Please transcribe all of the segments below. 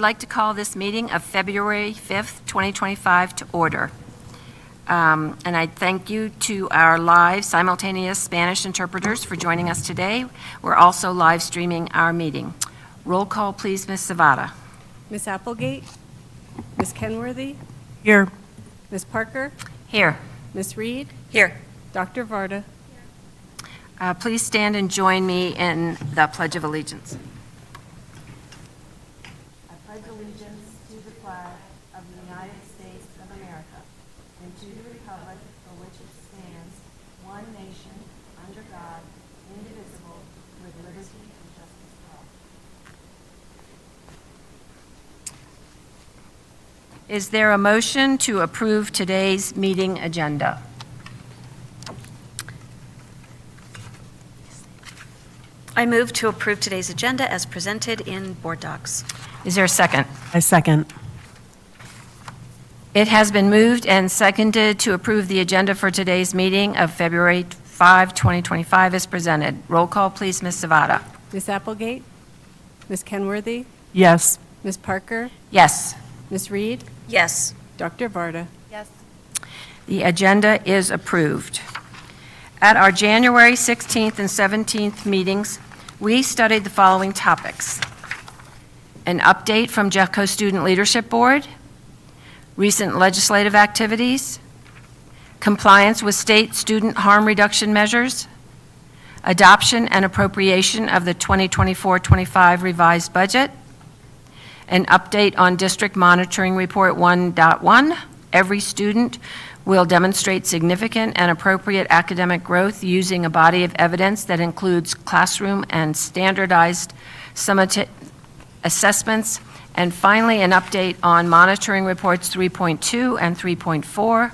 would like to call this meeting of February 5th, 2025 to order. And I thank you to our live simultaneous Spanish interpreters for joining us today. We're also live streaming our meeting. Roll call, please, Ms. Zavada. Ms. Applegate? Ms. Kenworthy? Here. Ms. Parker? Here. Ms. Reed? Here. Dr. Varda? Please stand and join me in the Pledge of Allegiance. I pledge allegiance to the flag of the United States of America and to the republic for which it stands, one nation, under God, indivisible, with liberty and justice for all. Is there a motion to approve today's meeting agenda? I move to approve today's agenda as presented in board docs. Is there a second? I second. It has been moved and seconded to approve the agenda for today's meeting of February 5, 2025 as presented. Roll call, please, Ms. Zavada. Ms. Applegate? Ms. Kenworthy? Yes. Ms. Parker? Yes. Ms. Reed? Yes. Dr. Varda? The agenda is approved. At our January 16th and 17th meetings, we studied the following topics: an update from Jeffco Student Leadership Board, recent legislative activities, compliance with state student harm reduction measures, adoption and appropriation of the 2024-25 revised budget, an update on District Monitoring Report 1.1, every student will demonstrate significant and appropriate academic growth using a body of evidence that includes classroom and standardized summative assessments, and finally, an update on Monitoring Reports 3.2 and 3.4.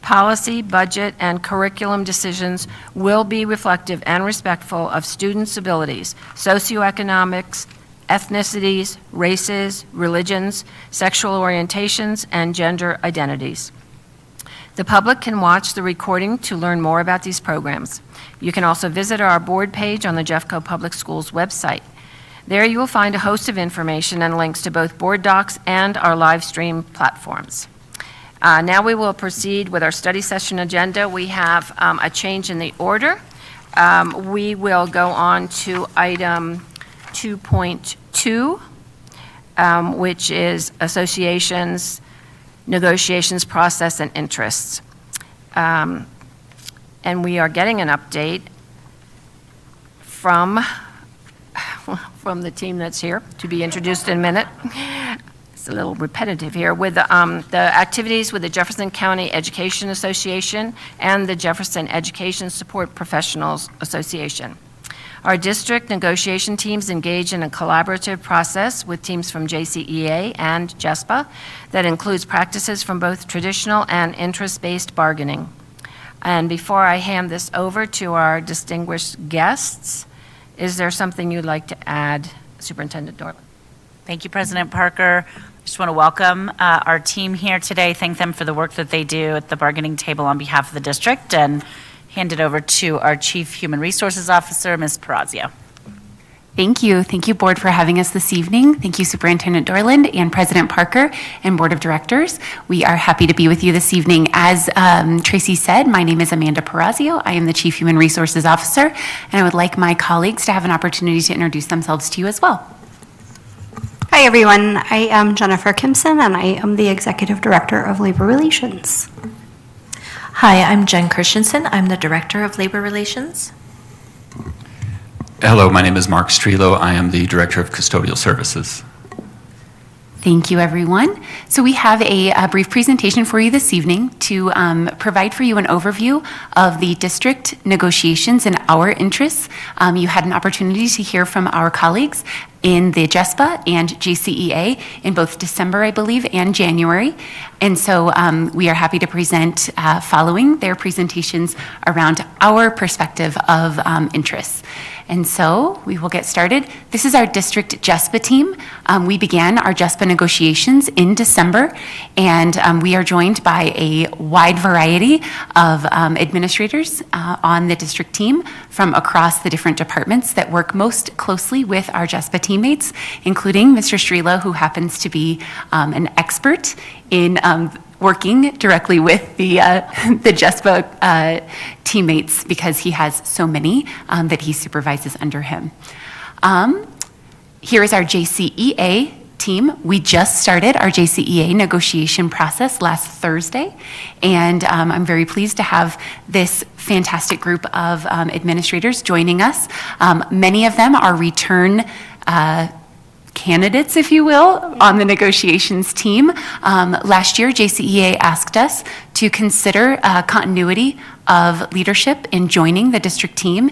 Policy, budget, and curriculum decisions will be reflective and respectful of students' abilities, socioeconomics, ethnicities, races, religions, sexual orientations, and gender identities. The public can watch the recording to learn more about these programs. You can also visit our board page on the Jeffco Public Schools website. There you will find a host of information and links to both board docs and our live stream platforms. Now we will proceed with our study session agenda. We have a change in the order. We will go on to item 2.2, which is associations, negotiations process, and interests. And we are getting an update from the team that's here, to be introduced in a minute. It's a little repetitive here, with the activities with the Jefferson County Education Association and the Jefferson Education Support Professionals Association. Our district negotiation teams engage in a collaborative process with teams from JCEA and JESPA that includes practices from both traditional and interest-based bargaining. And before I hand this over to our distinguished guests, is there something you'd like to add, Superintendent Dorland? Thank you, President Parker. I just want to welcome our team here today, thank them for the work that they do at the bargaining table on behalf of the district, and hand it over to our Chief Human Resources Officer, Ms. Perazio. Thank you. Thank you, Board, for having us this evening. Thank you, Superintendent Dorland and President Parker and Board of Directors. We are happy to be with you this evening. As Tracy said, my name is Amanda Perazio. I am the Chief Human Resources Officer, and I would like my colleagues to have an opportunity to introduce themselves to you as well. Hi, everyone. I am Jennifer Kimson, and I am the Executive Director of Labor Relations. Hi, I'm Jen Christensen. I'm the Director of Labor Relations. Hello, my name is Mark Strelo. I am the Director of Custodial Services. Thank you, everyone. So we have a brief presentation for you this evening to provide for you an overview of the district negotiations and our interests. You had an opportunity to hear from our colleagues in the JESPA and JCEA in both December, I believe, and January. And so we are happy to present following their presentations around our perspective of interests. And so we will get started. This is our district JESPA team. We began our JESPA negotiations in December, and we are joined by a wide variety of administrators on the district team from across the different departments that work most closely with our JESPA teammates, including Mr. Strela, who happens to be an expert in working directly with the JESPA teammates because he has so many that he supervises under him. Here is our JCEA team. We just started our JCEA negotiation process last Thursday, and I'm very pleased to have this fantastic group of administrators joining us. Many of them are return candidates, if you will, on the negotiations team. Last year, JCEA asked us to consider continuity of leadership in joining the district team,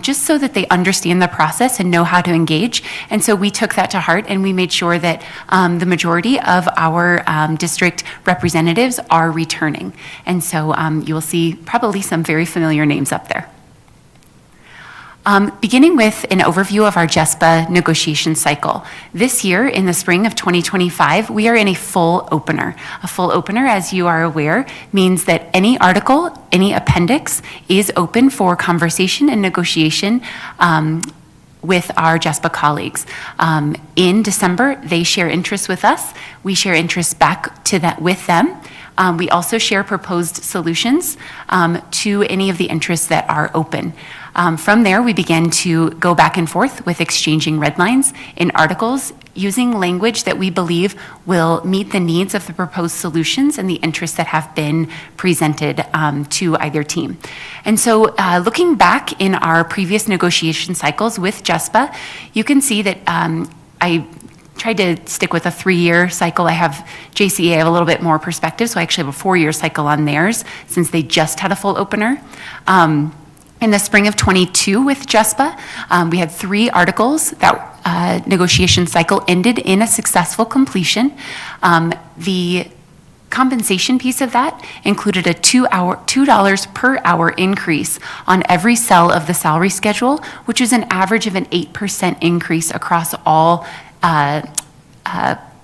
just so that they understand the process and know how to engage. And so we took that to heart, and we made sure that the majority of our district representatives are returning. And so you will see probably some very familiar names up there. Beginning with an overview of our JESPA negotiation cycle. This year, in the spring of 2025, we are in a full opener. A full opener, as you are aware, means that any article, any appendix is open for conversation and negotiation with our JESPA colleagues. In December, they share interests with us. We share interests back to that with them. We also share proposed solutions to any of the interests that are open. From there, we begin to go back and forth with exchanging red lines in articles using language that we believe will meet the needs of the proposed solutions and the interests that have been presented to either team. And so looking back in our previous negotiation cycles with JESPA, you can see that I tried to stick with a 3-year cycle. I have JCEA have a little bit more perspective, so I actually have a 4-year cycle on theirs since they just had a full opener. In the spring of 22 with JESPA, we had 3 articles. That negotiation cycle ended in a successful completion. The compensation piece of that included a $2 per hour increase on every cell of the salary schedule, which is an average of an 8% increase across all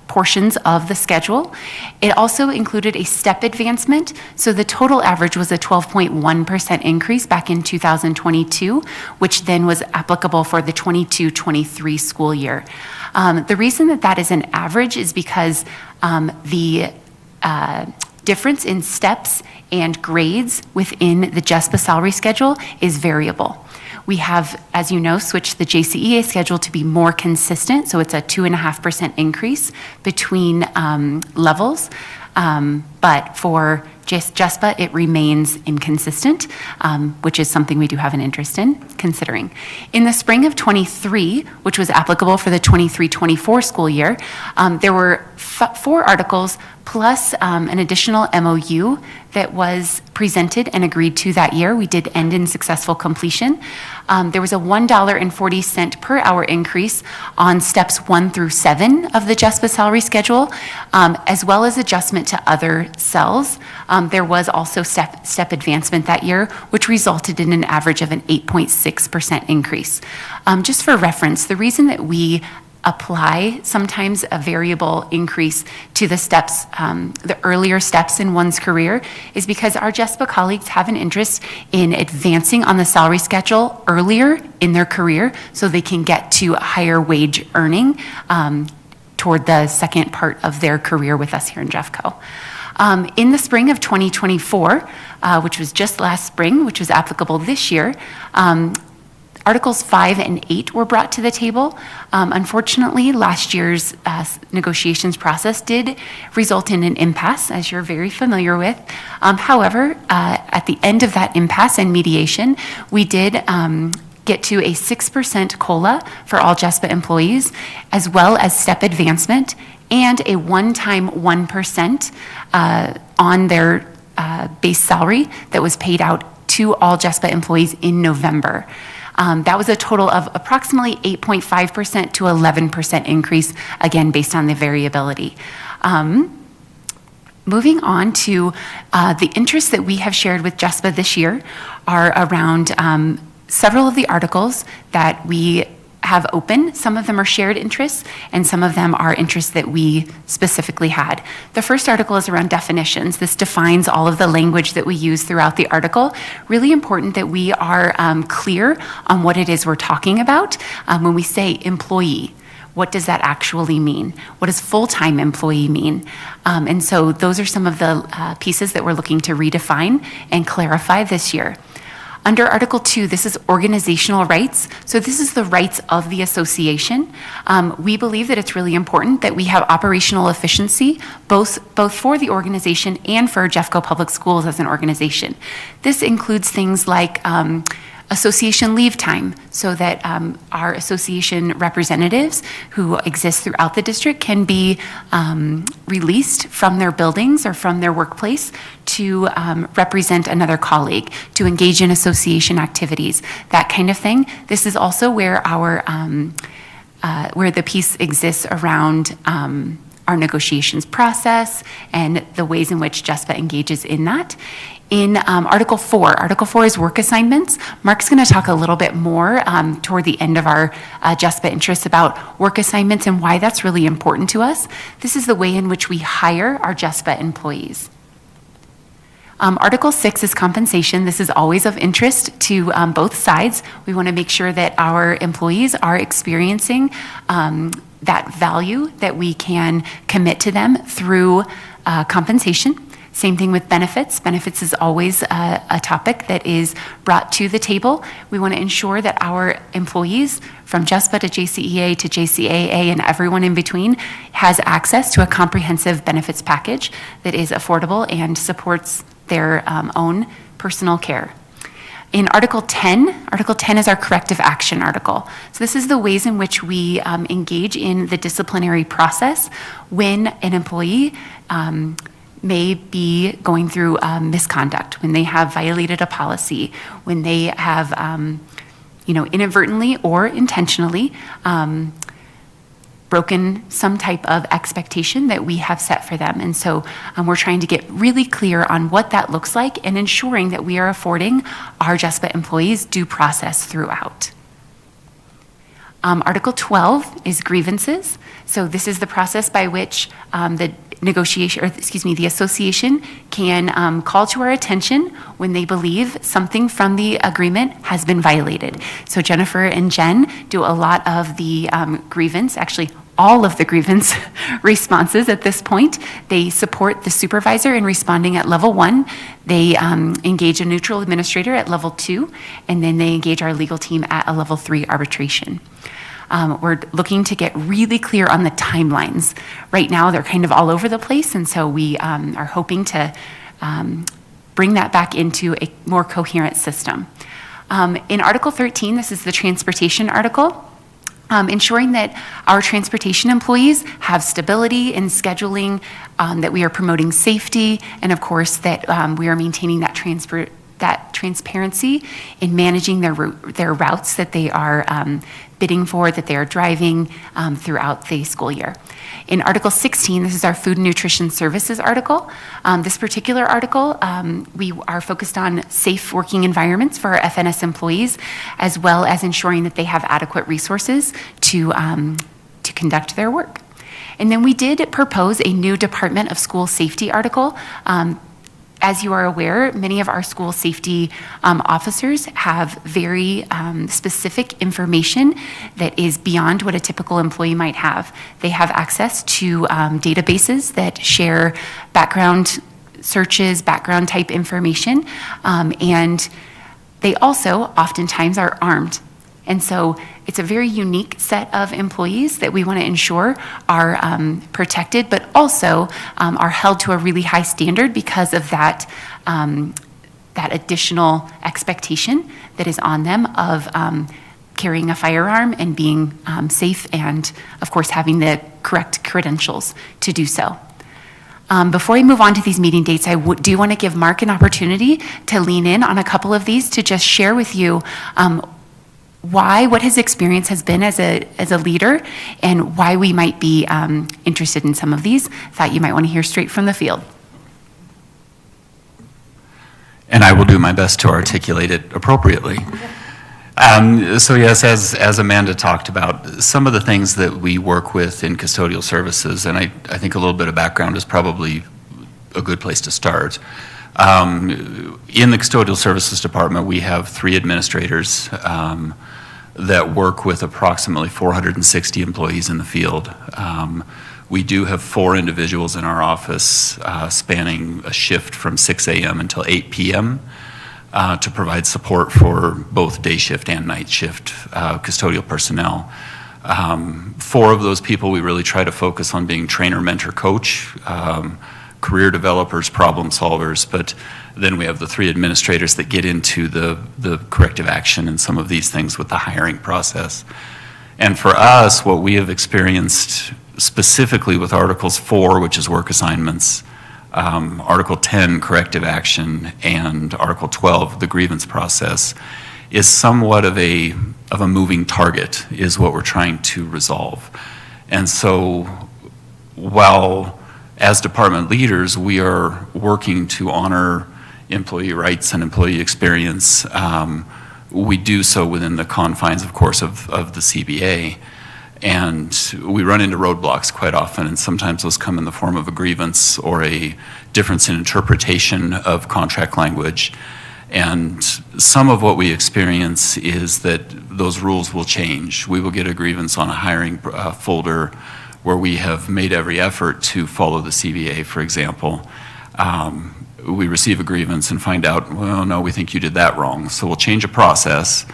portions of the schedule. It also included a step advancement, so the total average was a 12.1% increase back in 2022, which then was applicable for the 22-23 school year. The reason that that is an average is because the difference in steps and grades within the JESPA salary schedule is variable. We have, as you know, switched the JCEA schedule to be more consistent, so it's a 2.5% increase between levels. But for JESPA, it remains inconsistent, which is something we do have an interest in considering. In the spring of 23, which was applicable for the 23-24 school year, there were 4 articles plus an additional MOU that was presented and agreed to that year. We did end in successful completion. There was a $1.40 per hour increase on steps 1 through 7 of the JESPA salary schedule, as well as adjustment to other cells. There was also step advancement that year, which resulted in an average of an 8.6% increase. Just for reference, the reason that we apply sometimes a variable increase to the steps, the earlier steps in one's career, is because our JESPA colleagues have an interest in advancing on the salary schedule earlier in their career so they can get to a higher wage earning toward the second part of their career with us here in JEFCO. In the spring of 2024, which was just last spring, which was applicable this year, Articles 5 and 8 were brought to the table. Unfortunately, last year's negotiations process did result in an impasse, as you're very familiar with. However, at the end of that impasse and mediation, we did get to a 6% COLA for all JESPA employees, as well as step advancement and a one-time 1% on their base salary that was paid out to all JESPA employees in November. That was a total of approximately 8.5% to 11% increase, again, based on the variability. Moving on to the interests that we have shared with JESPA this year are around several of the articles that we have open. Some of them are shared interests, and some of them are interests that we specifically had. The first article is around definitions. This defines all of the language that we use throughout the article. Really important that we are clear on what it is we're talking about. When we say employee, what does that actually mean? What does full-time employee mean? And so those are some of the pieces that we're looking to redefine and clarify this year. Under Article 2, this is organizational rights. So this is the rights of the association. We believe that it's really important that we have operational efficiency, both for the organization and for Jeffco Public Schools as an organization. This includes things like association leave time, so that our association representatives who exist throughout the district can be released from their buildings or from their workplace to represent another colleague, to engage in association activities, that kind of thing. This is also where our where the piece exists around our negotiations process and the ways in which JESPA engages in that. In Article 4 is work assignments. Mark's going to talk a little bit more toward the end of our JESPA interests about work assignments and why that's really important to us. This is the way in which we hire our JESPA employees. Article 6 is compensation. This is always of interest to both sides. We want to make sure that our employees are experiencing that value that we can commit to them through compensation. Same thing with benefits. Benefits is always a topic that is brought to the table. We want to ensure that our employees, from JESPA to JCEA to JCAA and everyone in between, has access to a comprehensive benefits package that is affordable and supports their own personal care. In Article 10 is our corrective action article. So this is the ways in which we engage in the disciplinary process when an employee may be going through misconduct, when they have violated a policy, when they have, inadvertently or intentionally broken some type of expectation that we have set for them. And so we're trying to get really clear on what that looks like and ensuring that we are affording our JESPA employees due process throughout. Article 12 is grievances. So this is the process by which the association can call to our attention when they believe something from the agreement has been violated. So Jennifer and Jen do a lot of the grievance, actually all of the grievance responses at this point. They support the supervisor in responding at level 1. They engage a neutral administrator at level 2, and then they engage our legal team at a level 3 arbitration. We're looking to get really clear on the timelines. Right now, they're kind of all over the place, and so we are hoping to bring that back into a more coherent system. In Article 13, this is the transportation article. Ensuring that our transportation employees have stability in scheduling, that we are promoting safety, and of course that we are maintaining that transparency in managing their routes that they are bidding for, that they are driving throughout the school year. In Article 16, this is our food and nutrition services article. This particular article, we are focused on safe working environments for our FNS employees, as well as ensuring that they have adequate resources to conduct their work. And then we did propose a new Department of School Safety article. As you are aware, many of our school safety officers have very specific information that is beyond what a typical employee might have. They have access to databases that share background searches, background type information, and they also oftentimes are armed. And so it's a very unique set of employees that we want to ensure are protected, but also are held to a really high standard because of that additional expectation that is on them of carrying a firearm and being safe and, of course, having the correct credentials to do so. Before we move on to these meeting dates, I do want to give Mark an opportunity to lean in on a couple of these to just share with you what his experience has been as a leader and why we might be interested in some of these. Thought you might want to hear straight from the field. And I will do my best to articulate it appropriately. So yes, as Amanda talked about, some of the things that we work with in custodial services, and I think a little bit of background is probably a good place to start. In the custodial services department, we have 3 administrators that work with approximately 460 employees in the field. We do have 4 individuals in our office spanning a shift from 6 a.m. until 8 p.m. To provide support for both day shift and night shift custodial personnel. 4 of those people, we really try to focus on being trainer, mentor, coach, career developers, problem solvers, but then we have the 3 administrators that get into the corrective action and some of these things with the hiring process. And for us, what we have experienced specifically with Articles 4, which is work assignments, Article 10, corrective action, and Article 12, the grievance process, is somewhat of a moving target, is what we're trying to resolve. And so while as department leaders, we are working to honor employee rights and employee experience, we do so within the confines, of course, of the CBA. And we run into roadblocks quite often, and sometimes those come in the form of a grievance or a difference in interpretation of contract language. And some of what we experience is that those rules will change. We will get a grievance on a hiring folder where we have made every effort to follow the CBA, for example. We receive a grievance and find out, well, no, we think you did that wrong. So we'll change a process.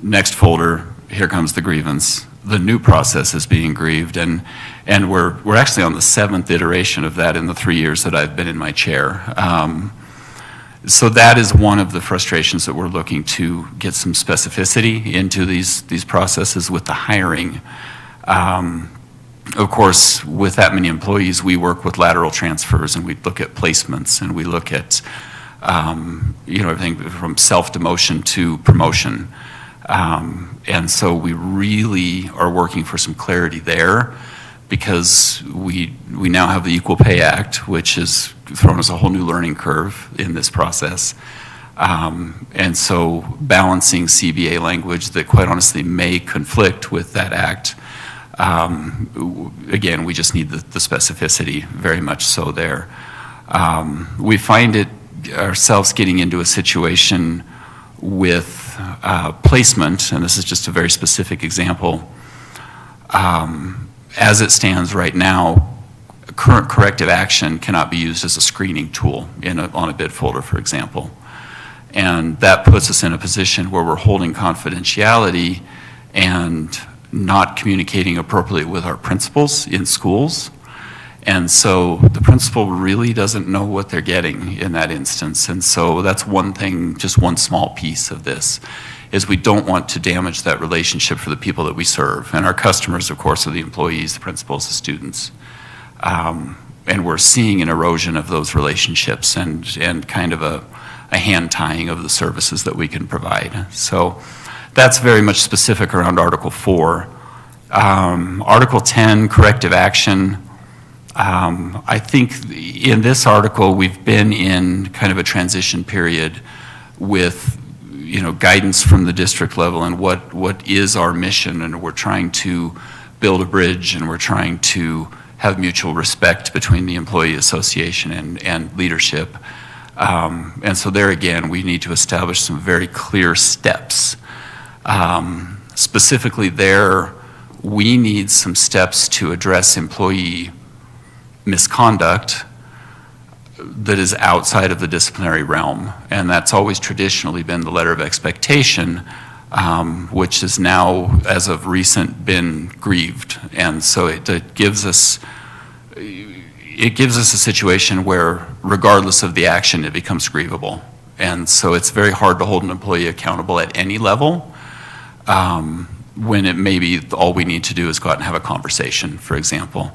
Next folder, here comes the grievance. The new process is being grieved, and we're actually on the 7th iteration of that in the 3 years that I've been in my chair. So that is one of the frustrations that we're looking to get some specificity into these processes with the hiring. Of course, with that many employees, we work with lateral transfers, and we look at placements, and we look at everything from self-demotion to promotion. And so we really are working for some clarity there, because we now have the Equal Pay Act, which has thrown us a whole new learning curve in this process. And so balancing CBA language that quite honestly may conflict with that act, again, we just need the specificity very much so there. We find ourselves getting into a situation with placement, and this is just a very specific example. As it stands right now, current corrective action cannot be used as a screening tool on a bid folder, for example. And that puts us in a position where we're holding confidentiality and not communicating appropriately with our principals in schools. And so the principal really doesn't know what they're getting in that instance. And so that's one thing, just one small piece of this, is we don't want to damage that relationship for the people that we serve. And our customers, of course, are the employees, the principals, the students. And we're seeing an erosion of those relationships and kind of a hand tying of the services that we can provide. So that's very much specific around Article 4. Article 10, corrective action. I think in this article, we've been in kind of a transition period with, guidance from the district level and what is our mission, and we're trying to build a bridge, and we're trying to have mutual respect between the employee association and leadership. And so there again, we need to establish some very clear steps. Specifically there, we need some steps to address employee misconduct that is outside of the disciplinary realm. And that's always traditionally been the letter of expectation, which is now, as of recent, been grieved. And so it gives us a situation where, regardless of the action, it becomes grievable. And so it's very hard to hold an employee accountable at any level, when it may be all we need to do is go out and have a conversation, for example.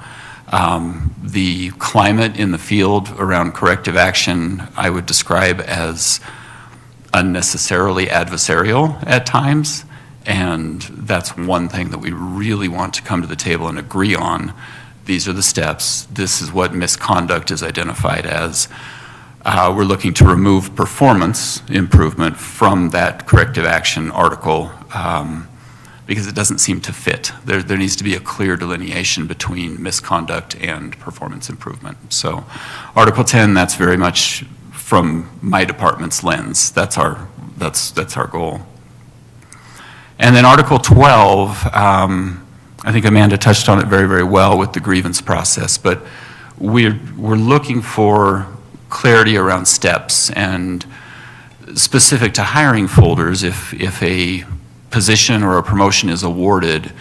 The climate in the field around corrective action, I would describe as unnecessarily adversarial at times, and that's one thing that we really want to come to the table and agree on. These are the steps. This is what misconduct is identified as. we're looking to remove performance improvement from that corrective action article because it doesn't seem to fit. There needs to be a clear delineation between misconduct and performance improvement. So Article 10, that's very much from my department's lens. That's our goal. And then Article 12, I think Amanda touched on it very, very well with the grievance process, but we're looking for clarity around steps and specific to hiring folders. If a position or a promotion is awarded,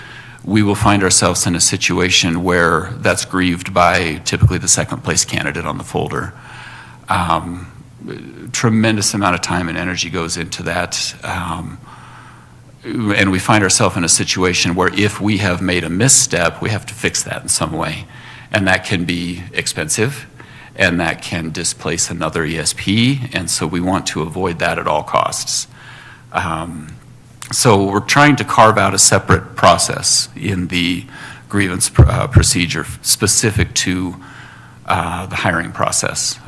we will find ourselves in a situation where that's grieved by typically the second place candidate on the folder. Tremendous amount of time and energy goes into that. And we find ourselves in a situation where if we have made a misstep, we have to fix that in some way. And that can be expensive, and that can displace another ESP, and so we want to avoid that at all costs. So we're trying to carve out a separate process in the grievance procedure specific to the hiring process.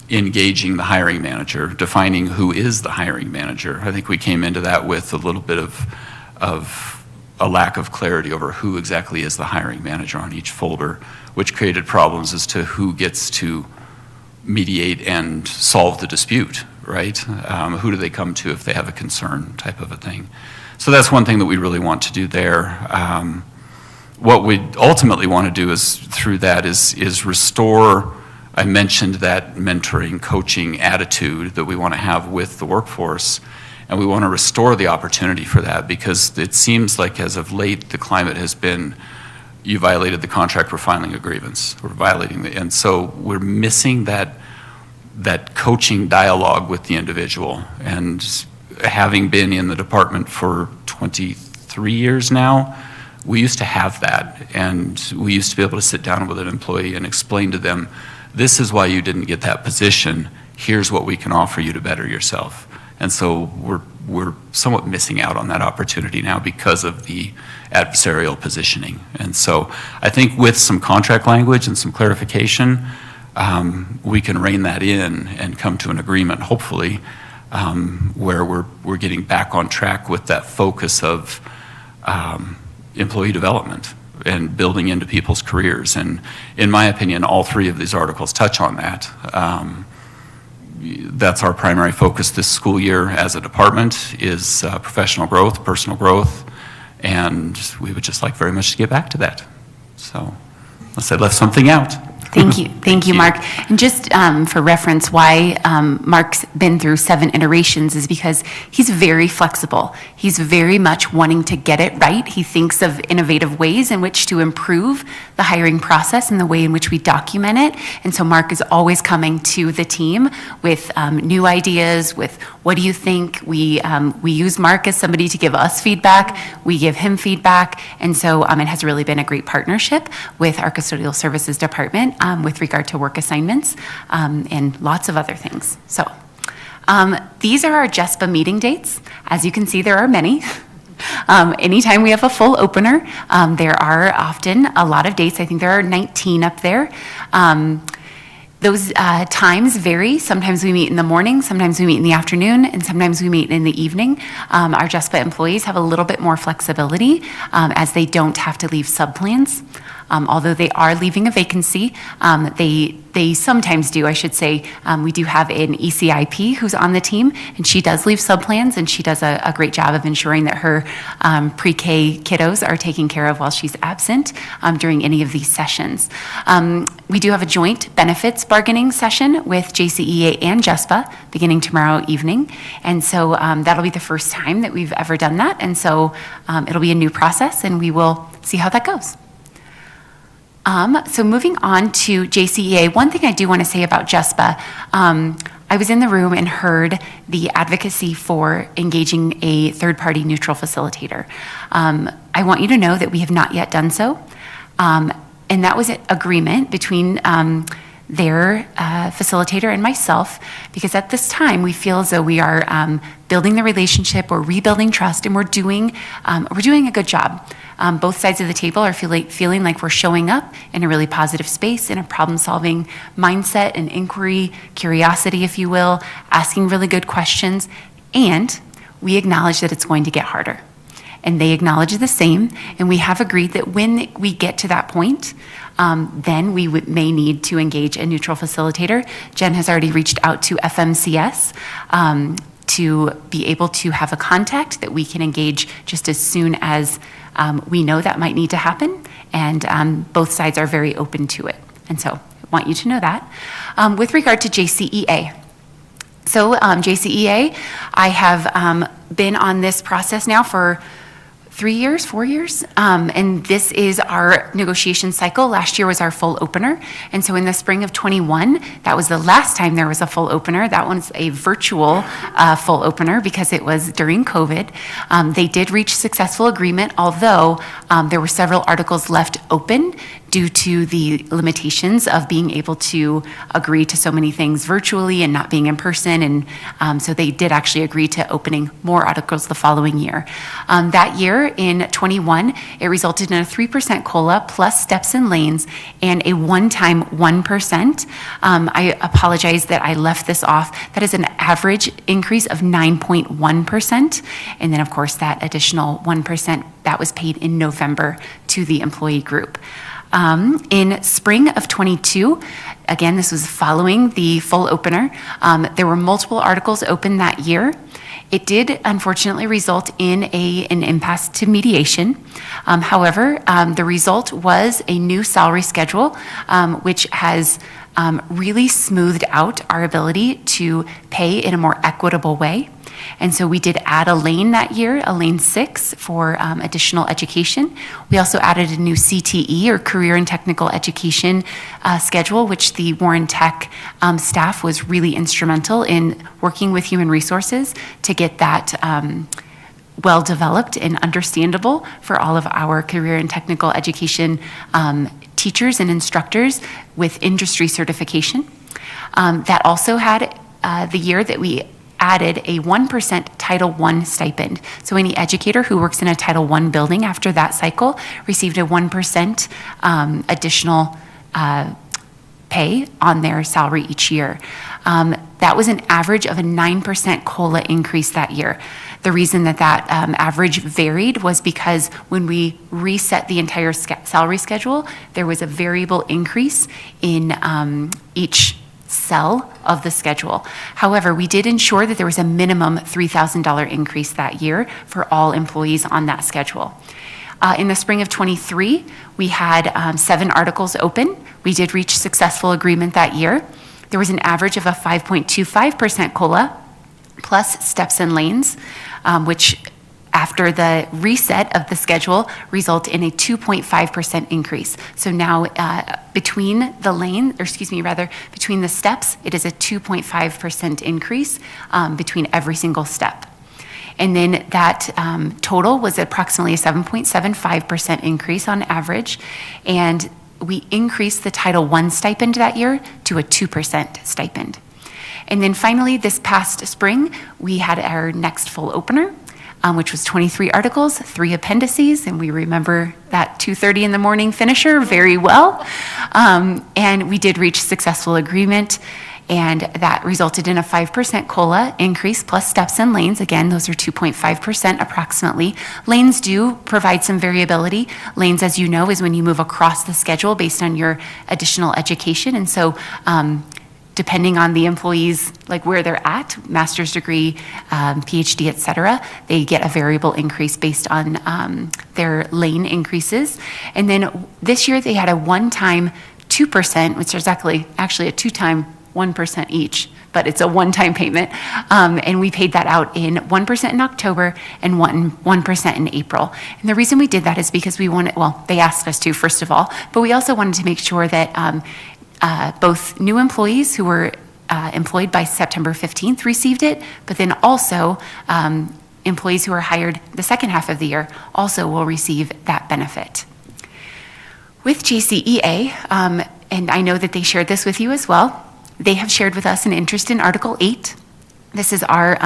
Engaging the hiring manager, defining who is the hiring manager. I think we came into that with a little bit of a lack of clarity over who exactly is the hiring manager on each folder, which created problems as to who gets to mediate and solve the dispute, right? Who do they come to if they have a concern, type of a thing. So that's one thing that we really want to do there. What we ultimately want to do is through that is restore. I mentioned that mentoring, coaching attitude that we want to have with the workforce, and we want to restore the opportunity for that because it seems like as of late, the climate has been, you violated the contract, we're filing a grievance, we're violating the, and so we're missing that coaching dialogue with the individual. And having been in the department for 23 years now, we used to have that, and we used to be able to sit down with an employee and explain to them, this is why you didn't get that position. Here's what we can offer you to better yourself. And so we're somewhat missing out on that opportunity now because of the adversarial positioning. And so I think with some contract language and some clarification, we can rein that in and come to an agreement, hopefully, where we're getting back on track with that focus of employee development and building into people's careers. And in my opinion, all three of these articles touch on that. That's our primary focus this school year as a department is professional growth, personal growth, and we would just like very much to get back to that. So unless I left something out. Thank you, Mark. And just for reference, why Mark's been through 7 iterations is because he's very flexible. He's very much wanting to get it right. He thinks of innovative ways in which to improve the hiring process and the way in which we document it. And so Mark is always coming to the team with new ideas, with what do you think? We use Mark as somebody to give us feedback. We give him feedback. And so it has really been a great partnership with our custodial services department with regard to work assignments and lots of other things. So these are our JESPA meeting dates. As you can see, there are many. Anytime we have a full opener, there are often a lot of dates. I think there are 19 up there. Those times vary. Sometimes we meet in the morning, sometimes we meet in the afternoon, and sometimes we meet in the evening. Our JESPA employees have a little bit more flexibility as they don't have to leave subplans. Although they are leaving a vacancy, they sometimes do, I should say. We do have an ECIP who's on the team, and she does leave subplans, and she does a great job of ensuring that her pre-K kiddos are taken care of while she's absent during any of these sessions. We do have a joint benefits bargaining session with JCEA and JESPA beginning tomorrow evening, and so that'll be the first time that we've ever done that, and so it'll be a new process, and we will see how that goes. So moving on to JCEA, one thing I do want to say about JESPA, I was in the room and heard the advocacy for engaging a third-party neutral facilitator. I want you to know that we have not yet done so, and that was an agreement between their facilitator and myself, because at this time, we feel as though we are building the relationship, or rebuilding trust, and we're doing a good job. Both sides of the table are feeling like we're showing up in a really positive space, in a problem-solving mindset and inquiry, curiosity, if you will, asking really good questions, and we acknowledge that it's going to get harder. And they acknowledge the same, and we have agreed that when we get to that point, then we may need to engage a neutral facilitator. Jen has already reached out to FMCS to be able to have a contact that we can engage just as soon as we know that might need to happen, and both sides are very open to it. And so I want you to know that. With regard to JCEA, so JCEA, I have been on this process now for 3 years, 4 years, and this is our negotiation cycle. Last year was our full opener, and so in the spring of *21, that was the last time there was a full opener. That one's a virtual full opener because it was during COVID. They did reach successful agreement, although there were several articles left open due to the limitations of being able to agree to so many things virtually and not being in person. And so they did actually agree to opening more articles the following year. That year in '21, it resulted in a 3% COLA plus steps and lanes and a one-time 1%. I apologize that I left this off. That is an average increase of 9.1%. And then, of course, that additional 1% that was paid in November to the employee group. In spring of '22, again, this was following the full opener, there were multiple articles open that year. It did unfortunately result in an impasse to mediation. However, the result was a new salary schedule, which has really smoothed out our ability to pay in a more equitable way. And so we did add a lane that year, a lane 6 for additional education. We also added a new CTE, or Career and Technical Education schedule, which the Warren Tech staff was really instrumental in working with Human Resources to get that well-developed and understandable for all of our career and technical education teachers and instructors with industry certification. That also had the year that we added a 1% Title I stipend. So any educator who works in a Title I building after that cycle received a 1% additional pay on their salary each year. That was an average of a 9% COLA increase that year. The reason that average varied was because when we reset the entire salary schedule, there was a variable increase in each cell of the schedule. However, we did ensure that there was a minimum $3,000 increase that year for all employees on that schedule. In the spring of '23, we had 7 articles open. We did reach successful agreement that year. There was an average of a 5.25% COLA plus steps and lanes, which after the reset of the schedule result in a 2.5% increase. So now between the steps, it is a 2.5% increase between every single step. And then that total was approximately a 7.75% increase on average. And we increased the Title I stipend that year to a 2% stipend. And then finally, this past spring, we had our next full opener, which was 23 articles, 3 appendices, and we remember that 2:30 in the morning finisher very well. And we did reach successful agreement, and that resulted in a 5% COLA increase plus steps and lanes. Again, those are 2.5% approximately. Lanes do provide some variability. Lanes, as you know, is when you move across the schedule based on your additional education, and so depending on the employees, like where they're at, master's degree, PhD, et cetera, they get a variable increase based on their lane increases. And then this year they had a one-time 2%, which is actually a 2-time 1% each, but it's a one-time payment. And we paid that out in 1% in October and 1% in April. And the reason we did that is because they asked us to, first of all, but we also wanted to make sure that both new employees who were employed by September 15th received it, but then also employees who are hired the second half of the year also will receive that benefit. With JCEA, and I know that they shared this with you as well. They have shared with us an interest in Article 8. This is our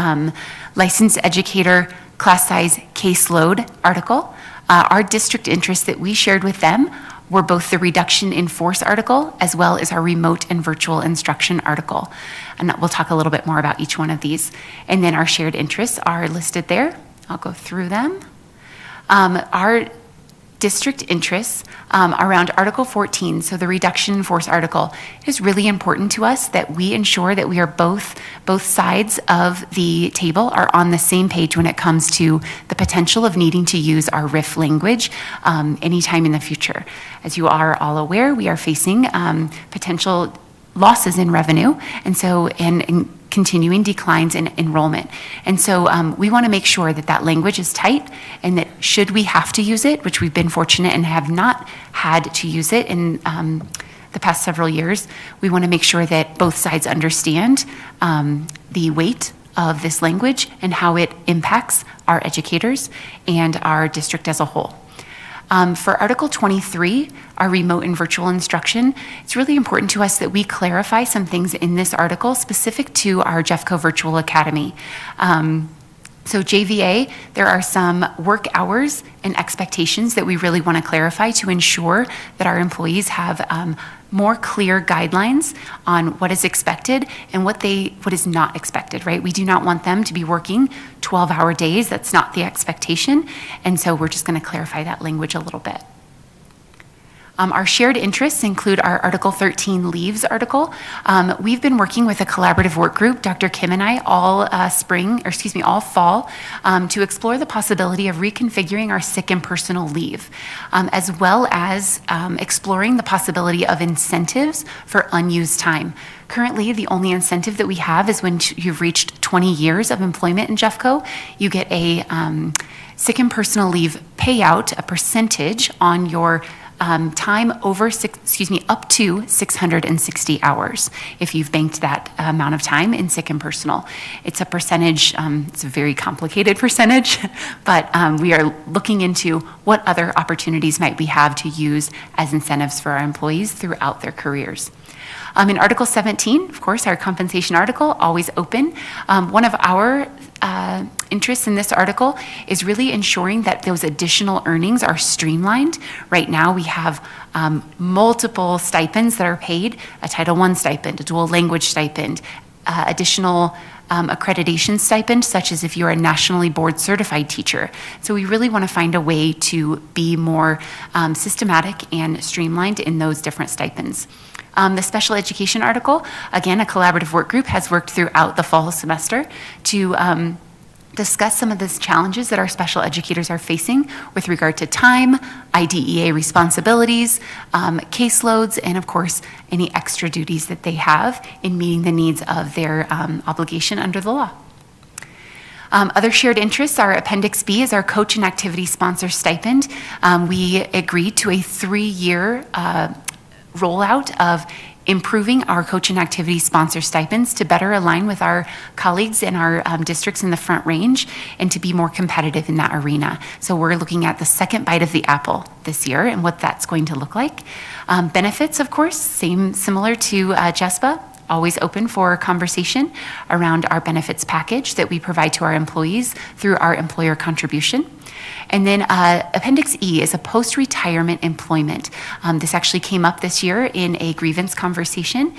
licensed educator class size caseload article. Our district interests that we shared with them were both the reduction in force article as well as our remote and virtual instruction article. And we'll talk a little bit more about each one of these. And then our shared interests are listed there. I'll go through them. Our district interests around Article 14, so the reduction in force article, it is really important to us that we ensure that we are both sides of the table are on the same page when it comes to the potential of needing to use our RIF language anytime in the future. As you are all aware, we are facing potential losses in revenue, and so and continuing declines in enrollment. And so we want to make sure that that language is tight, and that should we have to use it, which we've been fortunate and have not had to use it in the past several years, we want to make sure that both sides understand the weight of this language and how it impacts our educators and our district as a whole. For Article 23, our remote and virtual instruction, it's really important to us that we clarify some things in this article specific to our Jeffco Virtual Academy. So JVA, there are some work hours and expectations that we really want to clarify to ensure that our employees have more clear guidelines on what is expected and what is not expected, right? We do not want them to be working 12-hour days. That's not the expectation. And so we're just going to clarify that language a little bit. Our shared interests include our Article 13 leaves article. We've been working with a collaborative work group, Dr. Kim and I, all fall, to explore the possibility of reconfiguring our sick and personal leave, as well as exploring the possibility of incentives for unused time. Currently, the only incentive that we have is when you've reached 20 years of employment in Jeffco, you get a sick and personal leave payout, a percentage on your time up to 660 hours if you've banked that amount of time in sick and personal. It's a percentage, it's a very complicated percentage, but we are looking into what other opportunities might we have to use as incentives for our employees throughout their careers. In Article 17, of course, our compensation article, always open. One of our interests in this article is really ensuring that those additional earnings are streamlined. Right now, we have multiple stipends that are paid, a Title I stipend, a dual language stipend, additional accreditation stipend, such as if you're a nationally board certified teacher. So we really want to find a way to be more systematic and streamlined in those different stipends. The special education article, again, a collaborative work group has worked throughout the fall semester to discuss some of the challenges that our special educators are facing with regard to time, IDEA responsibilities, caseloads, and of course, any extra duties that they have in meeting the needs of their obligation under the law. Other shared interests, our Appendix B is our coach and activity sponsor stipend. We agreed to a 3-year rollout of improving our coach and activity sponsor stipends to better align with our colleagues in our districts in the Front Range and to be more competitive in that arena. So we're looking at the second bite of the apple this year and what that's going to look like. Benefits, of course, similar to JESPA, always open for conversation around our benefits package that we provide to our employees through our employer contribution. And then Appendix E is a post-retirement employment. This actually came up this year in a grievance conversation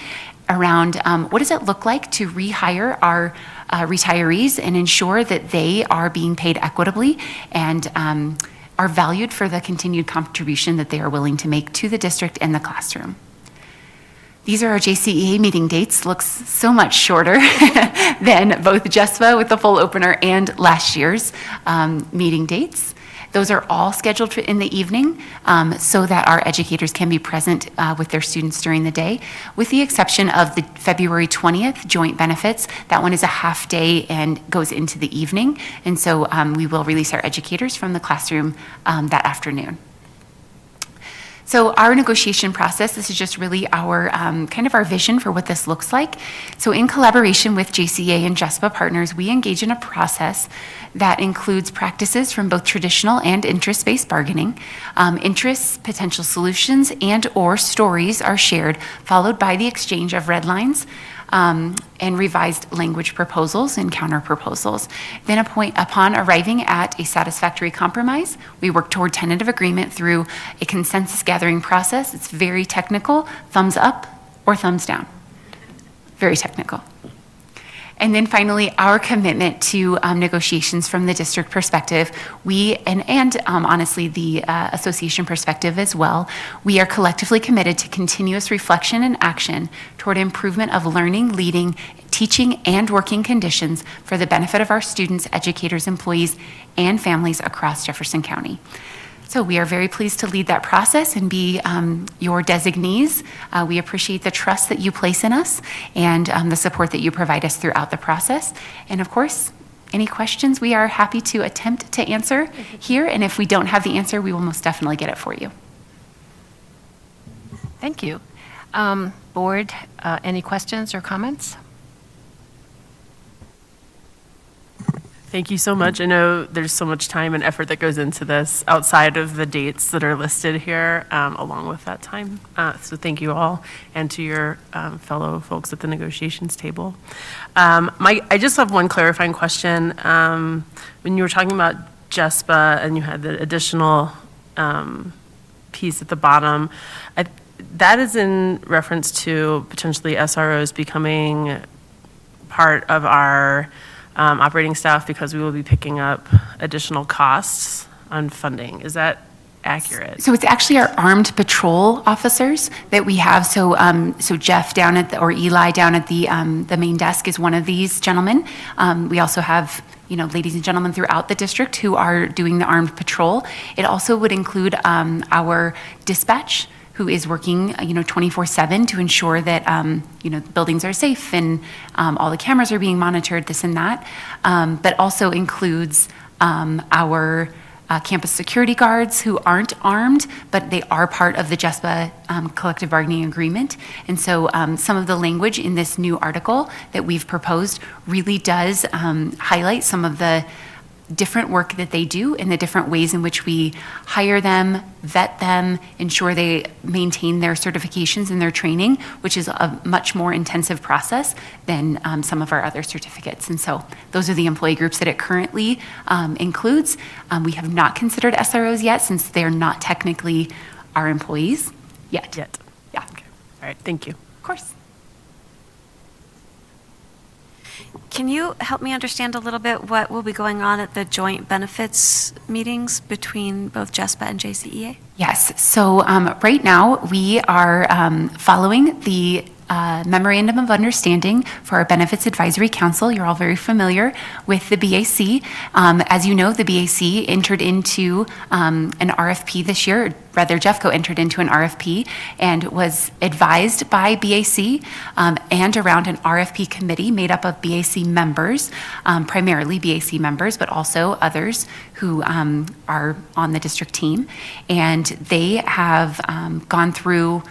around what does it look like to rehire our retirees and ensure that they are being paid equitably and are valued for the continued contribution that they are willing to make to the district and the classroom. These are our JCEA meeting dates. Looks so much shorter than both JESPA with the full opener and last year's meeting dates. Those are all scheduled in the evening so that our educators can be present with their students during the day, with the exception of the February 20th joint benefits. That one is a half day and goes into the evening. And so we will release our educators from the classroom that afternoon. So our negotiation process, this is just really our kind of our vision for what this looks like. So in collaboration with JCEA and JESPA partners, we engage in a process that includes practices from both traditional and interest-based bargaining. Interests, potential solutions, and/or stories are shared, followed by the exchange of red lines and revised language proposals and counter proposals. Then upon arriving at a satisfactory compromise, we work toward tentative agreement through a consensus gathering process. It's very technical, thumbs up or thumbs down. Very technical. And then finally, our commitment to negotiations from the district perspective, and honestly, the association perspective as well, we are collectively committed to continuous reflection and action toward improvement of learning, leading, teaching, and working conditions for the benefit of our students, educators, employees, and families across Jefferson County. So we are very pleased to lead that process and be your designees. We appreciate the trust that you place in us and the support that you provide us throughout the process. And of course, any questions we are happy to attempt to answer here. And if we don't have the answer, we will most definitely get it for you. Thank you. Board, any questions or comments? Thank you so much. I know there's so much time and effort that goes into this outside of the dates that are listed here, along with that time. So thank you all, and to your fellow folks at the negotiations table. I just have one clarifying question. When you were talking about JESPA and you had the additional piece at the bottom, that is in reference to potentially SROs becoming part of our operating staff because we will be picking up additional costs on funding. Is that accurate? So it's actually our armed patrol officers that we have. So Jeff down at or Eli down at the main desk is one of these gentlemen. We also have, ladies and gentlemen throughout the district who are doing the armed patrol. It also would include our dispatch, who is working, 24/7 to ensure that, buildings are safe and all the cameras are being monitored, this and that. But also includes our campus security guards who aren't armed, but they are part of the JESPA collective bargaining agreement. And so some of the language in this new article that we've proposed really does highlight some of the different work that they do and the different ways in which we hire them, vet them, ensure they maintain their certifications and their training, which is a much more intensive process than some of our other certificates. And so those are the employee groups that it currently includes. We have not considered SROs yet since they're not technically our employees yet. Yeah. Okay. All right. Thank you. Of course. Can you help me understand a little bit what will be going on at the joint benefits meetings between both JESPA and JCEA? Yes. So right now we are following the memorandum of understanding for our Benefits Advisory Council. You're all very familiar with the BAC. As you know, the BAC entered into an RFP this year. Rather, Jeffco entered into an RFP and was advised by BAC and around an RFP committee made up of BAC members, primarily BAC members, but also others who are on the district team. And they have gone through.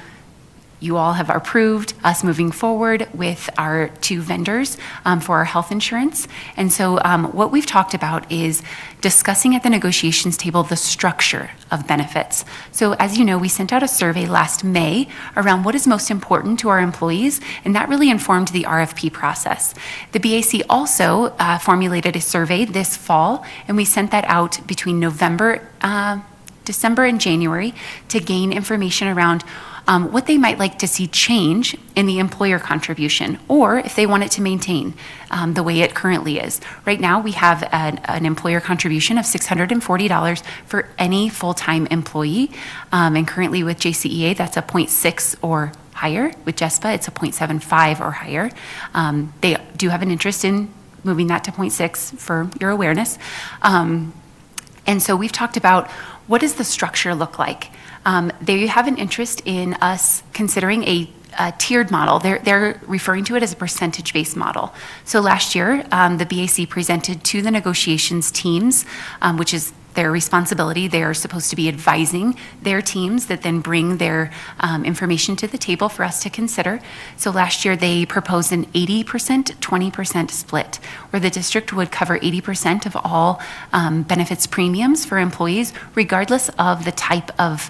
You all have approved us moving forward with our two vendors for our health insurance. And so what we've talked about is discussing at the negotiations table the structure of benefits. So as you know, we sent out a survey last May around what is most important to our employees, and that really informed the RFP process. The BAC also formulated a survey this fall, and we sent that out between December and January to gain information around what they might like to see change in the employer contribution, or if they want it to maintain the way it currently is. Right now, we have an employer contribution of $640 for any full-time employee, and currently with JCEA, that's a 0.6 or higher. With JESPA, it's a 0.75 or higher. They do have an interest in moving that to 0.6 for your awareness. And so we've talked about what does the structure look like. They have an interest in us considering a tiered model. They're referring to it as a percentage-based model. So last year, the BAC presented to the negotiations teams, which is their responsibility. They are supposed to be advising their teams that then bring their information to the table for us to consider. So last year, they proposed an 80%, 20% split, where the district would cover 80% of all benefits premiums for employees, regardless of the type of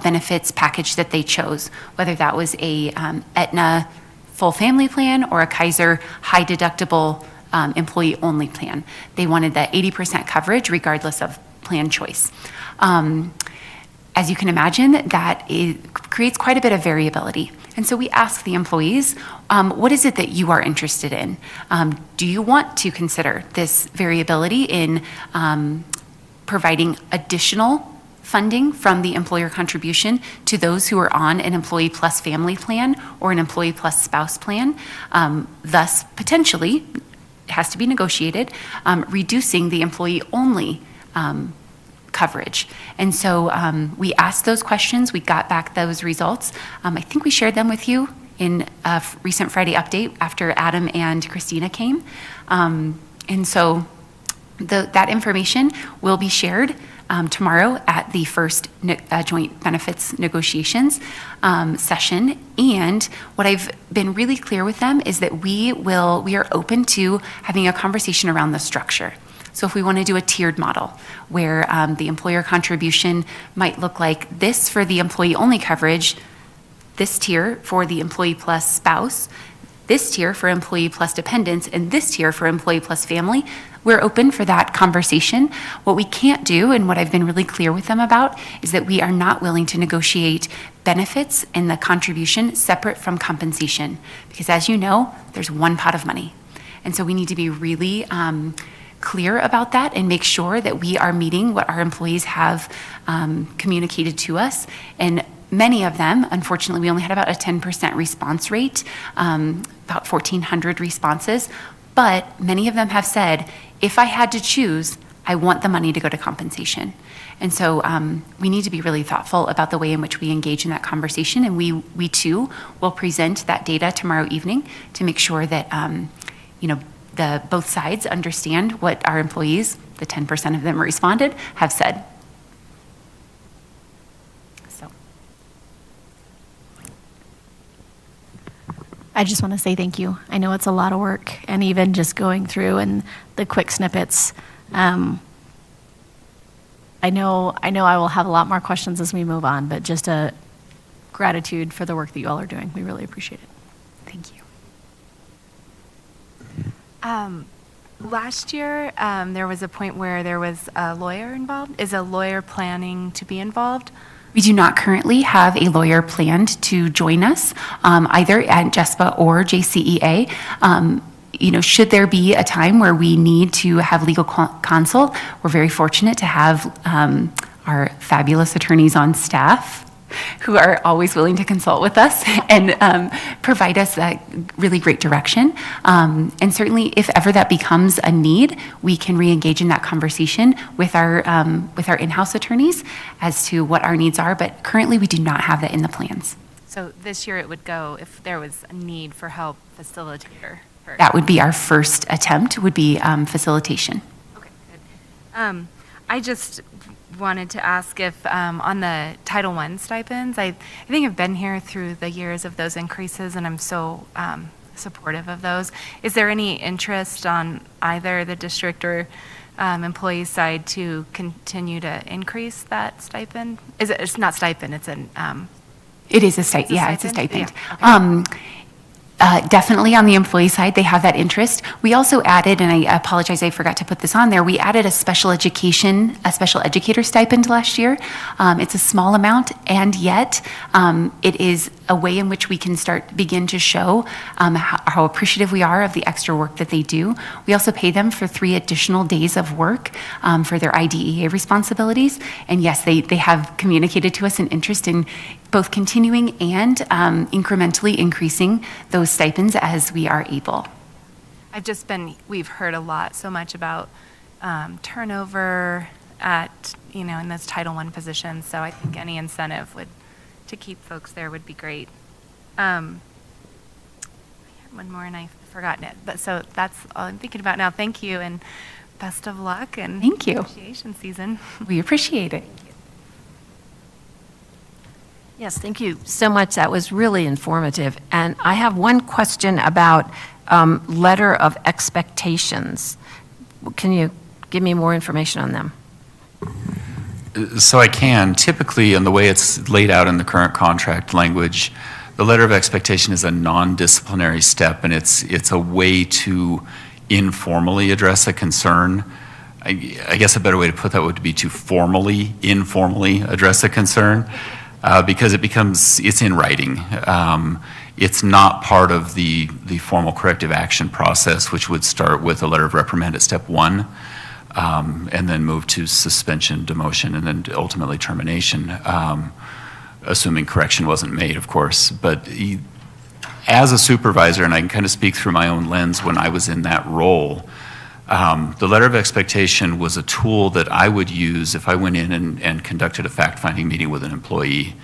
benefits package that they chose, whether that was a Aetna full family plan or a Kaiser high deductible employee-only plan. They wanted that 80% coverage regardless of plan choice. As you can imagine, that creates quite a bit of variability. And so we ask the employees, what is it that you are interested in? Do you want to consider this variability in providing additional funding from the employer contribution to those who are on an employee plus family plan or an employee plus spouse plan, thus potentially, it has to be negotiated, reducing the employee-only coverage. And so we asked those questions, we got back those results. I think we shared them with you in a recent Friday update after Adam and Christina came. And so that information will be shared tomorrow at the first joint benefits negotiations session. And what I've been really clear with them is that we are open to having a conversation around the structure. So if we want to do a tiered model where the employer contribution might look like this for the employee-only coverage, this tier for the employee plus spouse, this tier for employee plus dependents, and this tier for employee plus family, we're open for that conversation. What we can't do, and what I've been really clear with them about, is that we are not willing to negotiate benefits and the contribution separate from compensation. Because as you know, there's one pot of money. And so we need to be really clear about that and make sure that we are meeting what our employees have communicated to us. And many of them, unfortunately, we only had about a 10% response rate, about 1,400 responses, but many of them have said, if I had to choose, I want the money to go to compensation. And so we need to be really thoughtful about the way in which we engage in that conversation, and we too will present that data tomorrow evening to make sure that both sides understand what our employees, the 10% of them who responded, have said. I just want to say thank you. I know it's a lot of work, and even just going through and the quick snippets. I know I will have a lot more questions as we move on, but just a gratitude for the work that you all are doing. We really appreciate it. Thank you. Last year, there was a point where there was a lawyer involved. Is a lawyer planning to be involved? We do not currently have a lawyer planned to join us, either at JESPA or JCEA. Should there be a time where we need to have legal consult, we're very fortunate to have our fabulous attorneys on staff who are always willing to consult with us and provide us that really great direction. And certainly, if ever that becomes a need, we can re-engage in that conversation with our in-house attorneys as to what our needs are. But currently, we do not have that in the plans. So this year it would go if there was a need for help facilitator. That would be our first attempt, would be facilitation. Okay, good. I just wanted to ask if on the Title I stipends, I think I've been here through the years of those increases, and I'm so supportive of those. Is there any interest on either the district or employee side to continue to increase that stipend? It's not stipend, it's an... It is a stipend, yeah, it's a stipend. Yeah, okay. Definitely on the employee side, they have that interest. We also added, and I apologize, I forgot to put this on there, we added a special educator stipend last year. It's a small amount, and yet it is a way in which we can begin to show how appreciative we are of the extra work that they do. We also pay them for 3 additional days of work for their IDEA responsibilities. And yes, they have communicated to us an interest in both continuing and incrementally increasing those stipends as we are able. We've heard so much about turnover in those Title I positions, so I think any incentive to keep folks there would be great. I had one more and I've forgotten it, but so that's all I'm thinking about now. Thank you, and best of luck and Thank you. negotiation season. We appreciate it. Yes, thank you so much. That was really informative. And I have one question about letter of expectations. Can you give me more information on them? So I can. Typically, in the way it's laid out in the current contract language, the letter of expectation is a non-disciplinary step, and it's a way to informally address a concern. I guess a better way to put that would be to informally address a concern, because it's in writing. It's not part of the formal corrective action process, which would start with a letter of reprimand at step 1. And then move to suspension, demotion, and then ultimately termination, assuming correction wasn't made, of course. But as a supervisor, and I can kind of speak through my own lens when I was in that role, the letter of expectation was a tool that I would use if I went in and conducted a fact-finding meeting with an employee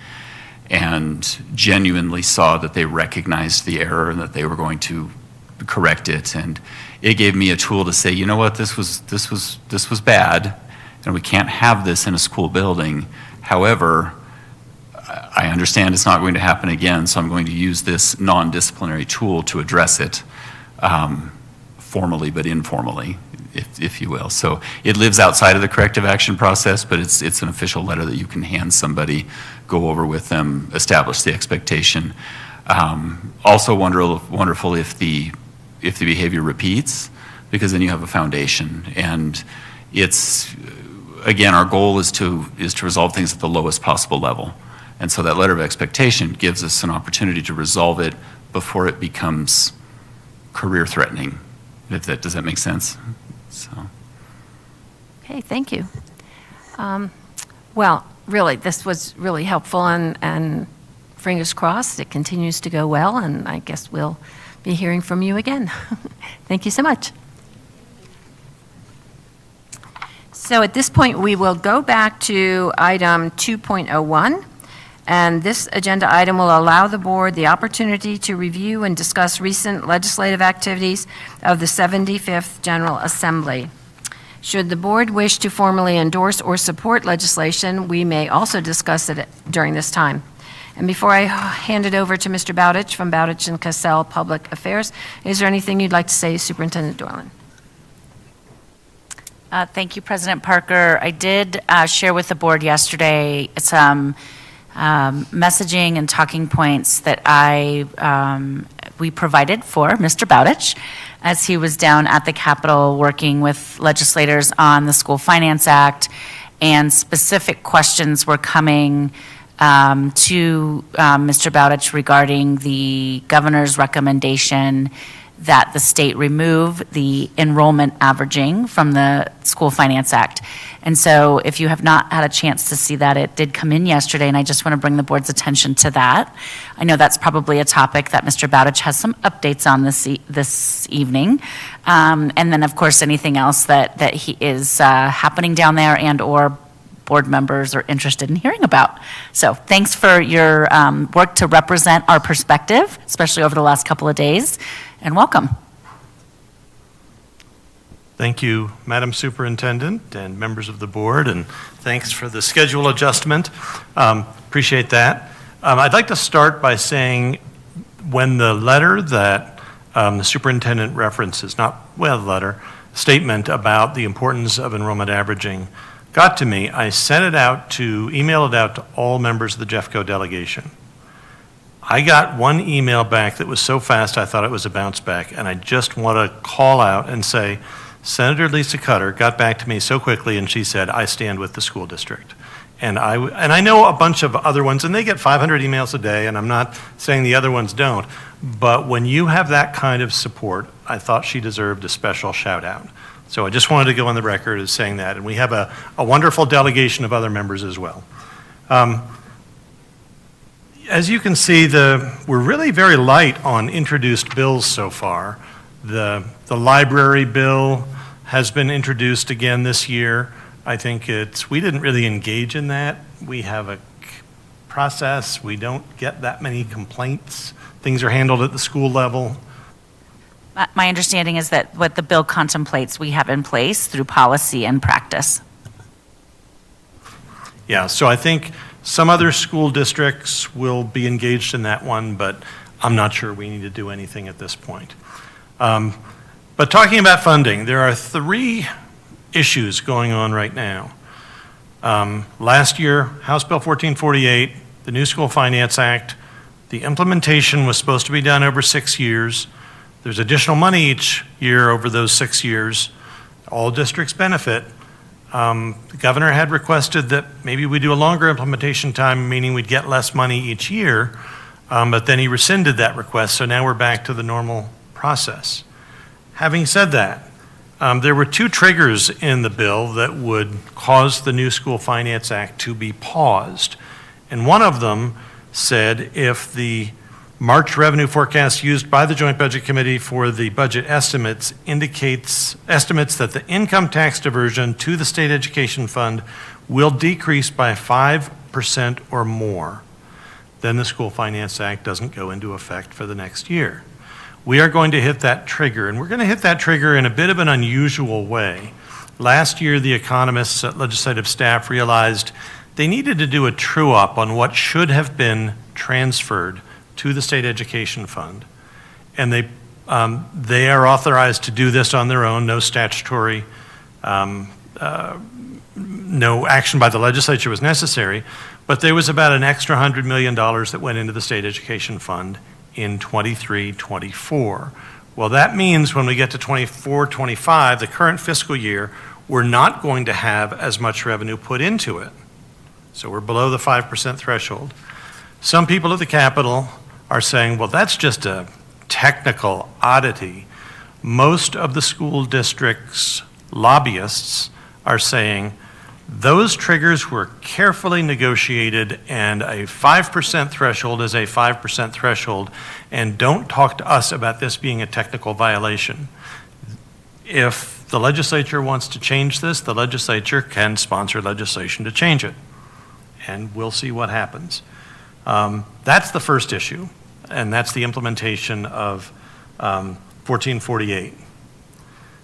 and genuinely saw that they recognized the error and that they were going to correct it. And it gave me a tool to say, you know what, this was bad, and we can't have this in a school building. However, I understand it's not going to happen again, so I'm going to use this non-disciplinary tool to address it formally but informally, if you will. So it lives outside of the corrective action process, but it's an official letter that you can hand somebody, go over with them, establish the expectation. Also wonderful if the behavior repeats, because then you have a foundation. And it's, again, our goal is to resolve things at the lowest possible level. And so that letter of expectation gives us an opportunity to resolve it before it becomes career threatening. Does that make sense? So. Okay, thank you. Well, really, this was really helpful, and fingers crossed it continues to go well, and I guess we'll be hearing from you again. Thank you so much. So at this point, we will go back to item 2.01, and this agenda item will allow the board the opportunity to review and discuss recent legislative activities of the 75th General Assembly. Should the board wish to formally endorse or support legislation, we may also discuss it during this time. And before I hand it over to Mr. Bowditch from Bowditch and Cassell Public Affairs, is there anything you'd like to say, Superintendent Dorland? Thank you, President Parker. I did share with the board yesterday some messaging and talking points that we provided for Mr. Bowditch as he was down at the Capitol working with legislators on the School Finance Act, and specific questions were coming to Mr. Bowditch regarding the governor's recommendation that the state remove the enrollment averaging from the School Finance Act. And so if you have not had a chance to see that, it did come in yesterday, and I just want to bring the board's attention to that. I know that's probably a topic that Mr. Bowditch has some updates on this evening. And then, of course, anything else that he is happening down there and or board members are interested in hearing about. So thanks for your work to represent our perspective, especially over the last couple of days, and welcome. Thank you, Madam Superintendent and members of the board, and thanks for the schedule adjustment. Appreciate that. I'd like to start by saying when the letter that the superintendent references, statement about the importance of enrollment averaging got to me, I emailed it out to all members of the Jeffco delegation. I got one email back that was so fast I thought it was a bounce back, and I just want to call out and say, Senator Lisa Cutter got back to me so quickly, and she said, I stand with the school district. And I know a bunch of other ones, and they get 500 emails a day, and I'm not saying the other ones don't, but when you have that kind of support, I thought she deserved a special shout out. So I just wanted to go on the record as saying that, and we have a wonderful delegation of other members as well. As you can see, we're really very light on introduced bills so far. The library bill has been introduced again this year. I think we didn't really engage in that. We have a process. We don't get that many complaints. Things are handled at the school level. My understanding is that what the bill contemplates, we have in place through policy and practice. Yeah, so I think some other school districts will be engaged in that one, but I'm not sure we need to do anything at this point. But talking about funding, there are 3 issues going on right now. Last year, House Bill 1448, the New School Finance Act, the implementation was supposed to be done over 6 years. There's additional money each year over those 6 years. All districts benefit. The governor had requested that maybe we do a longer implementation time, meaning we'd get less money each year, but then he rescinded that request, so now we're back to the normal process. Having said that, there were 2 triggers in the bill that would cause the New School Finance Act to be paused. And one of them said if the March revenue forecast used by the Joint Budget Committee for the budget estimates estimates that the income tax diversion to the state education fund will decrease by 5% or more, then the School Finance Act doesn't go into effect for the next year. We are going to hit that trigger, and we're going to hit that trigger in a bit of an unusual way. Last year, the economists at legislative staff realized they needed to do a true-up on what should have been transferred to the state education fund. And they are authorized to do this on their own, no statutory, no action by the legislature was necessary, but there was about an extra $100 million that went into the state education fund in 23-24. Well, that means when we get to 24-25, the current fiscal year, we're not going to have as much revenue put into it. So we're below the 5% threshold. Some people at the Capitol are saying, well, that's just a technical oddity. Most of the school districts' lobbyists are saying those triggers were carefully negotiated, and a 5% threshold is a 5% threshold, and don't talk to us about this being a technical violation. If the legislature wants to change this, the legislature can sponsor legislation to change it, and we'll see what happens. That's the first issue, and that's the implementation of 1448.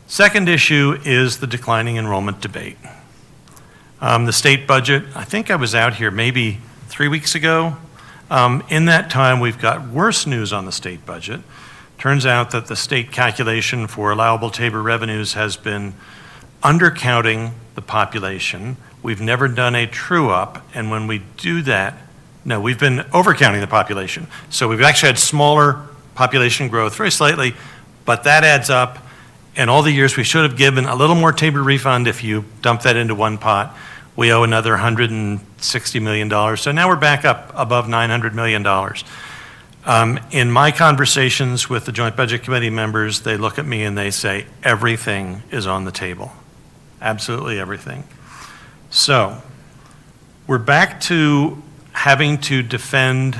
Second issue is the declining enrollment debate. The state budget, I think I was out here maybe 3 weeks ago. In that time, we've got worse news on the state budget. Turns out that the state calculation for allowable Tabor revenues has been undercounting the population. We've never done a true-up, and when we do that, no, we've been overcounting the population. So we've actually had smaller population growth, very slightly, but that adds up. And all the years we should have given a little more Tabor refund if you dump that into one pot. We owe another $160 million. So now we're back up above $900 million. In my conversations with the Joint Budget Committee members, they look at me and they say, everything is on the table. Absolutely everything. So we're back to having to defend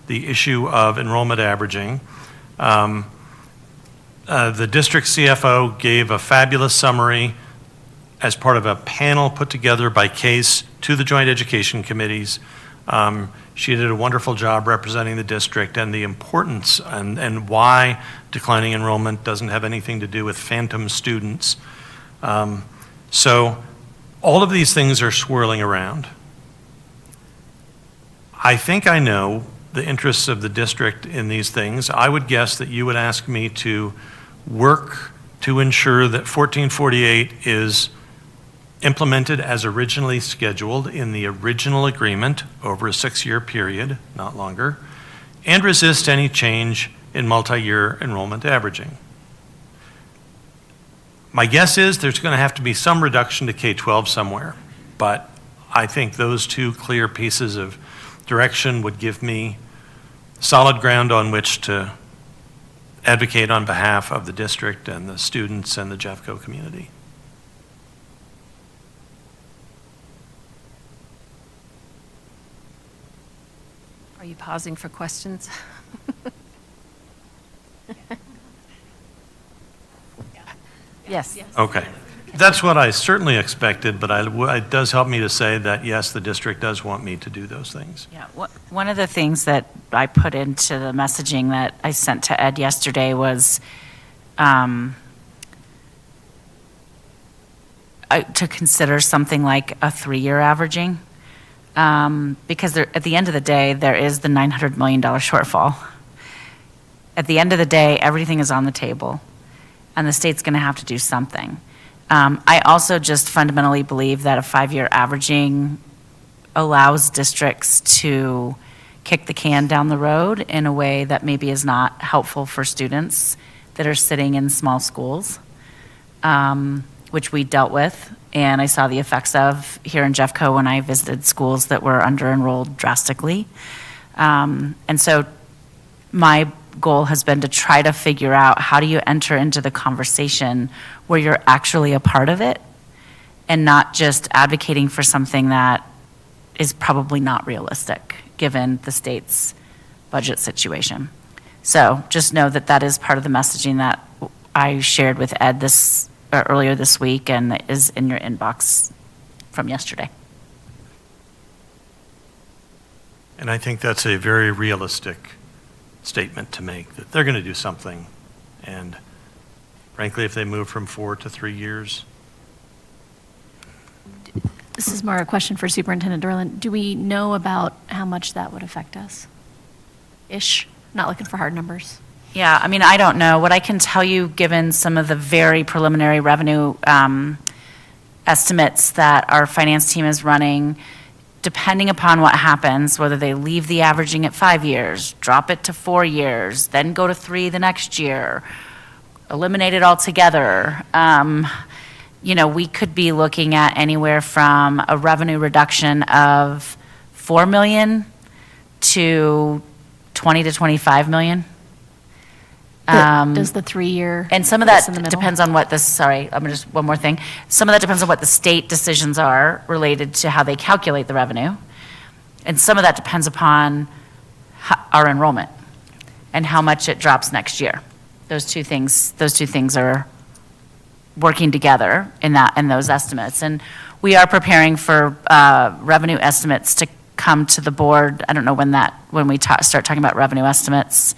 the issue of enrollment averaging. The district CFO gave a fabulous summary as part of a panel put together by CASE to the Joint Education Committees. She did a wonderful job representing the district and the importance and why declining enrollment doesn't have anything to do with phantom students. So all of these things are swirling around. I think I know the interests of the district in these things. I would guess that you would ask me to work to ensure that 1448 is implemented as originally scheduled in the original agreement over a 6-year period, not longer, and resist any change in multi-year enrollment averaging. My guess is there's going to have to be some reduction to K-12 somewhere, but I think those 2 clear pieces of direction would give me solid ground on which to advocate on behalf of the district and the students and the Jeffco community. Are you pausing for questions? Yes. Okay. That's what I certainly expected, but it does help me to say that, yes, the district does want me to do those things. Yeah, one of the things that I put into the messaging that I sent to Ed yesterday was to consider something like a 3-year averaging, because at the end of the day, there is the $900 million shortfall. At the end of the day, everything is on the table, and the state's going to have to do something. I also just fundamentally believe that a 5-year averaging allows districts to kick the can down the road in a way that maybe is not helpful for students that are sitting in small schools, which we dealt with, and I saw the effects of here in Jeffco when I visited schools that were under-enrolled drastically. And so my goal has been to try to figure out how do you enter into the conversation where you're actually a part of it and not just advocating for something that is probably not realistic, given the state's budget situation. So just know that that is part of the messaging that I shared with Ed earlier this week and is in your inbox from yesterday. And I think that's a very realistic statement to make, that they're going to do something. And frankly, if they move from 4 to 3 years, This is more a question for Superintendent Dorland. Do we know about how much that would affect us? Ish? Not looking for hard numbers. Yeah, I mean, I don't know. What I can tell you, given some of the very preliminary revenue estimates that our finance team is running, depending upon what happens, whether they leave the averaging at 5 years, drop it to 4 years, then go to 3 the next year, eliminate it altogether, we could be looking at anywhere from a revenue reduction of $4 million to $20 to $25 million. Does the 3-year? And some of put us that in the middle? depends on one more thing. Some of that depends on what the state decisions are related to how they calculate the revenue. And some of that depends upon our enrollment and how much it drops next year. Those two things are working together in those estimates. And we are preparing for revenue estimates to come to the board. I don't know when we start talking about revenue estimates.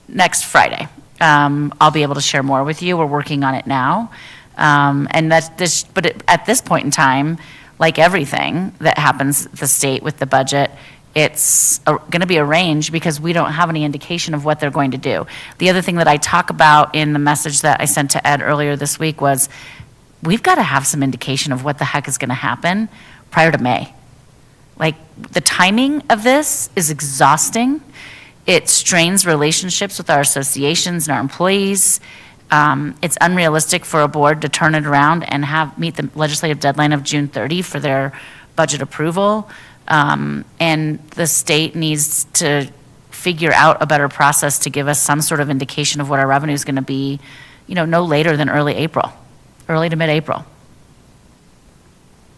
Next Friday. I'll be able to share more with you. We're working on it now. But at this point in time, like everything that happens at the state with the budget, it's going to be a range because we don't have any indication of what they're going to do. The other thing that I talk about in the message that I sent to Ed earlier this week was we've got to have some indication of what the heck is going to happen prior to May. Like, the timing of this is exhausting. It strains relationships with our associations and our employees. It's unrealistic for a board to turn it around and meet the legislative deadline of June 30 for their budget approval. And the state needs to figure out a better process to give us some sort of indication of what our revenue is going to be, no later than early to mid-April.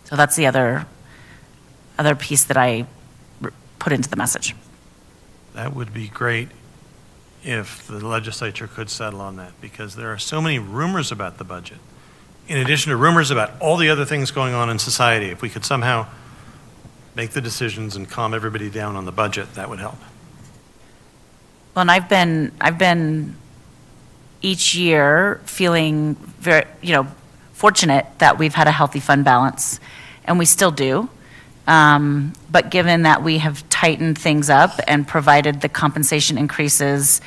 So that's the other piece that I put into the message. that would be great if the legislature could settle on that, because there are so many rumors about the budget. In addition to rumors about all the other things going on in society, if we could somehow make the decisions and calm everybody down on the budget, that would help. Well, and I've been each year feeling very, fortunate that we've had a healthy fund balance, and we still do. But given that we have tightened things up and provided the compensation increases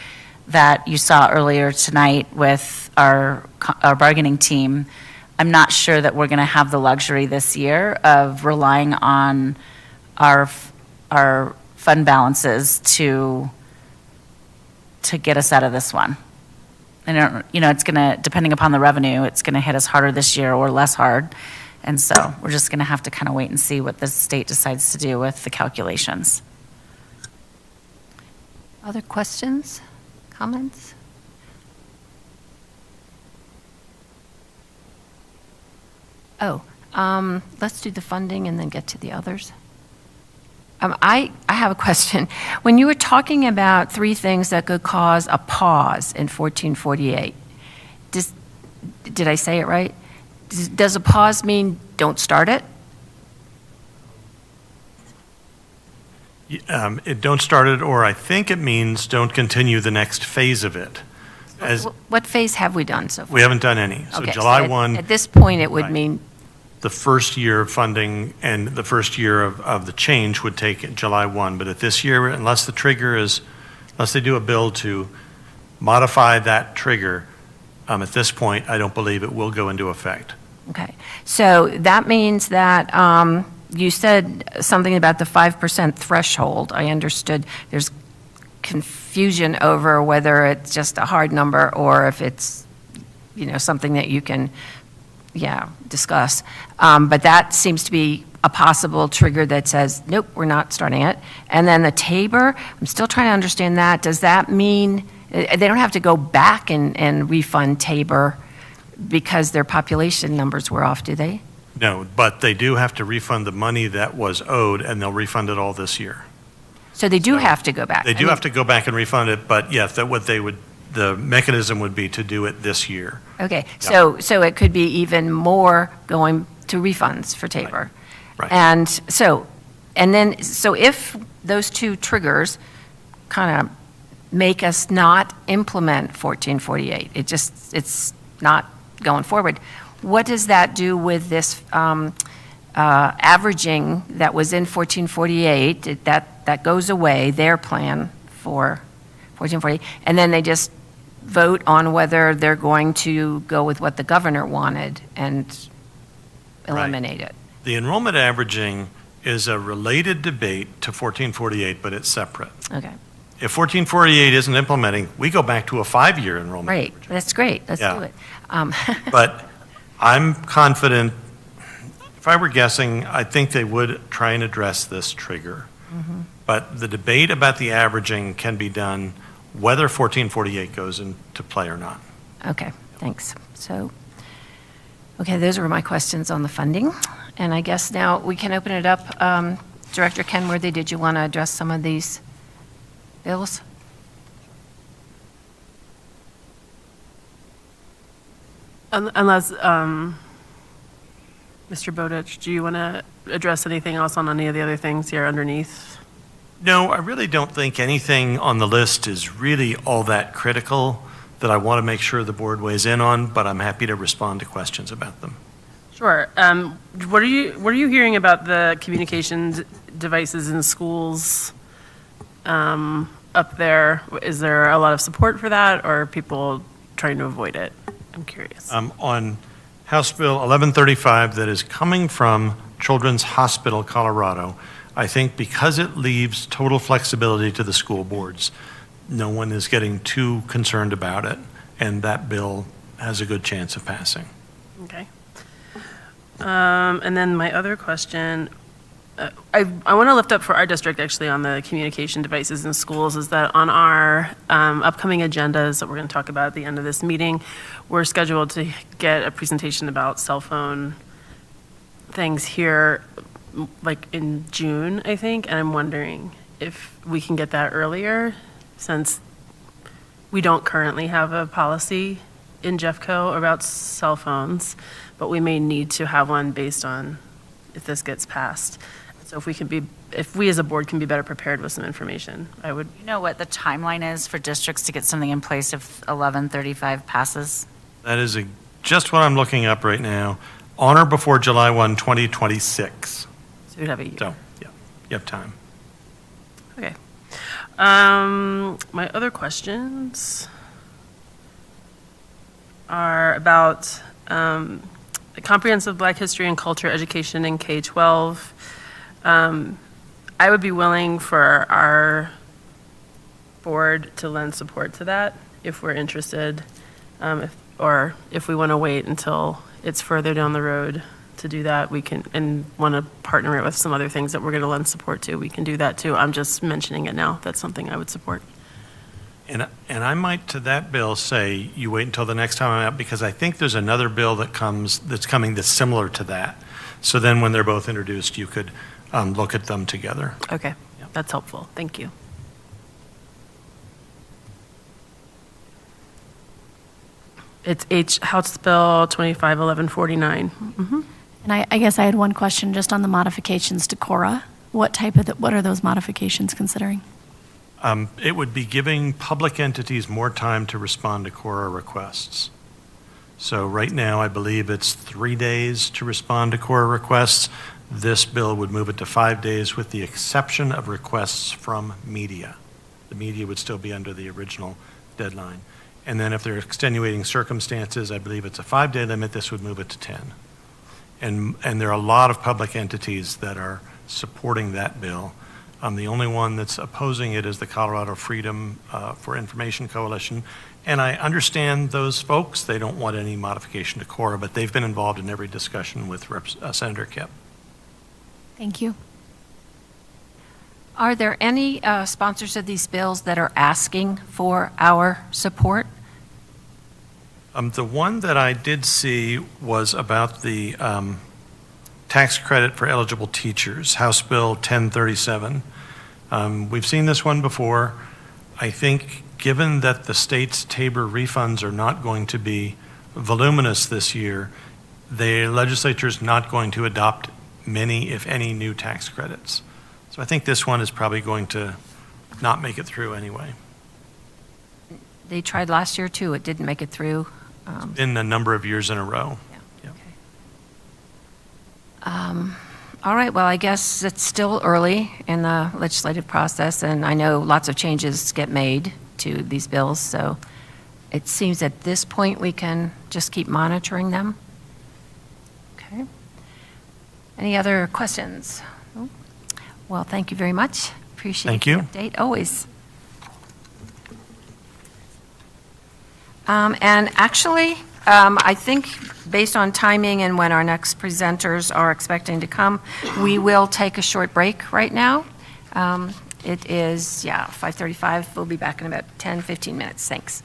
that you saw earlier tonight with our bargaining team, I'm not sure that we're going to have the luxury this year of relying on our fund balances to get us out of this one. And, it's going to, depending upon the revenue, it's going to hit us harder this year or less hard. And so we're just going to have to kind of wait and see what the state decides to do with the calculations. Other questions, comments? Oh, let's do the funding and then get to the others. I have a question. When you were talking about 3 things that could cause a pause in 1448, did I say it right? Does a pause mean don't start it? Don't start it, or I think it means don't continue the next phase of it. As, What phase have we done so far? we haven't done any. So Okay, July at- 1, At this point, it would Right. mean, the first year of funding and the first year of the change would take July 1. But at this year, unless the trigger is, unless they do a bill to modify that trigger, at this point, I don't believe it will go into effect. okay. So that means that you said something about the 5% threshold. I understood there's confusion over whether it's just a hard number or if it's, something that you can, discuss. But that seems to be a possible trigger that says, nope, we're not starting it. And then the Tabor, I'm still trying to understand that. Does that mean, they don't have to go back and refund Tabor because their population numbers were off, do they? No, but they do have to refund the money that was owed, and they'll refund it all this year. So they do So have to go back. They do have to go back and refund it, but yes, the mechanism would be to do it this year. Okay, so it could be even more going to refunds for Tabor. Right. And so if those two triggers kind of make us not implement 1448, it's not going forward, what does that do with this averaging that was in 1448? That goes away, their plan for 1448, and then they just vote on whether they're going to go with what the governor wanted and eliminate it. The enrollment averaging is a related debate to 1448, but it's separate. Okay, If 1448 isn't implementing, we go back to a 5-year enrollment. great, that's great, let's Yeah. do it. But I'm confident, if I were guessing, I think they would try and address this trigger. But the debate about the averaging can be done whether 1448 goes into play or not. Okay, thanks. So, okay, those were my questions on the funding. And I guess now we can open it up. Director Kenworthy, did you want to address some of these bills? Unless, Mr. Bowditch, do you want to address anything else on any of the other things here underneath? No, I really don't think anything on the list is really all that critical that I want to make sure the board weighs in on, but I'm happy to respond to questions about them. Sure. What are you hearing about the communications devices in schools up there? Is there a lot of support for that, or are people trying to avoid it? I'm curious. On House Bill 1135 that is coming from Children's Hospital, Colorado, I think because it leaves total flexibility to the school boards, no one is getting too concerned about it, and that bill has a good chance of passing. Okay. And then my other question, I want to lift up for our district, actually, on the communication devices in schools, is that on our upcoming agendas that we're going to talk about at the end of this meeting, we're scheduled to get a presentation about cell phone things here, like in June, I think, and I'm wondering if we can get that earlier, since we don't currently have a policy in Jeffco about cell phones, but we may need to have one based on if this gets passed. So if we as a board can be better prepared with some information, I would. You know what the timeline is for districts to get something in place if 1135 passes? That is just what I'm looking up right now. On or before July 1, 2026. So we'd have a year. So, yeah, you have time. Okay. My other questions are about the comprehensive Black history and culture education in K-12. I would be willing for our board to lend support to that if we're interested, or if we want to wait until it's further down the road to do that, we can, and want to partner it with some other things that we're going to lend support to, we can do that too. I'm just mentioning it now. That's something I would support. And I might, to that bill, say you wait until the next time I'm out, because I think there's another bill that's coming that's similar to that. So then when they're both introduced, you could look at them together. Okay, that's helpful. Thank you. It's House Bill 251149. And I guess I had one question just on the modifications to Cora. What are those modifications considering? It would be giving public entities more time to respond to KORA requests. So right now, I believe it's 3 days to respond to KORA requests. This bill would move it to 5 days with the exception of requests from media. The media would still be under the original deadline. And then if there are extenuating circumstances, I believe it's a 5-day limit, this would move it to 10. And there are a lot of public entities that are supporting that bill. The only one that's opposing it is the Colorado Freedom for Information Coalition. And I understand those folks. They don't want any modification to KORA, but they've been involved in every discussion with Senator Kipp. Thank you. Are there any sponsors of these bills that are asking for our support? The one that I did see was about the tax credit for eligible teachers, House Bill 1037. We've seen this one before. I think given that the state's Tabor refunds are not going to be voluminous this year, the legislature is not going to adopt many, if any, new tax credits. So I think this one is probably going to not make it through anyway. They tried last year, too. It didn't make it through. In a number of years in a row. Yeah. Okay. All right, well, I guess it's still early in the legislative process, and I know lots of changes get made to these bills, so it seems at this point we can just keep monitoring them. Okay. Any other questions? No? Well, thank you very much. Appreciate Thank the you. update, always. And actually, I think based on timing and when our next presenters are expecting to come, we will take a short break right now. It is, 5:35. We'll be back in about 10, 15 minutes. Thanks.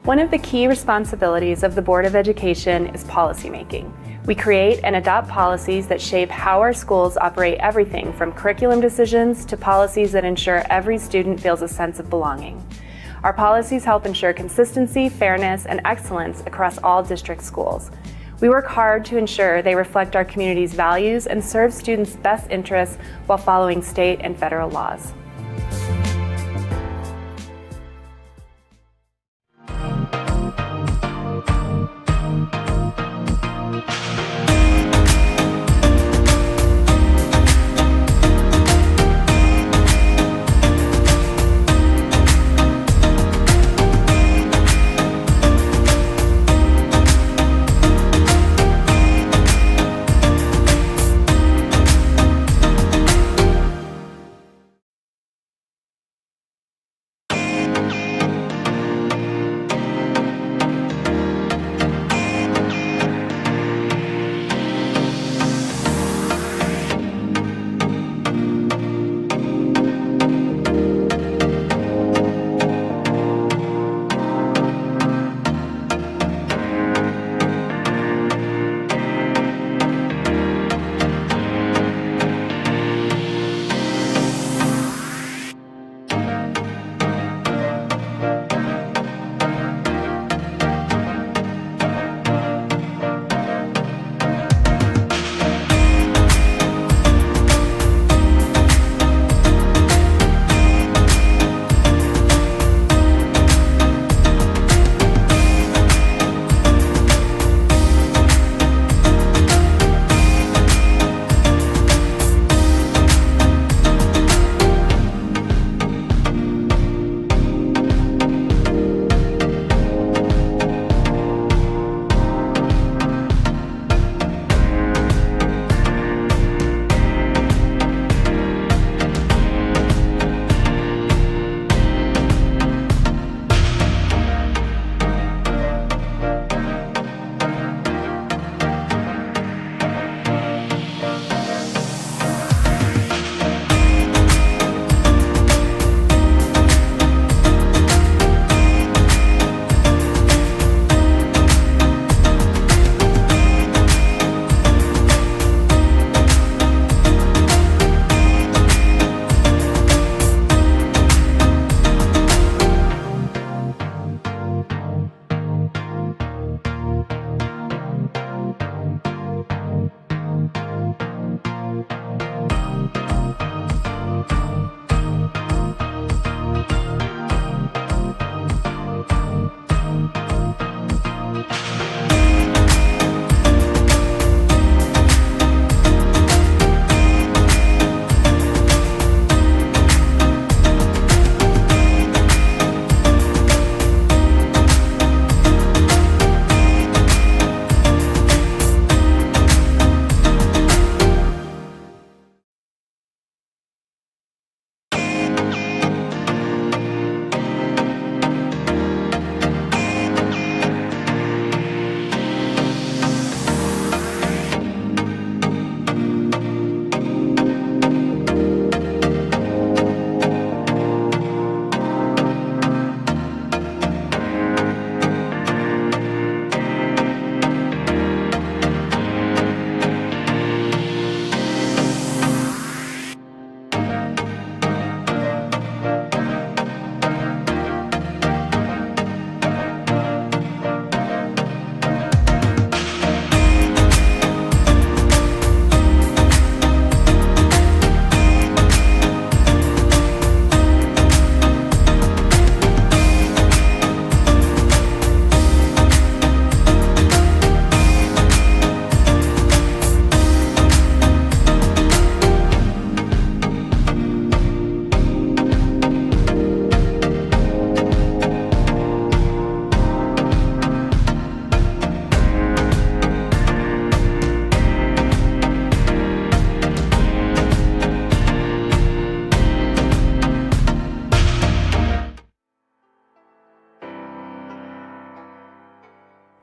One of the key responsibilities of the Board of Education is policymaking. We create and adopt policies that shape how our schools operate everything from curriculum decisions to policies that ensure every student feels a sense of belonging. Our policies help ensure consistency, fairness, and excellence across all district schools. We work hard to ensure they reflect our community's values and serve students' best interests while following state and federal laws.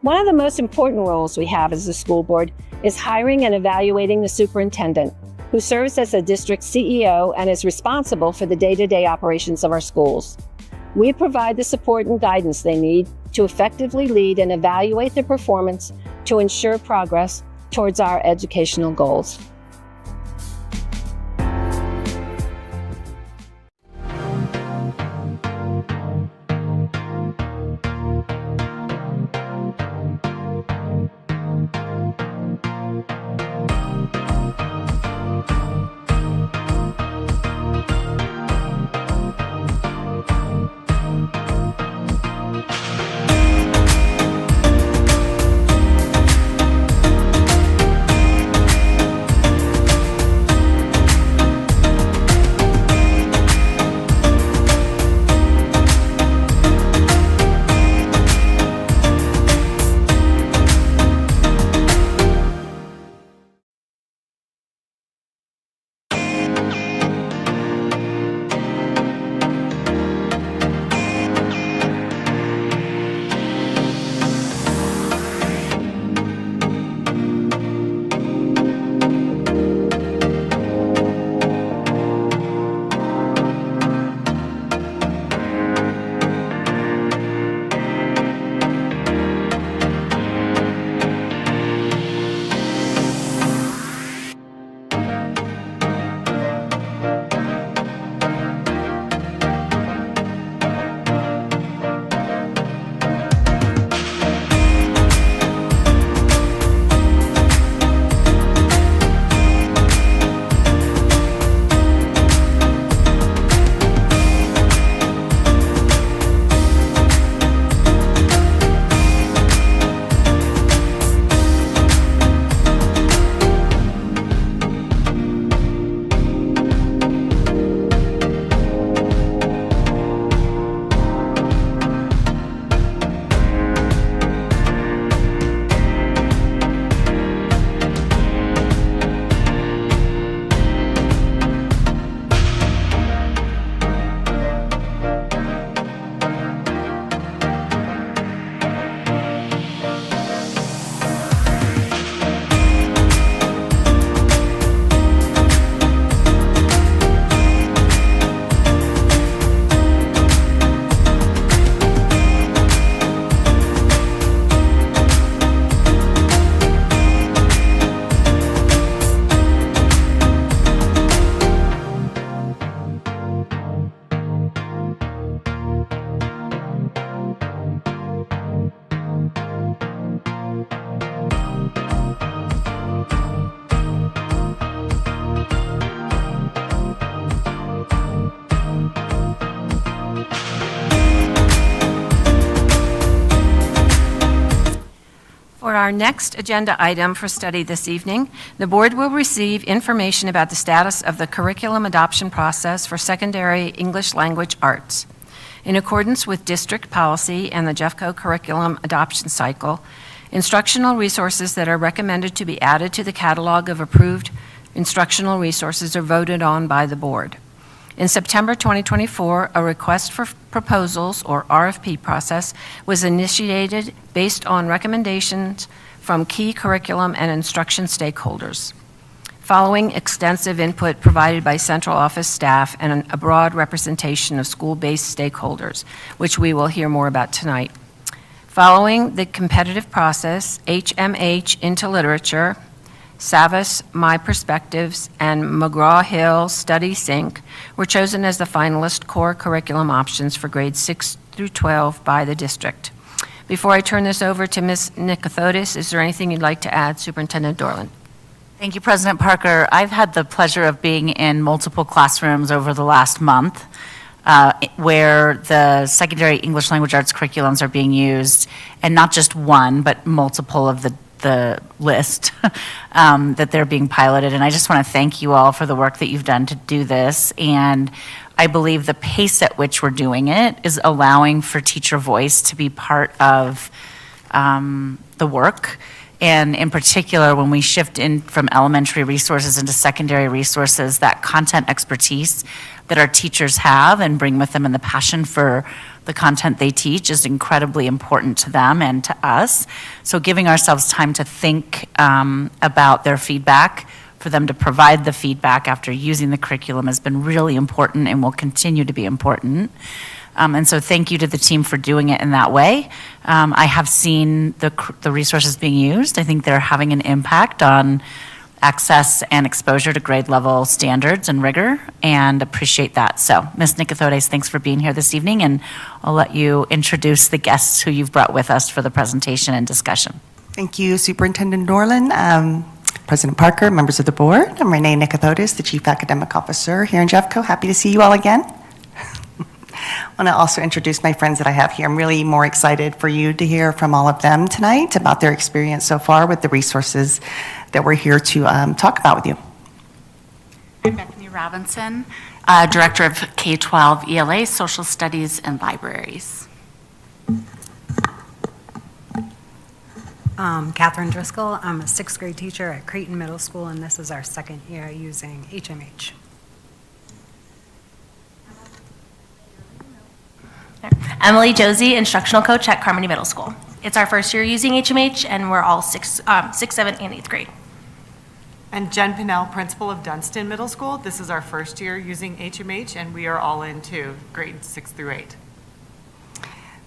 One of the most important roles we have as a school board is hiring and evaluating the superintendent, who serves as the district CEO and is responsible for the day-to-day operations of our schools. We provide the support and guidance they need to effectively lead and evaluate their performance to ensure progress towards our educational goals. For our next agenda item for study this evening, the board will receive information about the status of the curriculum adoption process for secondary English language arts. In accordance with district policy and the Jeffco curriculum adoption cycle, instructional resources that are recommended to be added to the catalog of approved instructional resources are voted on by the board. In September 2024, a request for proposals, or RFP process, was initiated based on recommendations from key curriculum and instruction stakeholders. Following extensive input provided by central office staff and a broad representation of school-based stakeholders, which we will hear more about tonight. Following the competitive process, HMH Into Literature, Savas My Perspectives, and McGraw-Hill Study Sync were chosen as the finalist core curriculum options for grades 6 through 12 by the district. Before I turn this over to Ms. Nicothodis, is there anything you'd like to add, Superintendent Dorland? Thank you, President Parker. I've had the pleasure of being in multiple classrooms over the last month where the secondary English language arts curriculums are being used, and not just one, but multiple of the list that they're being piloted. And I just want to thank you all for the work that you've done to do this. And I believe the pace at which we're doing it is allowing for teacher voice to be part of the work. And in particular, when we shift in from elementary resources into secondary resources, that content expertise that our teachers have and bring with them, and the passion for the content they teach is incredibly important to them and to us. So giving ourselves time to think about their feedback, for them to provide the feedback after using the curriculum has been really important and will continue to be important. And so thank you to the team for doing it in that way. I have seen the resources being used. I think they're having an impact on access and exposure to grade level standards and rigor, and appreciate that. So, Ms. Nicothodes, thanks for being here this evening, and I'll let you introduce the guests who you've brought with us for the presentation and discussion. Thank you, Superintendent Norland, President Parker, members of the board. I'm Renee Nicothodes, the Chief Academic Officer here in Jeffco. Happy to see you all again. I want to also introduce my friends that I have here. I'm really more excited for you to hear from all of them tonight about their experience so far with the resources that we're here to talk about with you. I'm Bethany Robinson, Director of K-12 ELA, Social Studies and Libraries. Catherine Driscoll. I'm a 6th grade teacher at Creighton Middle School, and this is our 2nd year using HMH. Emily Josie, instructional coach at Carmody Middle School. It's our first year using HMH, and we're all 6th, 7th, and 8th grade. And Jen Pinnell, principal of Dunstan Middle School. This is our first year using HMH, and we are all into grades 6 through 8.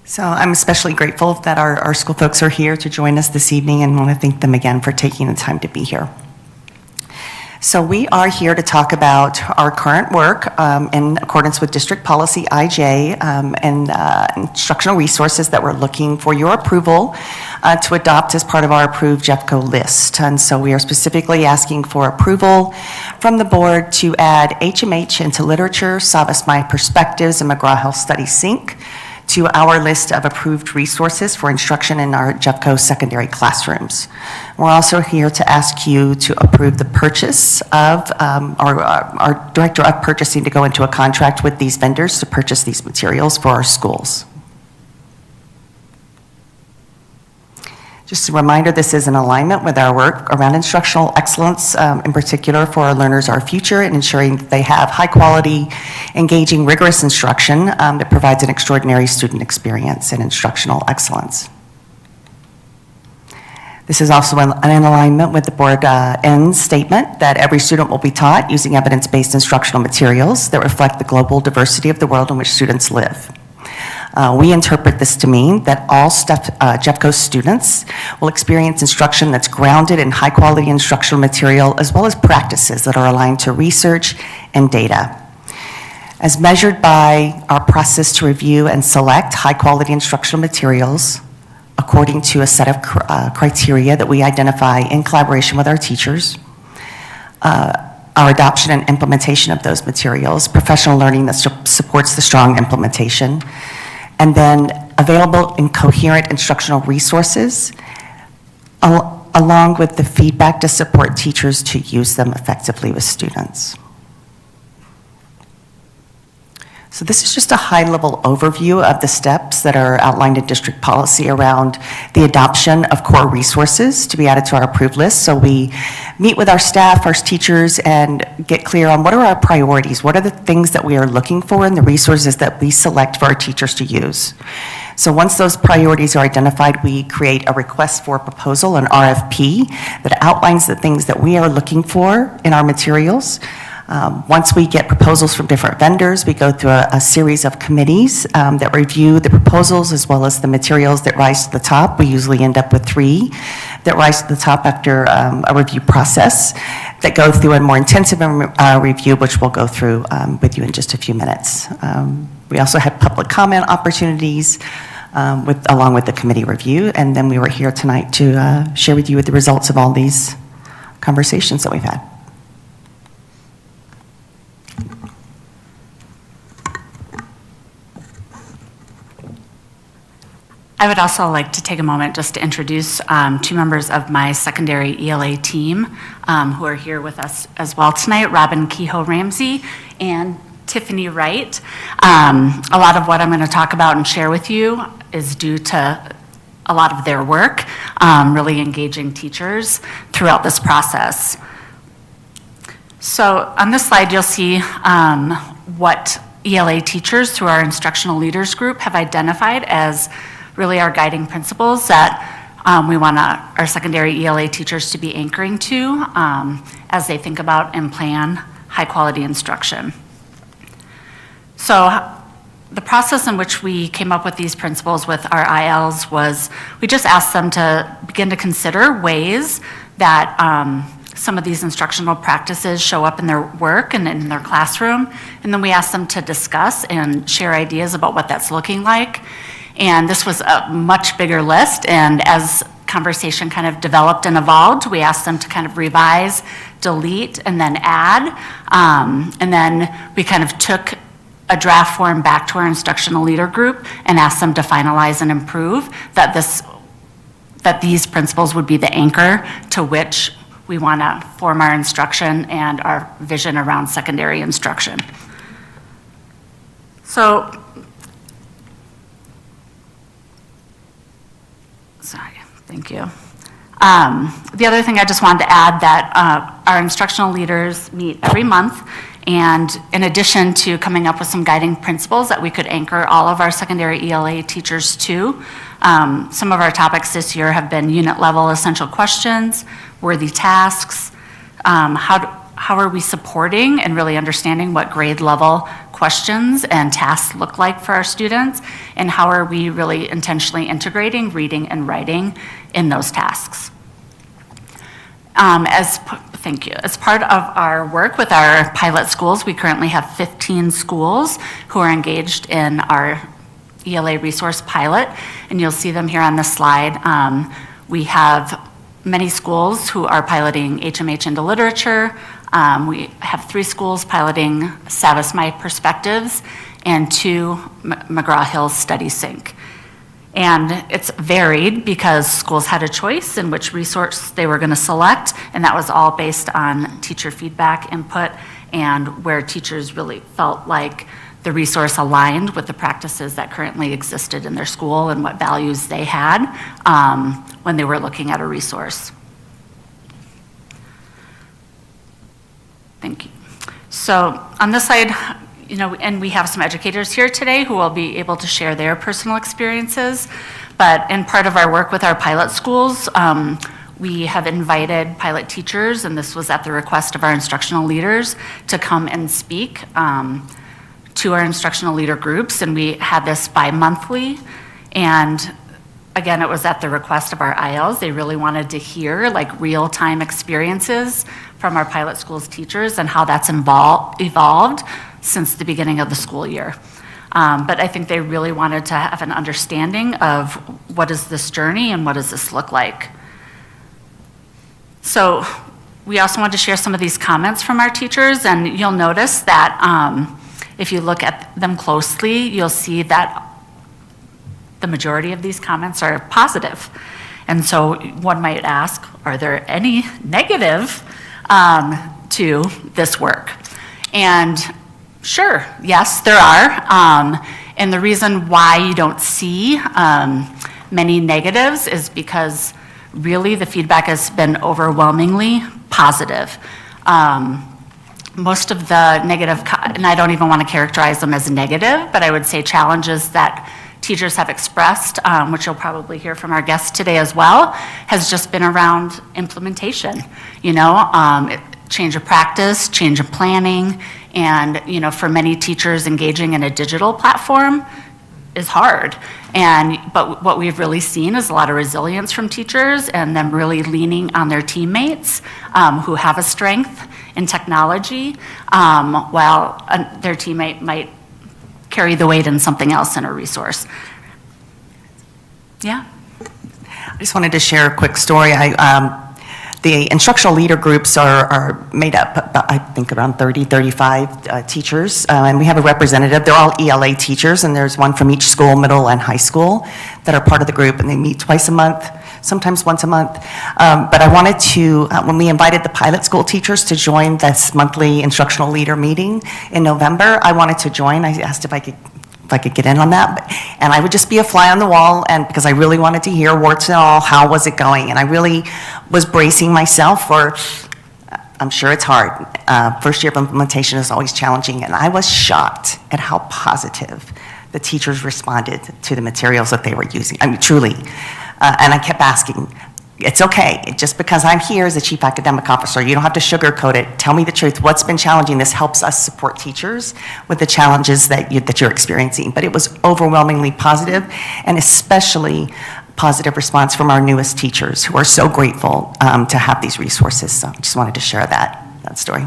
So I'm especially grateful that our school folks are here to join us this evening, and want to thank them again for taking the time to be here. So we are here to talk about our current work in accordance with District Policy IJ and instructional resources that we're looking for your approval to adopt as part of our approved Jeffco list. And so we are specifically asking for approval from the board to add HMH into literature, Savas My Perspectives, and McGraw-Hill Study Sync to our list of approved resources for instruction in our Jeffco secondary classrooms. We're also here to ask you to approve the purchase of, our Director of Purchasing to go into a contract with these vendors to purchase these materials for our schools. Just a reminder, this is in alignment with our work around instructional excellence, in particular for our learners, our future, and ensuring that they have high quality, engaging, rigorous instruction that provides an extraordinary student experience and instructional excellence. This is also in alignment with the board end statement that every student will be taught using evidence-based instructional materials that reflect the global diversity of the world in which students live. We interpret this to mean that all Jeffco students will experience instruction that's grounded in high-quality instructional material, as well as practices that are aligned to research and data. As measured by our process to review and select high-quality instructional materials according to a set of criteria that we identify in collaboration with our teachers, our adoption and implementation of those materials, professional learning that supports the strong implementation, and then available in coherent instructional resources, along with the feedback to support teachers to use them effectively with students. So this is just a high-level overview of the steps that are outlined in district policy around the adoption of core resources to be added to our approved list. So we meet with our staff, our teachers, and get clear on what are our priorities, what are the things that we are looking for in the resources that we select for our teachers to use. So once those priorities are identified, we create a request for proposal, an RFP, that outlines the things that we are looking for in our materials. Once we get proposals from different vendors, we go through a series of committees that review the proposals as well as the materials that rise to the top. We usually end up with 3 that rise to the top after a review process that go through a more intensive review, which we'll go through with you in just a few minutes. We also had public comment opportunities along with the committee review, and then we were here tonight to share with you the results of all these conversations that we've had. I would also like to take a moment just to introduce 2 members of my secondary ELA team who are here with us as well tonight, Robin Kehoe-Ramsey and Tiffany Wright. A lot of what I'm going to talk about and share with you is due to a lot of their work, really engaging teachers throughout this process. So on this slide, you'll see what ELA teachers through our instructional leaders group have identified as really our guiding principles that we want our secondary ELA teachers to be anchoring to as they think about and plan high-quality instruction. So the process in which we came up with these principles with our ILs was we just asked them to begin to consider ways that some of these instructional practices show up in their work and in their classroom. And then we asked them to discuss and share ideas about what that's looking like. And this was a much bigger list. And as conversation kind of developed and evolved, we asked them to kind of revise, delete, and then add. And then we kind of took a draft form back to our instructional leader group and asked them to finalize and improve that these principles would be the anchor to which we want to form our instruction and our vision around secondary instruction. So, sorry, thank you. The other thing I just wanted to add that our instructional leaders meet every month, and in addition to coming up with some guiding principles that we could anchor all of our secondary ELA teachers to, some of our topics this year have been unit level essential questions, worthy tasks, how are we supporting and really understanding what grade level questions and tasks look like for our students, and how are we really intentionally integrating reading and writing in those tasks. Thank you. As part of our work with our pilot schools, we currently have 15 schools who are engaged in our ELA resource pilot, and you'll see them here on this slide. We have many schools who are piloting HMH into literature. We have 3 schools piloting Savas My Perspectives and 2 McGraw-Hill Study Sync. And it's varied because schools had a choice in which resource they were going to select, and that was all based on teacher feedback input and where teachers really felt like the resource aligned with the practices that currently existed in their school and what values they had when they were looking at a resource. Thank you. So on this side, and we have some educators here today who will be able to share their personal experiences. But in part of our work with our pilot schools, we have invited pilot teachers, and this was at the request of our instructional leaders, to come and speak to our instructional leader groups. And we had this bi-monthly. And again, it was at the request of our ILs. They really wanted to hear like real-time experiences from our pilot schools teachers and how that's evolved since the beginning of the school year. But I think they really wanted to have an understanding of what is this journey and what does this look like. So we also want to share some of these comments from our teachers, and you'll notice that if you look at them closely, you'll see that the majority of these comments are positive. And so one might ask, are there any negative to this work? And sure, yes, there are. And the reason why you don't see many negatives is because really the feedback has been overwhelmingly positive. Most of the negative, and I don't even want to characterize them as negative, but I would say challenges that teachers have expressed, which you'll probably hear from our guests today as well, has just been around implementation, change of practice, change of planning, and for many teachers, engaging in a digital platform is hard. But what we've really seen is a lot of resilience from teachers and them really leaning on their teammates who have a strength in technology, while their teammate might carry the weight in something else in a resource. Yeah? I just wanted to share a quick story. The instructional leader groups are made up, I think, around 30, 35 teachers, and we have a representative. They're all ELA teachers, and there's one from each school, middle and high school, that are part of the group, and they meet twice a month, sometimes once a month. But I wanted to, when we invited the pilot school teachers to join this monthly instructional leader meeting in November, I wanted to join. I asked if I could get in on that, and I would just be a fly on the wall, and because I really wanted to hear warts and all, how was it going, and I really was bracing myself for I'm sure it's hard. First year of implementation is always challenging, and I was shocked at how positive the teachers responded to the materials that they were using. I mean, truly. And I kept asking, it's okay. Just because I'm here as the chief academic officer, you don't have to sugarcoat it. Tell me the truth. What's been challenging? This helps us support teachers with the challenges that you're experiencing. But it was overwhelmingly positive, and especially positive response from our newest teachers who are so grateful to have these resources. So I just wanted to share that story.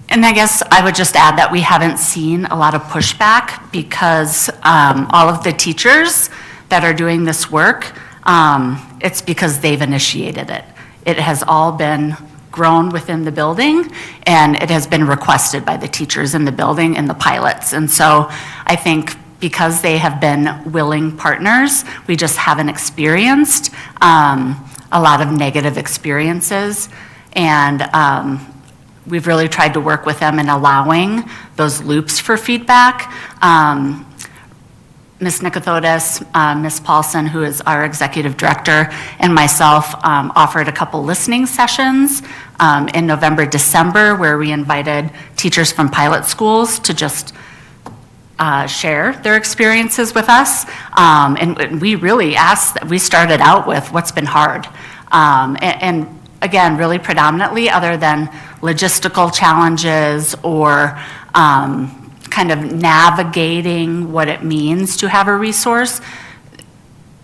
And I guess I would just add that we haven't seen a lot of pushback because all of the teachers that are doing this work, it's because they've initiated it. It has all been grown within the building, and it has been requested by the teachers in the building and the pilots. And so I think because they have been willing partners, we just haven't experienced a lot of negative experiences. And we've really tried to work with them in allowing those loops for feedback. Ms. Nikothodis, Ms. Paulson, who is our executive director, and myself offered a couple listening sessions in November, December, where we invited teachers from pilot schools to just share their experiences with us. And we really asked, we started out with what's been hard. And again, really predominantly, other than logistical challenges or kind of navigating what it means to have a resource,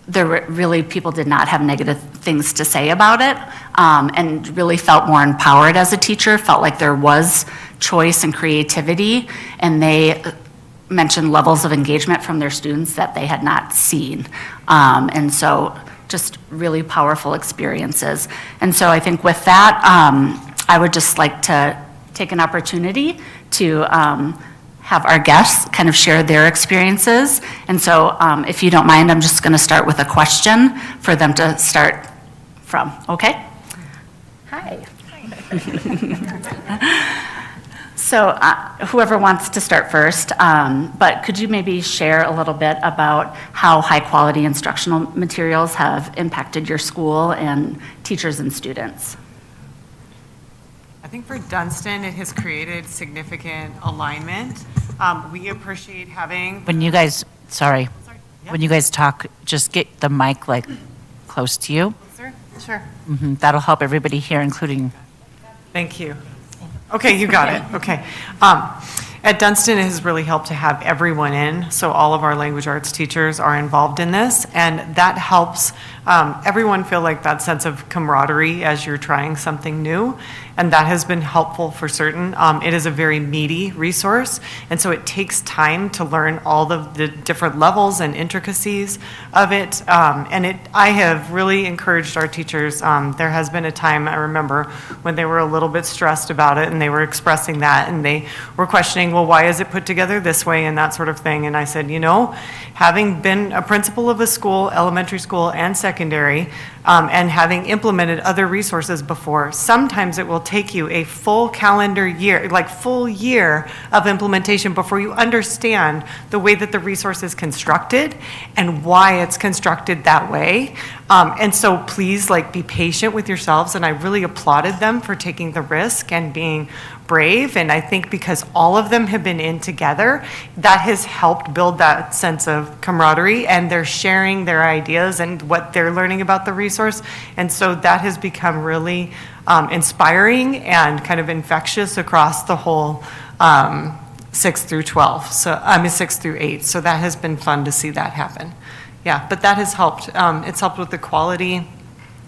really people did not have negative things to say about it, and really felt more empowered as a teacher, felt like there was choice and creativity, and they mentioned levels of engagement from their students that they had not seen. And so just really powerful experiences. And so I think with that, I would just like to take an opportunity to have our guests kind of share their experiences. And so if you don't mind, I'm just going to start with a question for them to start from, okay? Hi. So whoever wants to start first, but could you maybe share a little bit about how high-quality instructional materials have impacted your school and teachers and students? I think for Dunstan, it has created significant alignment. We appreciate having. When you guys, sorry, when you guys talk, just get the mic like close to you. Sure. That'll help everybody here, including. Thank you. Okay, you got it. Okay. At Dunstan, it has really helped to have everyone in, so all of our language arts teachers are involved in this, and that helps everyone feel like that sense of camaraderie as you're trying something new, and that has been helpful for certain. It is a very meaty resource, and so it takes time to learn all of the different levels and intricacies of it, and I have really encouraged our teachers. There has been a time, I remember, when they were a little bit stressed about it, and they were expressing that, and they were questioning, well, why is it put together this way, and that sort of thing, and I said, you know, having been a principal of a school, elementary school and secondary, and having implemented other resources before, sometimes it will take you a full calendar year, like full year of implementation before you understand the way that the resource is constructed and why it's constructed that way. And so please be patient with yourselves, and I really applauded them for taking the risk and being brave, and I think because all of them have been in together, that has helped build that sense of camaraderie, and they're sharing their ideas and what they're learning about the resource, and so that has become really inspiring and kind of infectious across the whole 6 through 12, so 6 through 8, so that has been fun to see that happen. Yeah, but that has helped. It's helped with the quality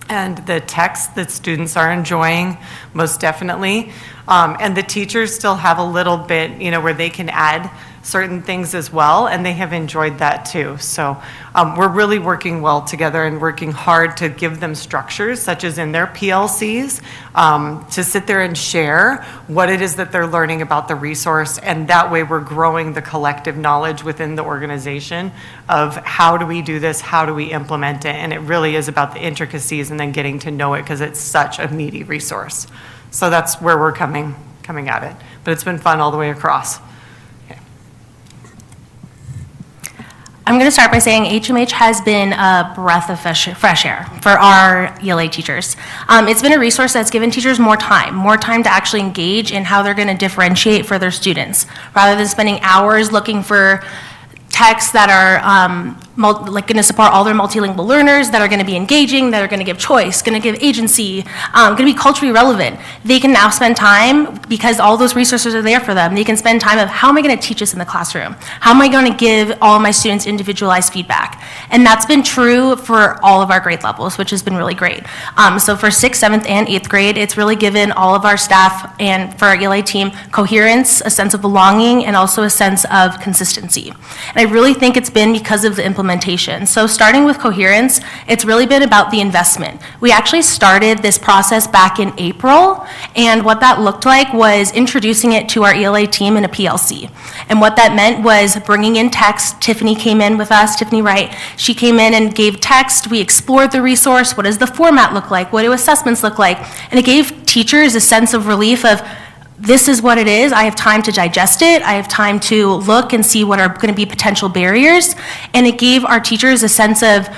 and the text that students are enjoying, most definitely. And the teachers still have a little bit, where they can add certain things as well, and they have enjoyed that too. So we're really working well together and working hard to give them structures, such as in their PLCs, to sit there and share what it is that they're learning about the resource, and that way we're growing the collective knowledge within the organization of how do we do this, how do we implement it, and it really is about the intricacies and then getting to know it because it's such a meaty resource. So that's where we're coming at it, but it's been fun all the way across. I'm going to start by saying HMH has been a breath of fresh air for our ELA teachers. It's been a resource that's given teachers more time to actually engage in how they're going to differentiate for their students, rather than spending hours looking for texts that are going to support all their multilingual learners, that are going to be engaging, that are going to give choice, going to give agency, going to be culturally relevant. They can now spend time, because all those resources are there for them, they can spend time of how am I going to teach this in the classroom? How am I going to give all of my students individualized feedback? And that's been true for all of our grade levels, which has been really great. So for 6th, 7th, and 8th grade, it's really given all of our staff and for our ELA team coherence, a sense of belonging, and also a sense of consistency. And I really think it's been because of the implementation. So starting with coherence, it's really been about the investment. We actually started this process back in April, and what that looked like was introducing it to our ELA team in a PLC. And what that meant was bringing in text. Tiffany came in with us, Tiffany Wright. She came in and gave text. We explored the resource. What does the format look like? What do assessments look like? And it gave teachers a sense of relief of, this is what it is. I have time to digest it. I have time to look and see what are going to be potential barriers. And it gave our teachers a sense of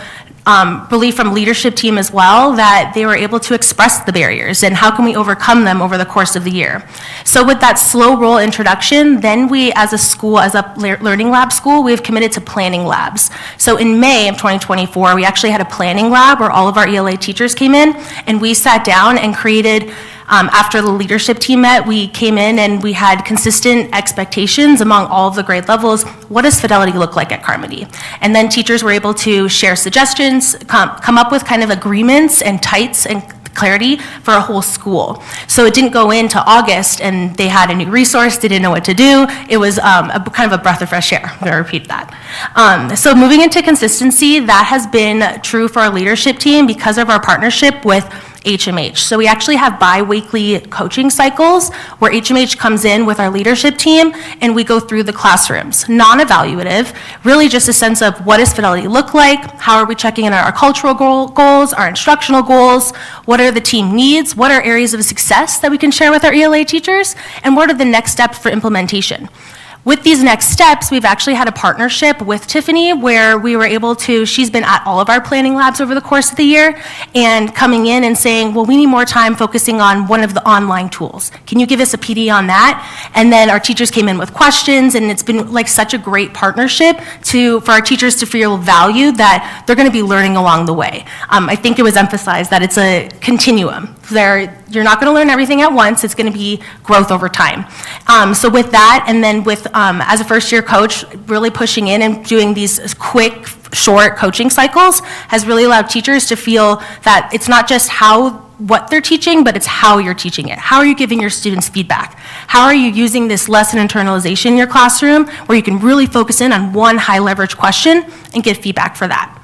relief from leadership team as well, that they were able to express the barriers and how can we overcome them over the course of the year. So with that slow roll introduction, then we as a school, as a learning lab school, we've committed to planning labs. So in May of 2024, we actually had a planning lab where all of our ELA teachers came in and we sat down and created after the leadership team met, we came in and we had consistent expectations among all of the grade levels. What does fidelity look like at Carmody? And then teachers were able to share suggestions, come up with kind of agreements and tights and clarity for a whole school. So it didn't go into August and they had a new resource, they didn't know what to do. It was kind of a breath of fresh air. I'm going to repeat that. So moving into consistency, that has been true for our leadership team because of our partnership with HMH. So we actually have bi-weekly coaching cycles where HMH comes in with our leadership team and we go through the classrooms. Non-evaluative, really just a sense of what does fidelity look like, how are we checking in on our cultural goals, our instructional goals, what are the team needs, what are areas of success that we can share with our ELA teachers, and what are the next steps for implementation. With these next steps, we've actually had a partnership with Tiffany where we were able to, she's been at all of our planning labs over the course of the year and coming in and saying, well, we need more time focusing on one of the online tools. Can you give us a PD on that? And then our teachers came in with questions and it's been like such a great partnership for our teachers to feel valued that they're going to be learning along the way. I think it was emphasized that it's a continuum. You're not going to learn everything at once. It's going to be growth over time. So with that, and then with, as a first-year coach, really pushing in and doing these quick, short coaching cycles has really allowed teachers to feel that it's not just what they're teaching, but it's how you're teaching it. How are you giving your students feedback? How are you using this lesson internalization in your classroom where you can really focus in on one high-leverage question and get feedback for that?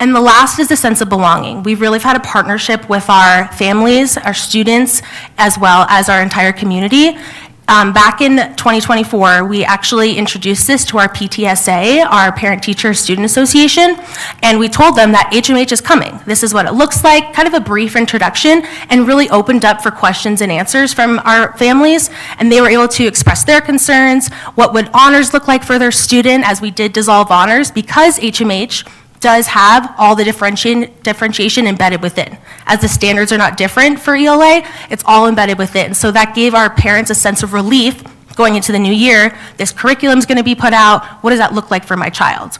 And the last is the sense of belonging. We've really had a partnership with our families, our students, as well as our entire community. Back in 2024, we actually introduced this to our PTSA, our Parent Teacher Student Association, and we told them that HMH is coming. This is what it looks like, kind of a brief introduction, and really opened up for questions and answers from our families, and they were able to express their concerns, what would honors look like for their student, as we did dissolve honors, because HMH does have all the differentiation embedded within. As the standards are not different for ELA, it's all embedded within. So that gave our parents a sense of relief going into the new year. This curriculum is going to be put out. What does that look like for my child?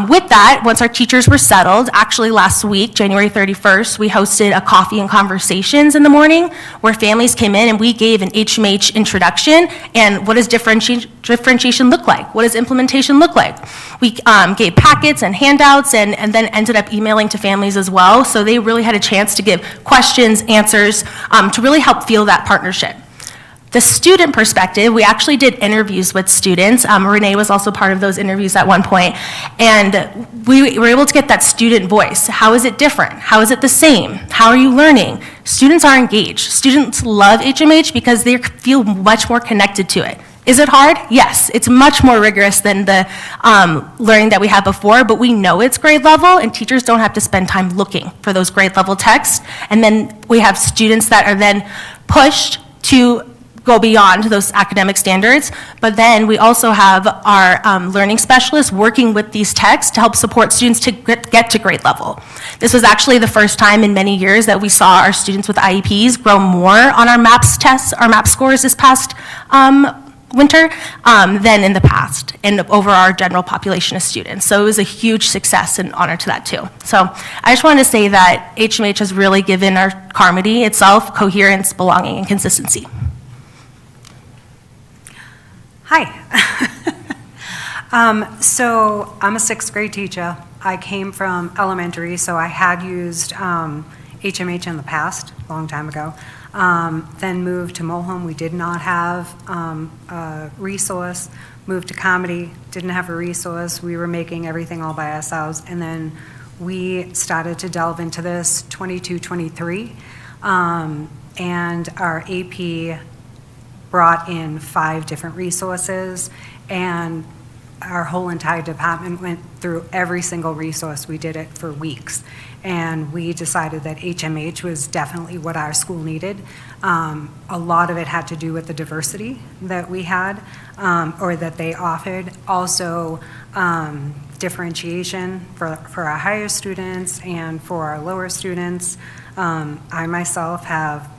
With that, once our teachers were settled, actually last week, January 31st, we hosted a coffee and conversations in the morning where families came in and we gave an HMH introduction and what does differentiation look like? What does implementation look like? We gave packets and handouts and then ended up emailing to families as well. So they really had a chance to give questions, answers, to really help feel that partnership. The student perspective, we actually did interviews with students. Renee was also part of those interviews at one point. And we were able to get that student voice. How is it different? How is it the same? How are you learning? Students are engaged. Students love HMH because they feel much more connected to it. Is it hard? Yes. It's much more rigorous than the learning that we had before, but we know it's grade level and teachers don't have to spend time looking for those grade level texts. And then we have students that are then pushed to go beyond those academic standards. But then we also have our learning specialists working with these texts to help support students to get to grade level. This was actually the first time in many years that we saw our students with IEPs grow more on our MAPS tests, our MAP scores this past winter than in the past and over our general population of students. So it was a huge success and honor to that too. So I just wanted to say that HMH has really given our Carmody itself coherence, belonging, and consistency. Hi. So I'm a sixth grade teacher. I came from elementary, so I had used HMH in the past, a long time ago. Then moved to Mulholm. We did not have a resource. Moved to Carmody, didn't have a resource. We were making everything all by ourselves. And then we started to delve into this 22-23. And our AP brought in 5 different resources, and our whole entire department went through every single resource. We did it for weeks, and we decided that HMH was definitely what our school needed. A lot of it had to do with the diversity that we had, or that they offered. Also, differentiation for our higher students and for our lower students. I myself have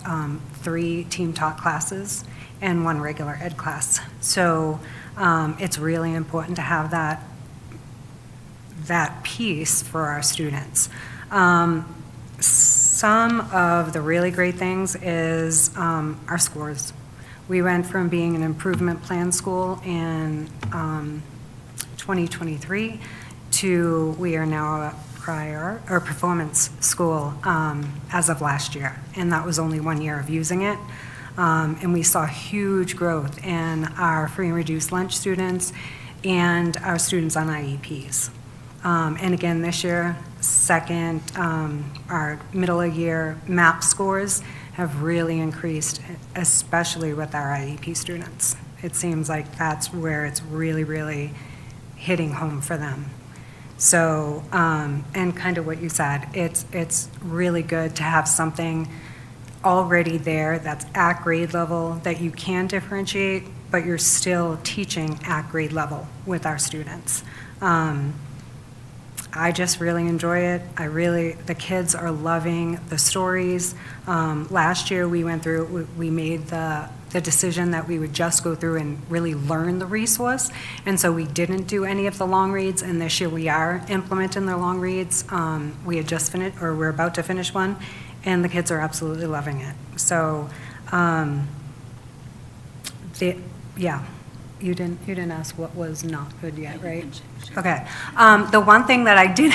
3 team taught classes and 1 regular ed class. So it's really important to have that piece for our students. Some of the really great things is our scores. We went from being an improvement plan school in 2023 to we are now a prior or performance school as of last year, and that was only 1 year of using it. And we saw huge growth in our free and reduced lunch students and our students on IEPs. And again, this year, our middle of year MAP scores have really increased, especially with our IEP students. It seems like that's where it's really, really hitting home for them. So, and kind of what you said, it's really good to have something already there that's at grade level that you can differentiate, but you're still teaching at grade level with our students. I just really enjoy it. The kids are loving the stories. Last year we went through, we made the decision that we would just go through and really learn the resource. And so we didn't do any of the long reads, and this year we are implementing the long reads. We had just finished, or we're about to finish one, and the kids are absolutely loving it. So, yeah, you didn't ask what was not good yet, right? Okay. The one thing that I did,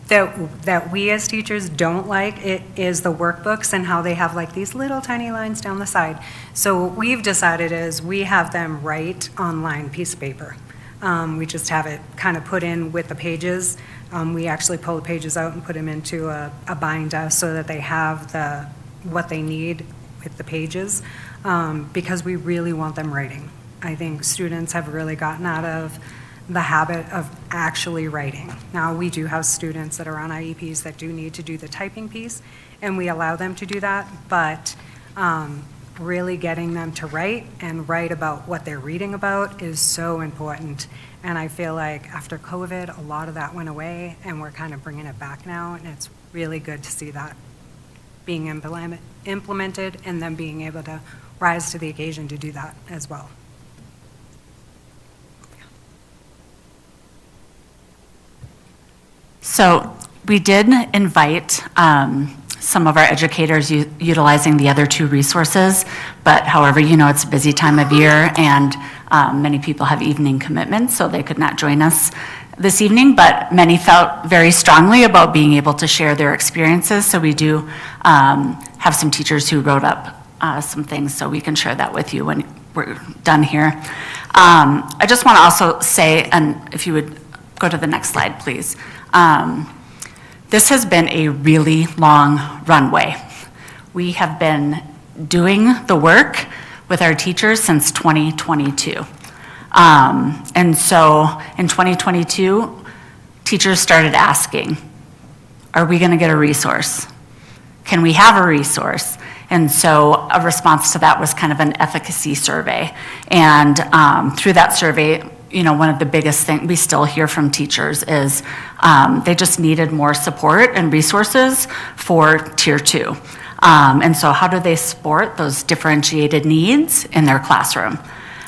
that we as teachers don't like is the workbooks and how they have like these little tiny lines down the side. So what we've decided is we have them write on lined piece of paper. We just have it kind of put in with the pages. We actually pull the pages out and put them into a binder so that they have what they need with the pages, because we really want them writing. I think students have really gotten out of the habit of actually writing. Now, we do have students that are on IEPs that do need to do the typing piece, and we allow them to do that, but really getting them to write and write about what they're reading about is so important. And I feel like after COVID, a lot of that went away, and we're kind of bringing it back now, and it's really good to see that being implemented and them being able to rise to the occasion to do that as well. So we did invite some of our educators utilizing the other 2 resources, but however, it's a busy time of year, and many people have evening commitments, so they could not join us this evening, but many felt very strongly about being able to share their experiences, so we do have some teachers who wrote up some things, so we can share that with you when we're done here. I just want to also say, and if you would go to the next slide, please. This has been a really long runway. We have been doing the work with our teachers since 2022. And so in 2022, teachers started asking, are we going to get a resource? Can we have a resource? And so a response to that was kind of an efficacy survey. And through that survey, you know, one of the biggest things we still hear from teachers is they just needed more support and resources for Tier 2. And so how do they support those differentiated needs in their classroom?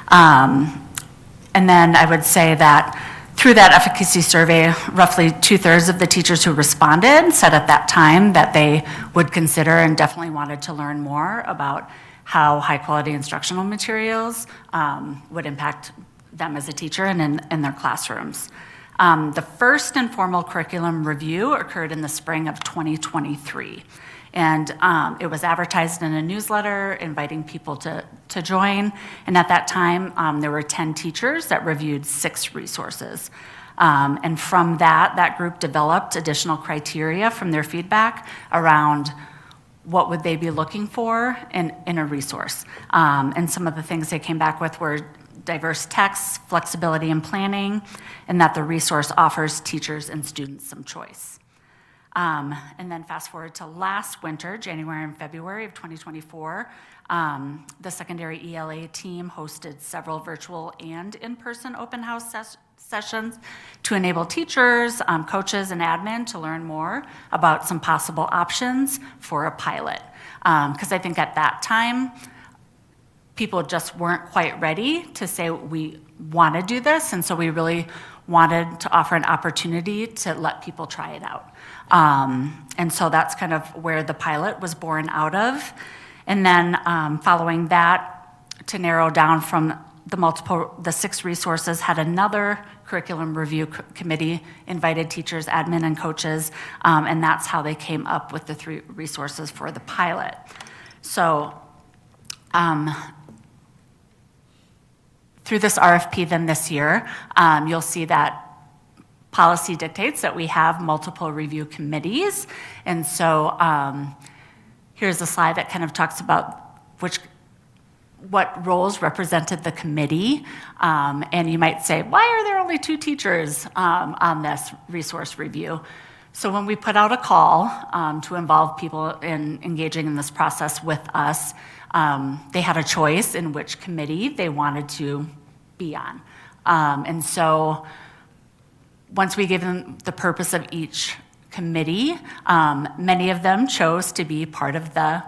And then I would say that through that efficacy survey, roughly 2/3 of the teachers who responded said at that time that they would consider and definitely wanted to learn more about how high-quality instructional materials would impact them as a teacher and in their classrooms. The first and formal curriculum review occurred in the spring of 2023. And it was advertised in a newsletter inviting people to join. And at that time, there were 10 teachers that reviewed 6 resources. And from that group developed additional criteria from their feedback around what would they be looking for in a resource. And some of the things they came back with were diverse texts, flexibility in planning, and that the resource offers teachers and students some choice. And then fast forward to last winter, January and February of 2024, the secondary ELA team hosted several virtual and in-person open house sessions to enable teachers, coaches, and admin to learn more about some possible options for a pilot. Because I think at that time, people just weren't quite ready to say we want to do this, and so we really wanted to offer an opportunity to let people try it out. And so that's kind of where the pilot was born out of. And then following that, to narrow down from the 6 resources, had another curriculum review committee, invited teachers, admin, and coaches, and that's how they came up with the 3 resources for the pilot. So through this RFP then this year, you'll see that policy dictates that we have multiple review committees. And so here's a slide that kind of talks about what roles represented the committee. And you might say, why are there only 2 teachers on this resource review? So when we put out a call to involve people in engaging in this process with us, they had a choice in which committee they wanted to be on. And so once we gave them the purpose of each committee, many of them chose to be part of the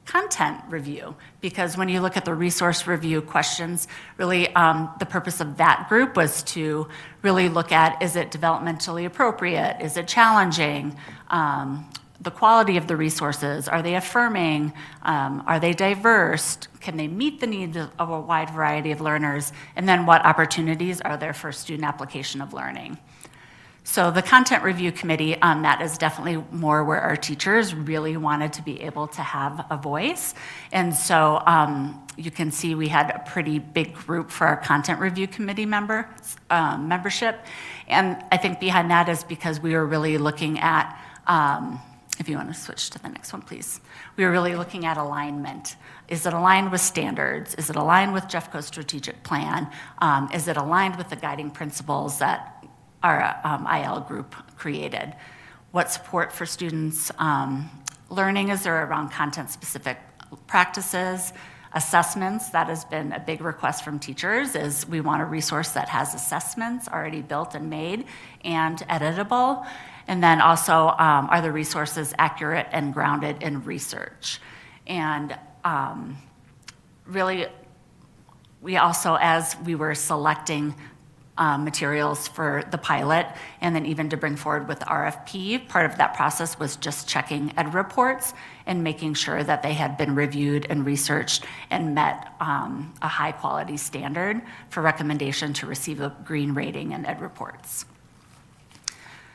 content review, because when you look at the resource review questions, really the purpose of that group was to really look at, is it developmentally appropriate? Is it challenging? The quality of the resources, are they affirming? Are they diverse? Can they meet the needs of a wide variety of learners? And then what opportunities are there for student application of learning? So the content review committee, that is definitely more where our teachers really wanted to be able to have a voice. And so you can see we had a pretty big group for our content review committee membership. And I think behind that is because we were really looking at, if you want to switch to the next one, please. We were really looking at alignment. Is it aligned with standards? Is it aligned with Jeffco's strategic plan? Is it aligned with the guiding principles that our IL group created? What support for students' learning is there around content-specific practices, assessments? That has been a big request from teachers, is we want a resource that has assessments already built and made and editable. And then also, are the resources accurate and grounded in research? And really, we also, as we were selecting materials for the pilot, and then even to bring forward with the RFP, part of that process was just checking ed reports and making sure that they had been reviewed and researched and met a high quality standard for recommendation to receive a green rating in ed reports.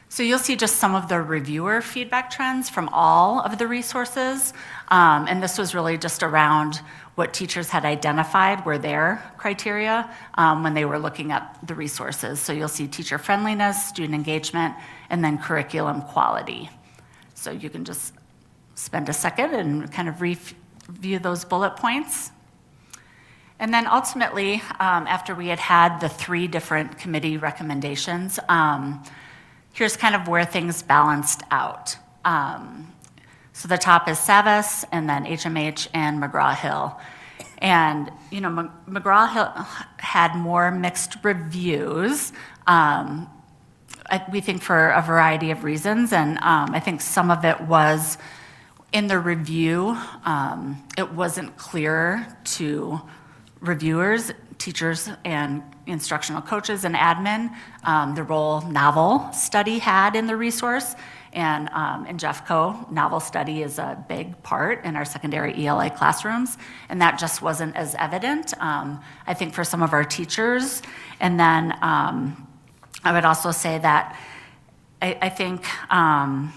So you'll see just some of the reviewer feedback trends from all of the resources. And this was really just around what teachers had identified were their criteria when they were looking at the resources. So you'll see teacher friendliness, student engagement, and then curriculum quality. So you can just spend a second and kind of review those bullet points. And then ultimately, after we had the 3 different committee recommendations, here's kind of where things balanced out. So the top is Savas, and then HMH and McGraw-Hill. And, you know, McGraw-Hill had more mixed reviews, we think for a variety of reasons, and I think some of it was in the review, it wasn't clear to reviewers, teachers, and instructional coaches and admin the role novel study had in the resource. And in Jeffco, novel study is a big part in our secondary ELA classrooms, and that just wasn't as evident, I think, for some of our teachers. And then I would also say that I think on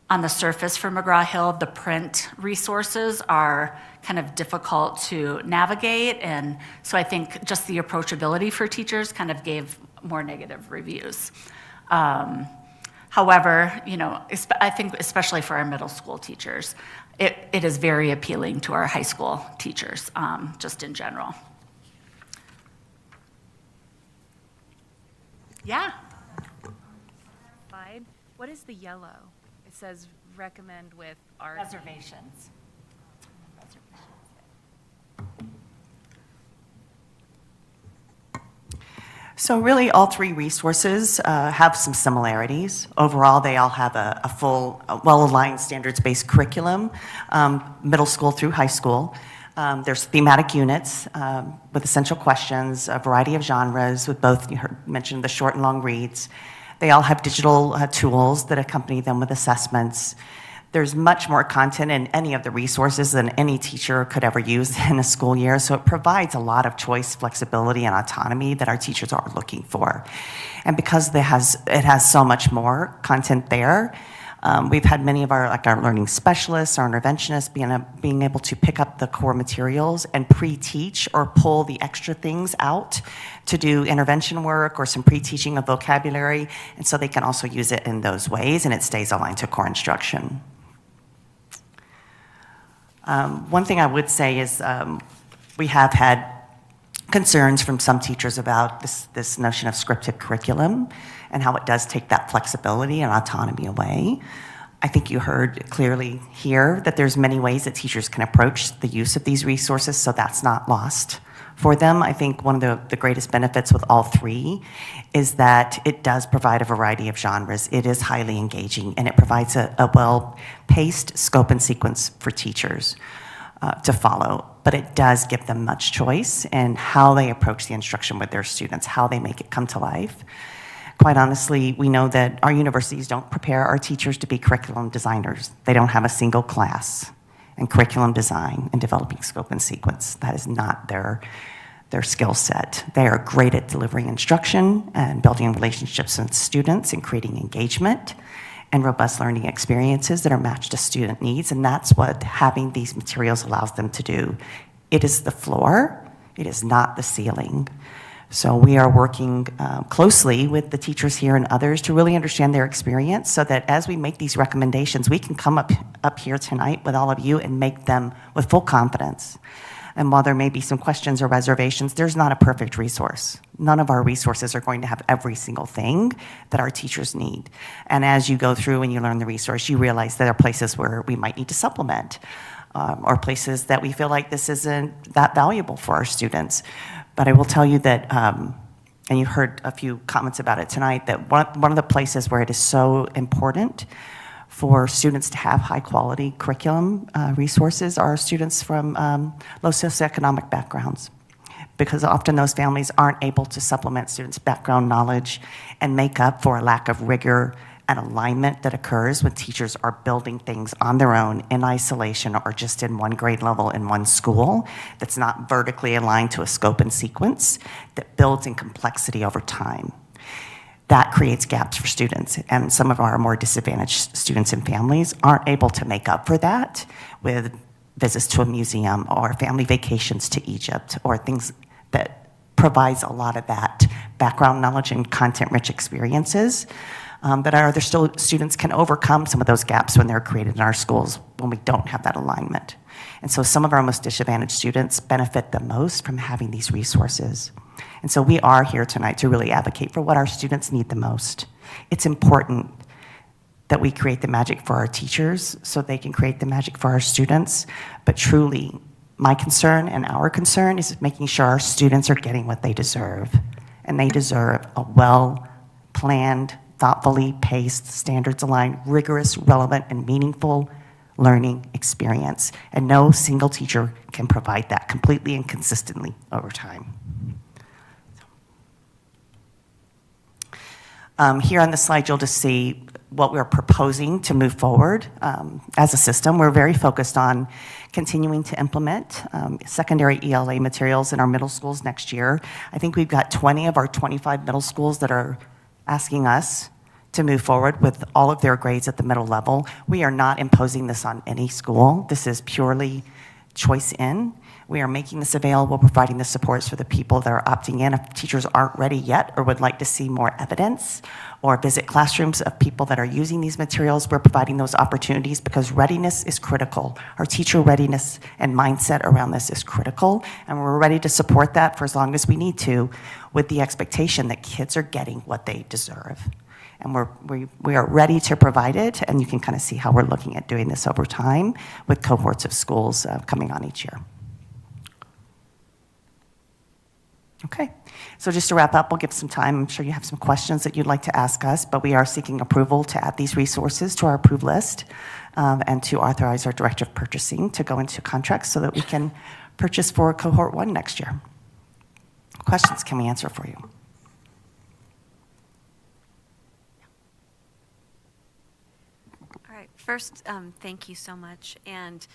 the surface for McGraw-Hill, the print resources are kind of difficult to navigate, and so I think just the approachability for teachers kind of gave more negative reviews. However, you know, I think especially for our middle school teachers, it is very appealing to our high school teachers, just in general. Yeah. Slide. What is the yellow? It says recommend with art. Reservations. So really, all three resources have some similarities. Overall, they all have a full, well-aligned standards-based curriculum, middle school through high school. There's thematic units with essential questions, a variety of genres with both, you mentioned the short and long reads. They all have digital tools that accompany them with assessments. There's much more content in any of the resources than any teacher could ever use in a school year, so it provides a lot of choice, flexibility, and autonomy that our teachers are looking for. And because it has so much more content there, we've had many of our learning specialists, our interventionists being able to pick up the core materials and pre-teach or pull the extra things out to do intervention work or some pre-teaching of vocabulary, and so they can also use it in those ways, and it stays aligned to core instruction. One thing I would say is we have had concerns from some teachers about this notion of scripted curriculum and how it does take that flexibility and autonomy away. I think you heard clearly here that there's many ways that teachers can approach the use of these resources, so that's not lost for them. I think one of the greatest benefits with all three is that it does provide a variety of genres. It is highly engaging, and it provides a well-paced scope and sequence for teachers to follow. But it does give them much choice in how they approach the instruction with their students, how they make it come to life. Quite honestly, we know that our universities don't prepare our teachers to be curriculum designers. They don't have a single class in curriculum design and developing scope and sequence. That is not their skill set. They are great at delivering instruction and building relationships with students and creating engagement and robust learning experiences that are matched to student needs, and that's what having these materials allows them to do. It is the floor, it is not the ceiling. So we are working closely with the teachers here and others to really understand their experience so that as we make these recommendations, we can come up here tonight with all of you and make them with full confidence. And while there may be some questions or reservations, there's not a perfect resource. None of our resources are going to have every single thing that our teachers need. And as you go through and you learn the resource, you realize there are places where we might need to supplement or places that we feel like this isn't that valuable for our students. But I will tell you that, and you heard a few comments about it tonight, that one of the places where it is so important for students to have high-quality curriculum resources are students from low socioeconomic backgrounds, because often those families aren't able to supplement students' background knowledge and make up for a lack of rigor and alignment that occurs when teachers are building things on their own in isolation or just in one grade level in one school that's not vertically aligned to a scope and sequence that builds in complexity over time. That creates gaps for students, and some of our more disadvantaged students and families aren't able to make up for that with visits to a museum or family vacations to Egypt or things that provides a lot of that background knowledge and content-rich experiences that our other students can overcome some of those gaps when they're created in our schools when we don't have that alignment. And so some of our most disadvantaged students benefit the most from having these resources. And so we are here tonight to really advocate for what our students need the most. It's important that we create the magic for our teachers so they can create the magic for our students. But truly, my concern and our concern is making sure our students are getting what they deserve. And they deserve a well-planned, thoughtfully paced, standards-aligned, rigorous, relevant, and meaningful learning experience. And no single teacher can provide that completely and consistently over time. Here on the slide, you'll just see what we're proposing to move forward as a system. We're very focused on continuing to implement secondary ELA materials in our middle schools next year. I think we've got 20 of our 25 middle schools that are asking us to move forward with all of their grades at the middle level. We are not imposing this on any school. This is purely choice in. We are making this available, providing the supports for the people that are opting in. If teachers aren't ready yet or would like to see more evidence or visit classrooms of people that are using these materials, we're providing those opportunities because readiness is critical. Our teacher readiness and mindset around this is critical, and we're ready to support that for as long as we need to, with the expectation that kids are getting what they deserve. And we are ready to provide it, and you can kind of see how we're looking at doing this over time with cohorts of schools coming on each year. Okay, so just to wrap up, we'll give some time. I'm sure you have some questions that you'd like to ask us, but we are seeking approval to add these resources to our approved list and to authorize our Director of Purchasing to go into contracts so that we can purchase for Cohort 1 next year. Questions can we answer for you? All right, first, thank you so much. And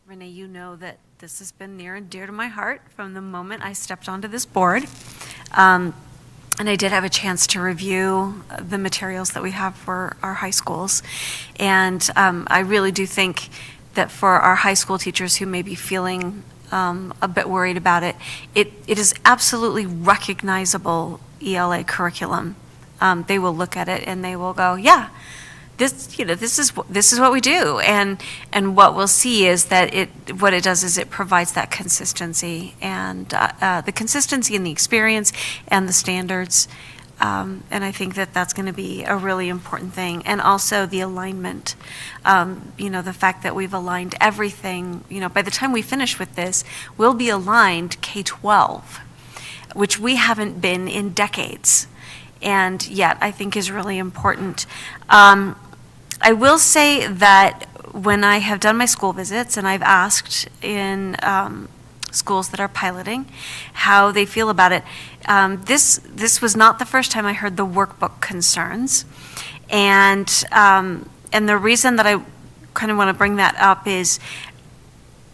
Renee, you know that this has been near and dear to my heart from the moment I stepped onto this board. And I did have a chance to review the materials that we have for our high schools. And I really do think that for our high school teachers who may be feeling a bit worried about it, it is absolutely recognizable ELA curriculum. They will look at it and they will go, yeah, this is what we do, and what we'll see is that what it does is it provides that consistency and the consistency in the experience and the standards, and I think that that's going to be a really important thing, and also the alignment. The fact that we've aligned everything. By the time we finish with this, we'll be aligned K-12, which we haven't been in decades, and yet I think is really important. I will say that when I have done my school visits and I've asked in schools that are piloting how they feel about it, this was not the first time I heard the workbook concerns. And the reason that I kind of want to bring that up is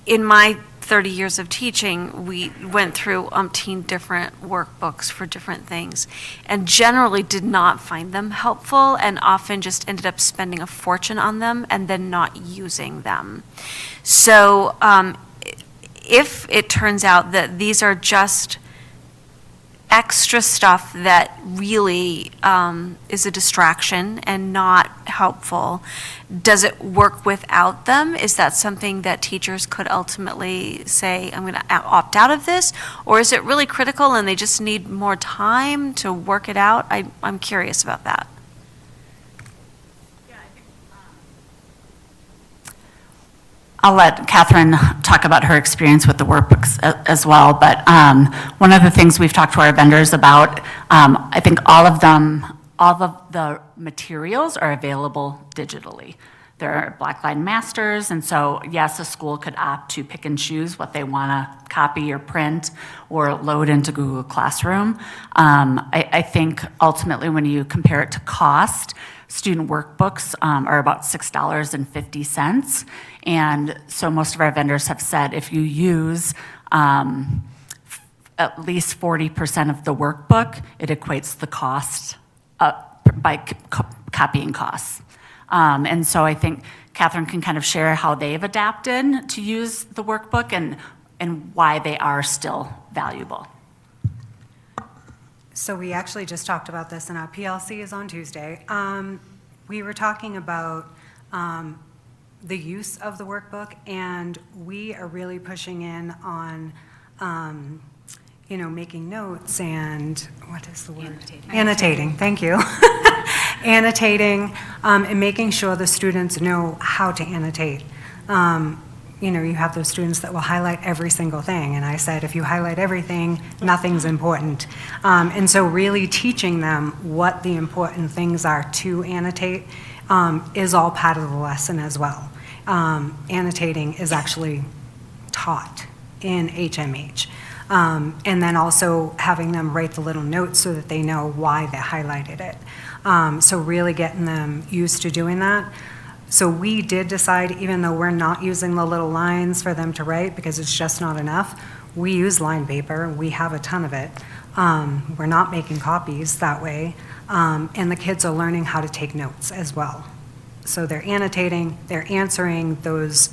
in my 30 years of teaching, we went through umpteen different workbooks for different things and generally did not find them helpful and often just ended up spending a fortune on them and then not using them. So if it turns out that these are just extra stuff that really is a distraction and not helpful, does it work without them? Is that something that teachers could ultimately say, I'm going to opt out of this? Or is it really critical and they just need more time to work it out? I'm curious about that. I'll let Catherine talk about her experience with the workbooks as well, but one of the things we've talked to our vendors about, I think all of the materials are available digitally. There are Blackline Masters, and so yes, a school could opt to pick and choose what they want to copy or print or load into Google Classroom. I think ultimately when you compare it to cost, student workbooks are about $6.50. And so most of our vendors have said if you use at least 40% of the workbook, it equates the cost by copying costs. And so I think Catherine can kind of share how they've adapted to use the workbook and why they are still valuable. So we actually just talked about this, and our PLC is on Tuesday. We were talking about the use of the workbook, and we are really pushing in on, making notes and, what is the word? Annotating, thank you. annotating, and making sure the students know how to annotate. You know, you have those students that will highlight every single thing, and I said, if you highlight everything, nothing's important. And so really teaching them what the important things are to annotate is all part of the lesson as well. Annotating is actually taught in HMH. And then also having them write the little notes so that they know why they highlighted it. So really getting them used to doing that. So we did decide, even though we're not using the little lines for them to write because it's just not enough, we use line paper. We have a ton of it. We're not making copies that way. And the kids are learning how to take notes as well. So they're annotating, they're answering those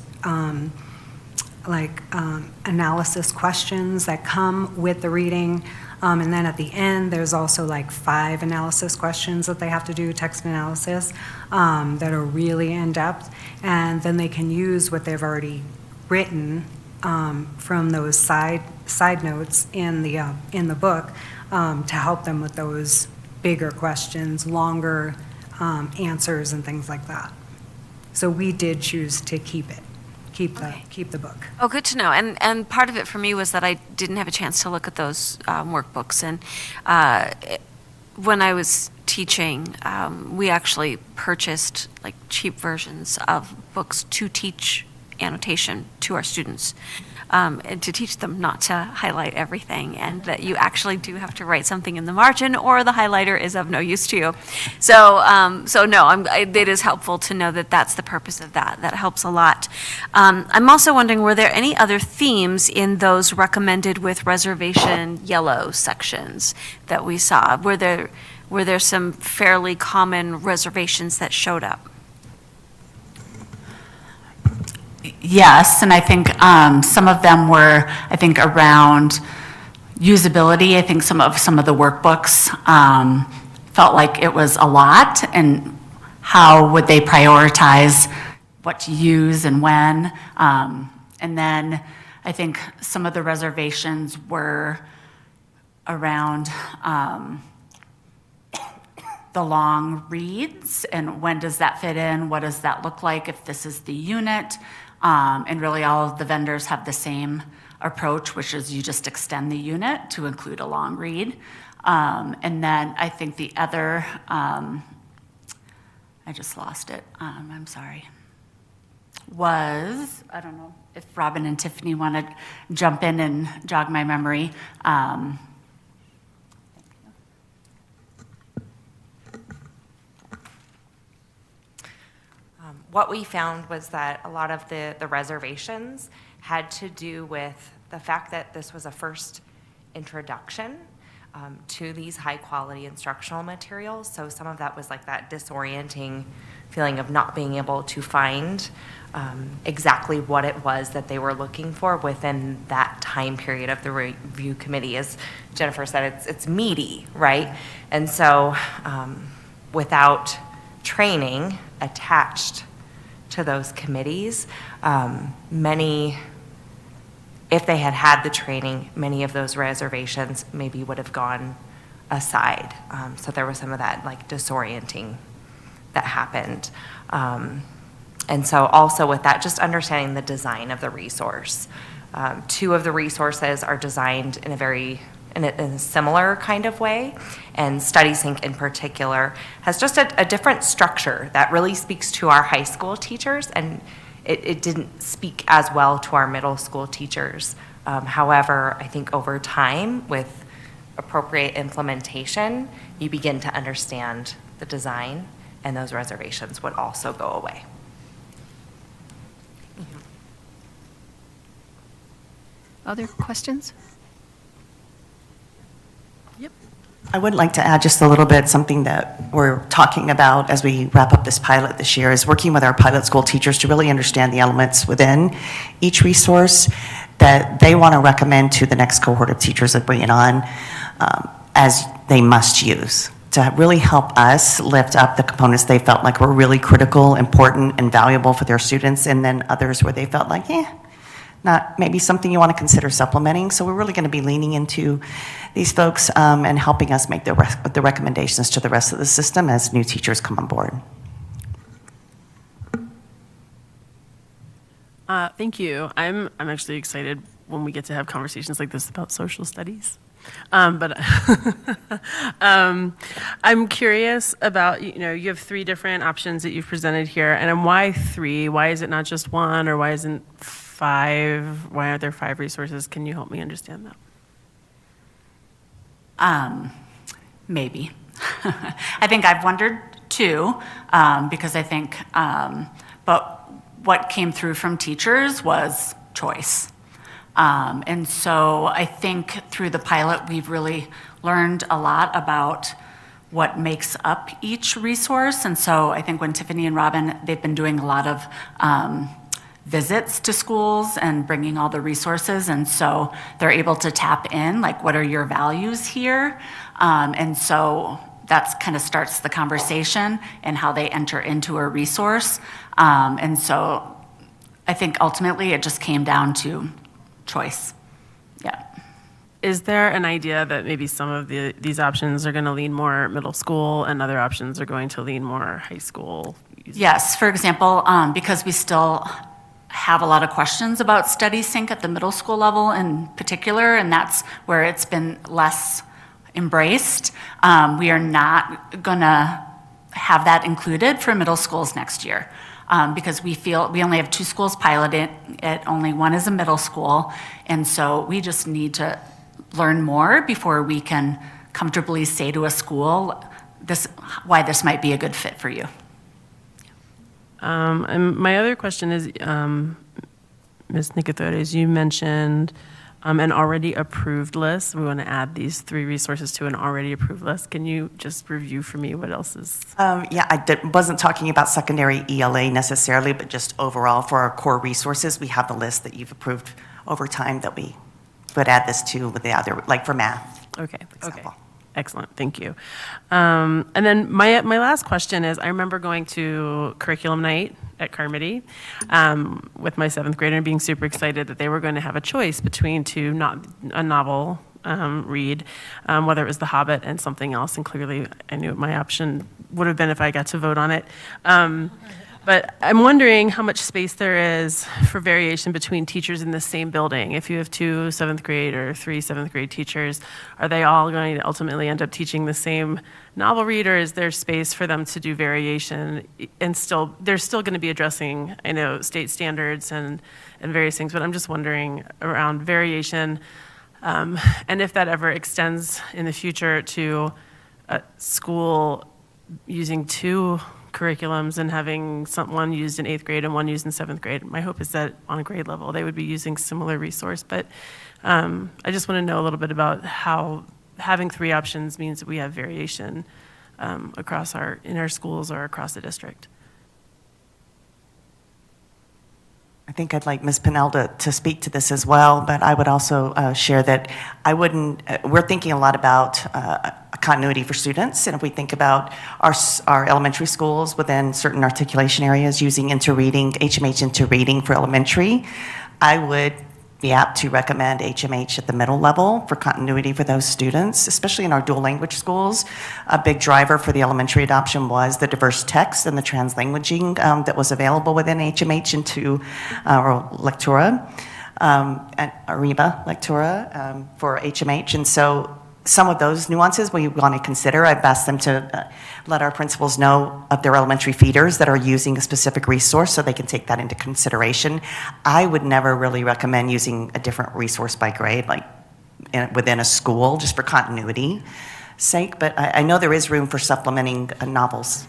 analysis questions that come with the reading. And then at the end, there's also like 5 analysis questions that they have to do, text analysis, that are really in-depth. And then they can use what they've already written from those side notes in the book to help them with those bigger questions, longer answers and things like that. So we did choose to keep it. Keep the book. Oh, good to know. And part of it for me was that I didn't have a chance to look at those workbooks. And when I was teaching, we actually purchased like cheap versions of books to teach annotation to our students, and to teach them not to highlight everything, and that you actually do have to write something in the margin or the highlighter is of no use to you. So no, it is helpful to know that that's the purpose of that. That helps a lot. I'm also wondering, were there any other themes in those recommended with reservation yellow sections that we saw? Were there some fairly common reservations that showed up? Yes, and I think some of them were, I think, around usability. I think some of the workbooks felt like it was a lot, and how would they prioritize what to use and when. And then I think some of the reservations were around the long reads, and when does that fit in? What does that look like if this is the unit? And really all of the vendors have the same approach, which is you just extend the unit to include a long read. And then I think the other, I just lost it, I'm sorry, was, I don't know if Robin and Tiffany want to jump in and jog my memory. What we found was that a lot of the reservations had to do with the fact that this was a first introduction to these high-quality instructional materials. So some of that was like that disorienting feeling of not being able to find exactly what it was that they were looking for within that time period of the review committee. As Jennifer said, it's meaty, right? And so without training attached to those committees, if they had had the training, many of those reservations maybe would have gone aside. So there was some of that like disorienting that happened. And so also with that, just understanding the design of the resource. 2 of the resources are designed in a similar kind of way, and StudySync in particular has just a different structure that really speaks to our high school teachers, and it didn't speak as well to our middle school teachers. However, I think over time, with appropriate implementation, you begin to understand the design, and those reservations would also go away. Other questions? I would like to add just a little bit, something that we're talking about as we wrap up this pilot this year is working with our pilot school teachers to really understand the elements within each resource that they want to recommend to the next cohort of teachers that bring it on as they must use to really help us lift up the components they felt like were really critical, important, and valuable for their students, and then others where they felt like, not maybe something you want to consider supplementing. So we're really going to be leaning into these folks and helping us make the recommendations to the rest of the system as new teachers come on board. Thank you. I'm actually excited when we get to have conversations like this about social studies. But I'm curious about, you have 3 different options that you've presented here, and why 3? Why is it not just 1, or why isn't 5? Why aren't there 5 resources? Can you help me understand that? Maybe. I think I've wondered too, because I think, but what came through from teachers was choice. And so I think through the pilot, we've really learned a lot about what makes up each resource. And so I think when Tiffany and Robin, they've been doing a lot of visits to schools and bringing all the resources. And so they're able to tap in, like, what are your values here? And so that's kind of starts the conversation and how they enter into a resource. And so I think ultimately it just came down to choice. Yeah. Is there an idea that maybe some of these options are going to lean more middle school and other options are going to lean more high school? Yes, for example, because we still have a lot of questions about Study Sync at the middle school level in particular, and that's where it's been less embraced. We are not going to have that included for middle schools next year. Because we feel we only have 2 schools piloted it, only 1 is a middle school, and so we just need to learn more before we can comfortably say to a school why this might be a good fit for you. And my other question is, Ms. Nicotores, you mentioned an already approved list. We want to add these 3 resources to an already approved list. Can you just review for me what else is? Yeah, I wasn't talking about secondary ELA necessarily, but just overall for our core resources, we have the list that you've approved over time that we would add this to with the other, like for math. Okay. Excellent, thank you. And then my last question is, I remember going to curriculum night at Carmody with my 7th grader and being super excited that they were going to have a choice between a novel read, whether it was The Hobbit and something else, and clearly I knew my option would have been if I got to vote on it. But I'm wondering how much space there is for variation between teachers in the same building. If you have 2 7th grade or 3 7th grade teachers, are they all going to ultimately end up teaching the same novel read, or is there space for them to do variation? And they're still going to be addressing, I know, state standards and various things, but I'm just wondering around variation, and if that ever extends in the future to a school using 2 curriculums and having one used in 8th grade and one used in 7th grade. My hope is that on a grade level, they would be using similar resource. But I just want to know a little bit about how having 3 options means that we have variation in our schools or across the district. I think I'd like Ms. Pinnell to speak to this as well, but I would also share that we're thinking a lot about continuity for students, and if we think about our elementary schools within certain articulation areas using interreading, HMH interreading for elementary, I would be apt to recommend HMH at the middle level for continuity for those students, especially in our dual language schools. A big driver for the elementary adoption was the diverse text and the translanguaging that was available within HMH into or Lectura, and Ariba Lectura for HMH. And so some of those nuances we want to consider. I've asked them to let our principals know of their elementary feeders that are using a specific resource so they can take that into consideration. I would never really recommend using a different resource by grade, like within a school, just for continuity sake, but I know there is room for supplementing novels.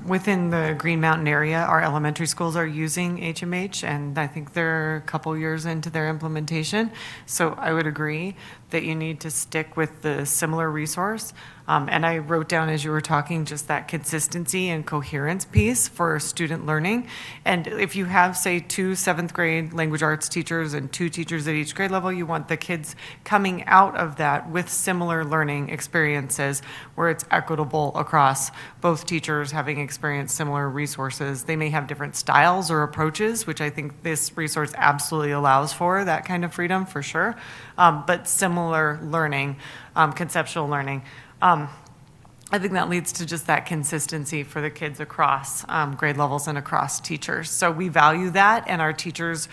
Within the Green Mountain area, our elementary schools are using HMH, and I think they're a couple years into their implementation. So I would agree that you need to stick with the similar resource. And I wrote down as you were talking just that consistency and coherence piece for student learning. And if you have, say, 2 seventh grade language arts teachers and 2 teachers at each grade level, you want the kids coming out of that with similar learning experiences where it's equitable across both teachers having experienced similar resources. They may have different styles or approaches, which I think this resource absolutely allows for that kind of freedom for sure, but similar learning, conceptual learning. I think that leads to just that consistency for the kids across grade levels and across teachers. So we value that, and our teachers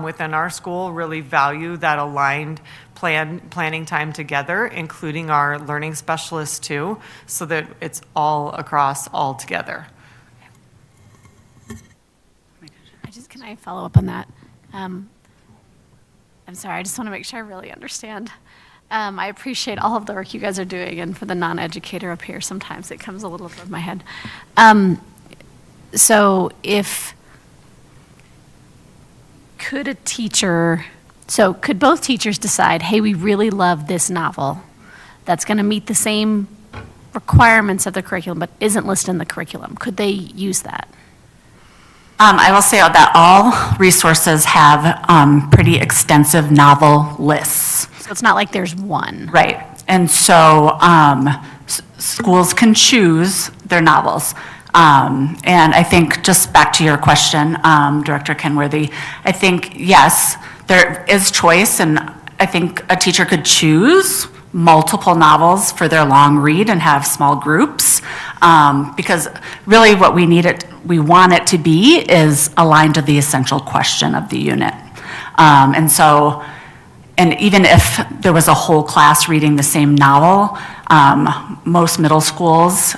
within our school really value that aligned planning time together, including our learning specialists too, so that it's all across, all together. Can I follow up on that? I'm sorry, I just want to make sure I really understand. I appreciate all of the work you guys are doing, and for the non-educator up here, sometimes it comes a little above my head. So could both teachers decide, hey, we really love this novel that's going to meet the same requirements of the curriculum but isn't listed in the curriculum? Could they use that? I will say that all resources have pretty extensive novel lists. So it's not like there's one. Right. And so schools can choose their novels. And I think, just back to your question, Director Kenworthy, I think, yes, there is choice, and I think a teacher could choose multiple novels for their long read and have small groups, because really what we want it to be is aligned to the essential question of the unit. And even if there was a whole class reading the same novel, most middle schools,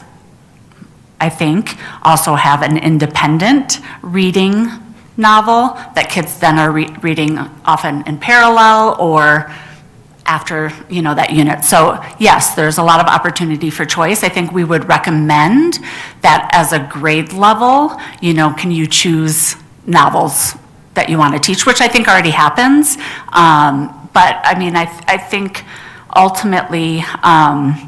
I think, also have an independent reading novel that kids then are reading often in parallel or after, that unit. So yes, there's a lot of opportunity for choice. I think we would recommend that as a grade level, can you choose novels that you want to teach, which I think already happens. But I mean, I think ultimately, I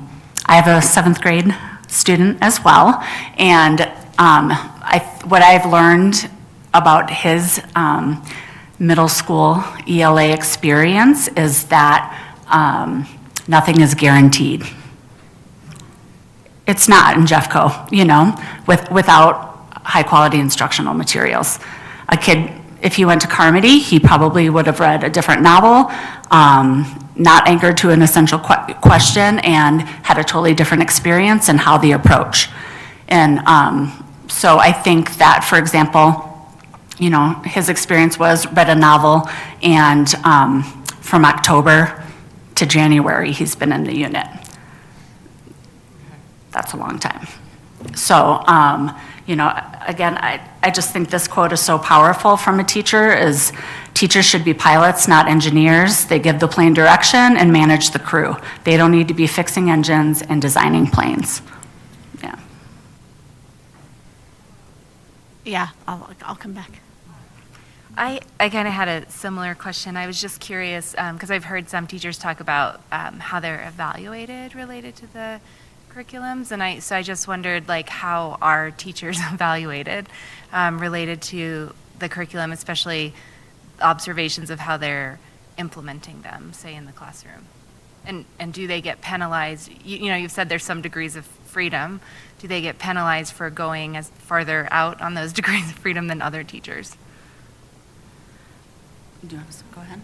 have a 7th grade student as well, and what I've learned about his middle school ELA experience is that nothing is guaranteed. It's not in Jeffco, without high-quality instructional materials. A kid, if he went to Carmody, he probably would have read a different novel, not anchored to an essential question, and had a totally different experience in how they approach. And so I think that, for example, his experience was read a novel, and from October to January, he's been in the unit. That's a long time. So, again, I just think this quote is so powerful from a teacher, is teachers should be pilots, not engineers. They give the plane direction and manage the crew. They don't need to be fixing engines and designing planes. Yeah. Yeah, I'll come back. I kind of had a similar question. I was just curious, because I've heard some teachers talk about how they're evaluated related to the curriculums, and so I just wondered, how are teachers evaluated related to the curriculum, especially observations of how they're implementing them, say, in the classroom? And do they get penalized? You've said there's some degrees of freedom. Do they get penalized for going as farther out on those degrees of freedom than other teachers? Do you want to go ahead?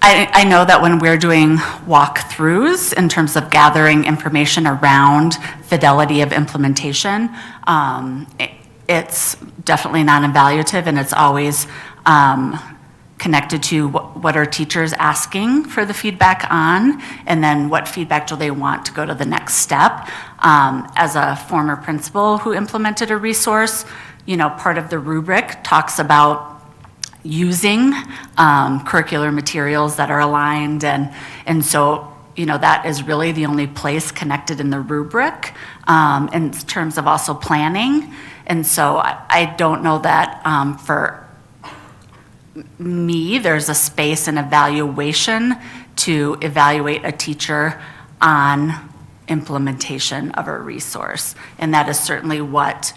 I know that when we're doing walkthroughs in terms of gathering information around fidelity of implementation, it's definitely non-evaluative, and it's always connected to what are teachers asking for the feedback on, and then what feedback do they want to go to the next step. As a former principal who implemented a resource, part of the rubric talks about using curricular materials that are aligned, and so that is really the only place connected in the rubric in terms of also planning. And so I don't know that for me, there's a space and evaluation to evaluate a teacher on implementation of a resource. And that is certainly what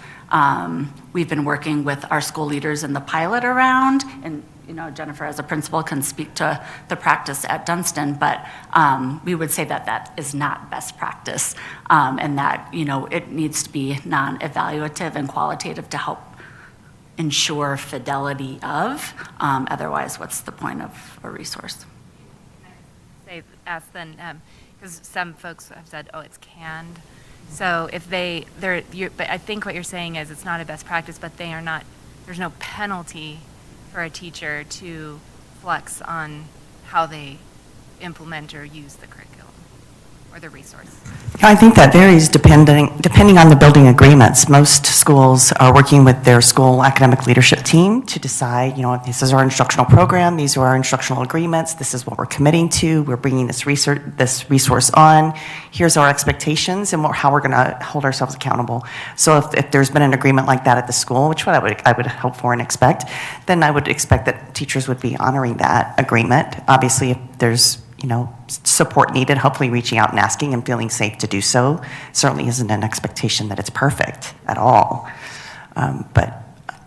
we've been working with our school leaders in the pilot around. And, you know, Jennifer, as a principal, can speak to the practice at Dunstan, but we would say that that is not best practice, and that, you know, it needs to be non-evaluative and qualitative to help ensure fidelity of. Otherwise, what's the point of a resource? Ask then, because some folks have said, oh, it's canned. So if but I think what you're saying is it's not a best practice, but they are not, there's no penalty for a teacher to flex on how they implement or use the curriculum or the resource. I think that varies depending on the building agreements. Most schools are working with their school academic leadership team to decide, you know, this is our instructional program, these are our instructional agreements, this is what we're committing to, we're bringing this resource on, here's our expectations and how we're going to hold ourselves accountable. So if there's been an agreement like that at the school, which I would hope for and expect, then I would expect that teachers would be honoring that agreement. Obviously, if there's, you know, support needed, hopefully reaching out and asking and feeling safe to do so certainly isn't an expectation that it's perfect at all. But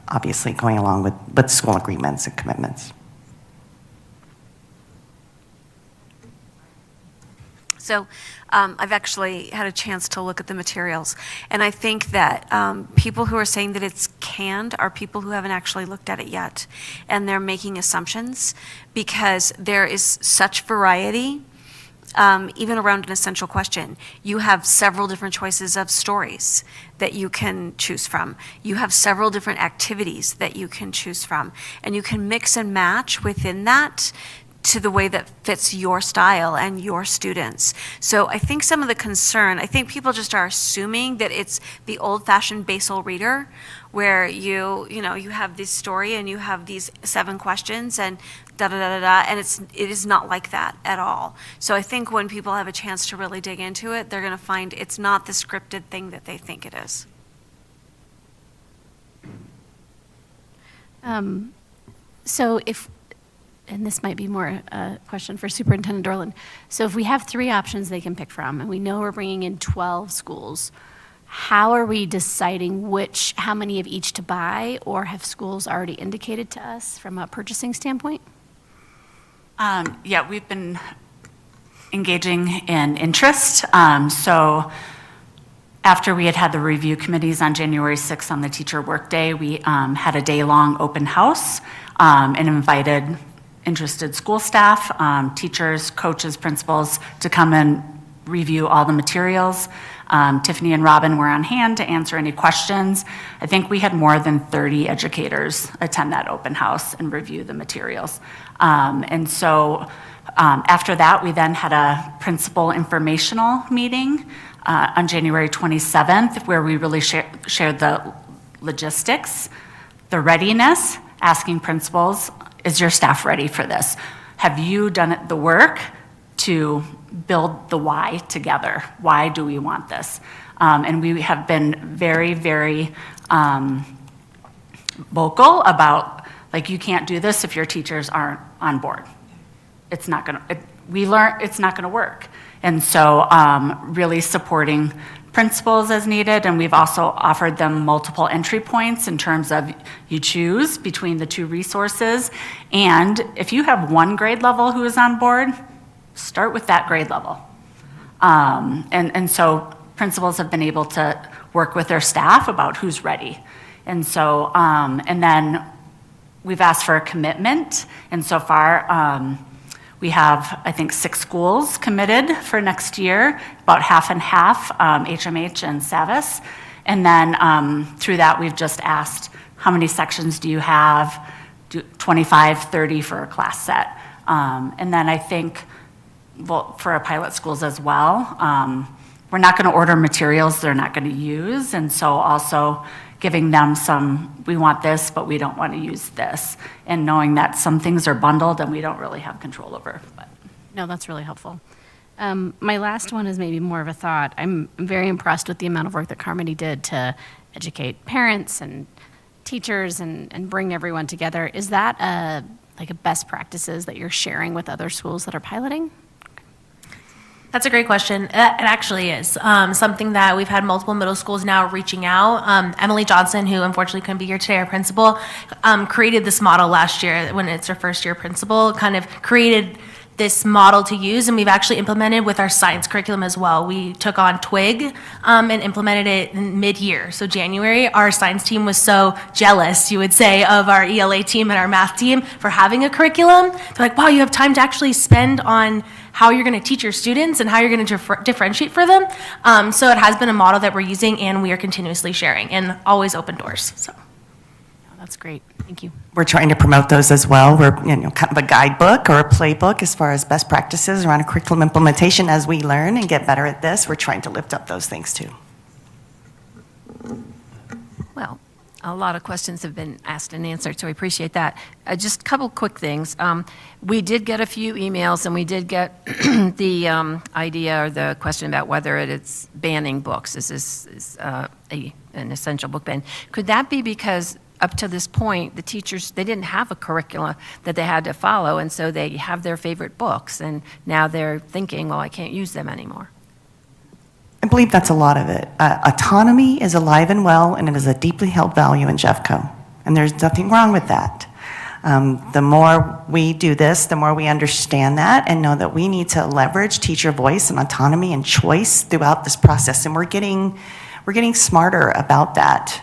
obviously going along with school agreements and commitments. So I've actually had a chance to look at the materials, and I think that people who are saying that it's canned are people who haven't actually looked at it yet, and they're making assumptions because there is such variety, even around an essential question. You have several different choices of stories that you can choose from. You have several different activities that you can choose from, and you can mix and match within that to the way that fits your style and your students. So I think some of the concern, I think people just are assuming that it's the old-fashioned basal reader, where you have this story and you have these 7 questions and da-da-da-da-da, and it is not like that at all. So I think when people have a chance to really dig into it, they're gonna find it's not the scripted thing that they think it is. So and this might be more a question for Superintendent Dorland. So if we have 3 options they can pick from, and we know we're bringing in 12 schools, how are we deciding how many of each to buy, or have schools already indicated to us from a purchasing standpoint? Yeah, we've been engaging in interest. So after we had the review committees on January 6th on the teacher workday, we had a day-long open house and invited interested school staff, teachers, coaches, principals to come and review all the materials. Tiffany and Robin were on hand to answer any questions. I think we had more than 30 educators attend that open house and review the materials. And so after that, we then had a principal informational meeting on January 27th, where we really shared the logistics, the readiness, asking principals, is your staff ready for this? Have you done the work to build the why together? Why do we want this? And we have been very, very vocal about, like, you can't do this if your teachers aren't on board. It's not gonna, it's not gonna work. And so really supporting principals as needed, and we've also offered them multiple entry points in terms of you choose between the 2 resources. And if you have one grade level who is on board, start with that grade level. And so principals have been able to work with their staff about who's ready. And so, and then we've asked for a commitment, and so far, we have, I think, 6 schools committed for next year, about half and half, HMH and Savas. And then through that, we've just asked, how many sections do you have? 25, 30 for a class set. And then I think, well, for our pilot schools as well, we're not going to order materials they're not going to use. And so also giving them some, we want this, but we don't want to use this. And knowing that some things are bundled and we don't really have control over. But. No, that's really helpful. My last one is maybe more of a thought. I'm very impressed with the amount of work that Carmody did to educate parents and teachers and bring everyone together, is that like a best practices that you're sharing with other schools that are piloting? That's a great question. It actually is something that we've had multiple middle schools now reaching out. Emily Johnson, who unfortunately couldn't be here today, our principal, created this model last year when it's her first year principal, kind of created this model to use, and we've actually implemented with our science curriculum as well. We took on TWIG and implemented it in mid-year. So January, our science team was so jealous, you would say, of our ELA team and our math team for having a curriculum. They're like, wow, you have time to actually spend on how you're going to teach your students and how you're going to differentiate for them. So it has been a model that we're using, and we are continuously sharing, and always open doors. So that's great. Thank you. We're trying to promote those as well. We're, kind of a guidebook or a playbook as far as best practices around a curriculum implementation. As we learn and get better at this, we're trying to lift up those things too. Well, a lot of questions have been asked and answered, so we appreciate that. Just a couple quick things. We did get a few emails, and we did get the idea or the question about whether it's banning books. Is this an essential book ban? Could that be because up to this point, the teachers, they didn't have a curricula that they had to follow, and so they have their favorite books, and now they're thinking, well, I can't use them anymore. I believe that's a lot of it. Autonomy is alive and well, and it is a deeply held value in Jeffco, and there's nothing wrong with that. The more we do this, the more we understand that and know that we need to leverage teacher voice and autonomy and choice throughout this process, and we're getting smarter about that.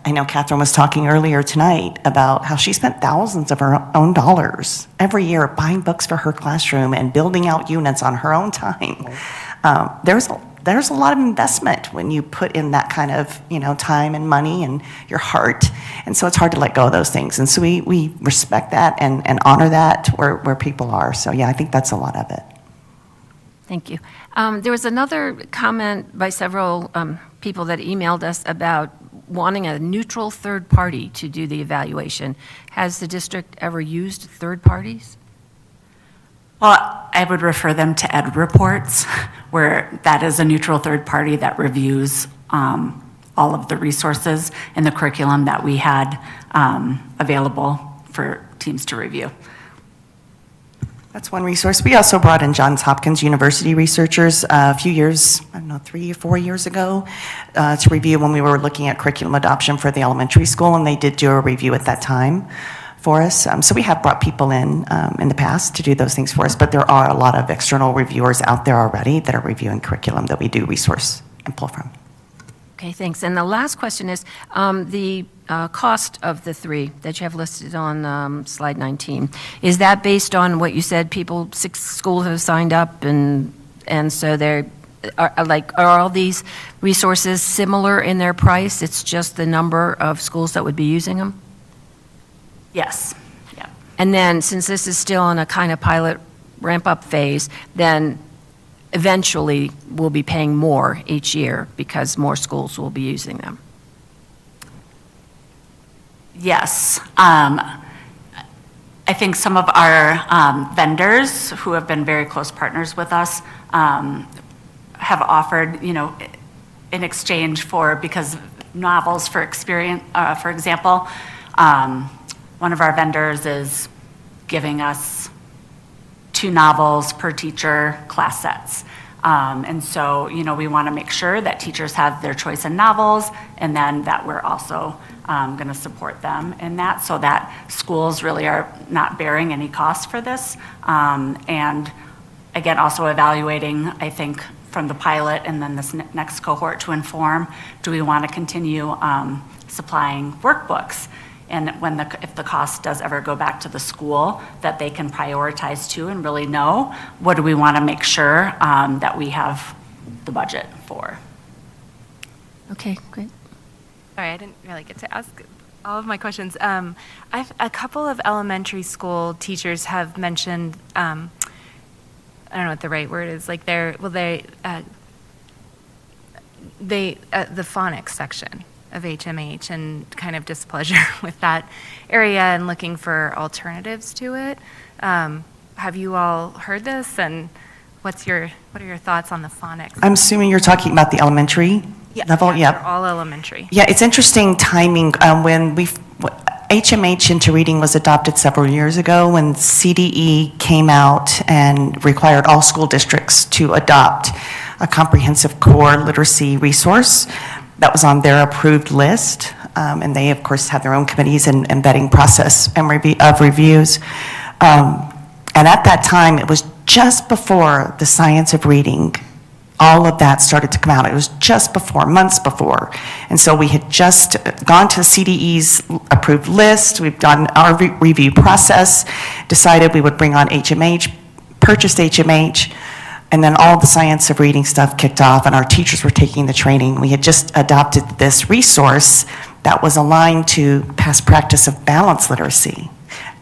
I know Catherine was talking earlier tonight about how she spent thousands of her own dollars every year buying books for her classroom and building out units on her own time. There's a lot of investment when you put in that kind of time and money and your heart, and so it's hard to let go of those things. And so we respect that and honor that where people are. So yeah, I think that's a lot of it. Thank you. There was another comment by several people that emailed us about wanting a neutral third party to do the evaluation. Has the district ever used third parties? Well, I would refer them to Ed Reports, where that is a neutral third party that reviews all of the resources and the curriculum that we had available for teams to review. That's one resource. We also brought in Johns Hopkins University researchers a few years, 3 or 4 years ago, to review when we were looking at curriculum adoption for the elementary school, and they did do a review at that time for us. So we have brought people in the past to do those things for us, but there are a lot of external reviewers out there already that are reviewing curriculum that we do resource and pull from. Okay, thanks. And the last question is the cost of the three that you have listed on slide 19. Is that based on what you said, 6 schools have signed up, and so they're, are all these resources similar in their price? It's just the number of schools that would be using them? Yes. Yeah. And then, since this is still in a kind of pilot ramp-up phase, then eventually we'll be paying more each year because more schools will be using them. Yes. I think some of our vendors who have been very close partners with us have offered, in exchange for, because novels for experience, for example, one of our vendors is giving us 2 novels per teacher class sets. And so, we want to make sure that teachers have their choice in novels, and then that we're also going to support them in that, so that schools really are not bearing any cost for this. And again, also evaluating, I think, from the pilot and then this next cohort to inform, do we want to continue supplying workbooks? And if the cost does ever go back to the school, that they can prioritize too and really know, what do we want to make sure that we have the budget for? Okay, great. Sorry, I didn't really get to ask all of my questions. A couple of elementary school teachers have mentioned, I don't know what the right word is, like the phonics section of HMH and kind of displeasure with that area and looking for alternatives to it. Have you all heard this, and what are your thoughts on the phonics? I'm assuming you're talking about the elementary level, Yeah, yep. for all elementary. Yeah, it's interesting timing. When HMH into reading was adopted several years ago, when CDE came out and required all school districts to adopt a comprehensive core literacy resource that was on their approved list. And they, of course, have their own committees and vetting process and reviews. And at that time, it was just before the science of reading, all of that started to come out. It was just before, months before. And so we had just gone to CDE's approved list, we've done our review process, decided we would bring on HMH, purchased HMH, and then all the science of reading stuff kicked off, and our teachers were taking the training. We had just adopted this resource that was aligned to past practice of balanced literacy.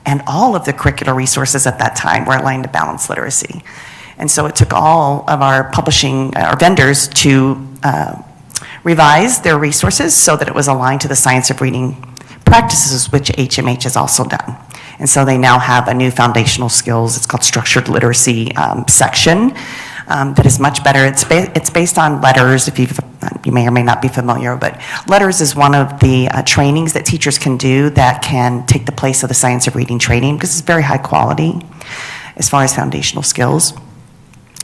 And all of the curricular resources at that time were aligned to balanced literacy. And so it took all of our publishing, our vendors to revise their resources so that it was aligned to the science of reading practices, which HMH has also done. And so they now have a new foundational skills, it's called structured literacy section, that is much better. It's based on LETRS, if you may or may not be familiar, but LETRS is one of the trainings that teachers can do that can take the place of the science of reading training, because it's very high quality as far as foundational skills.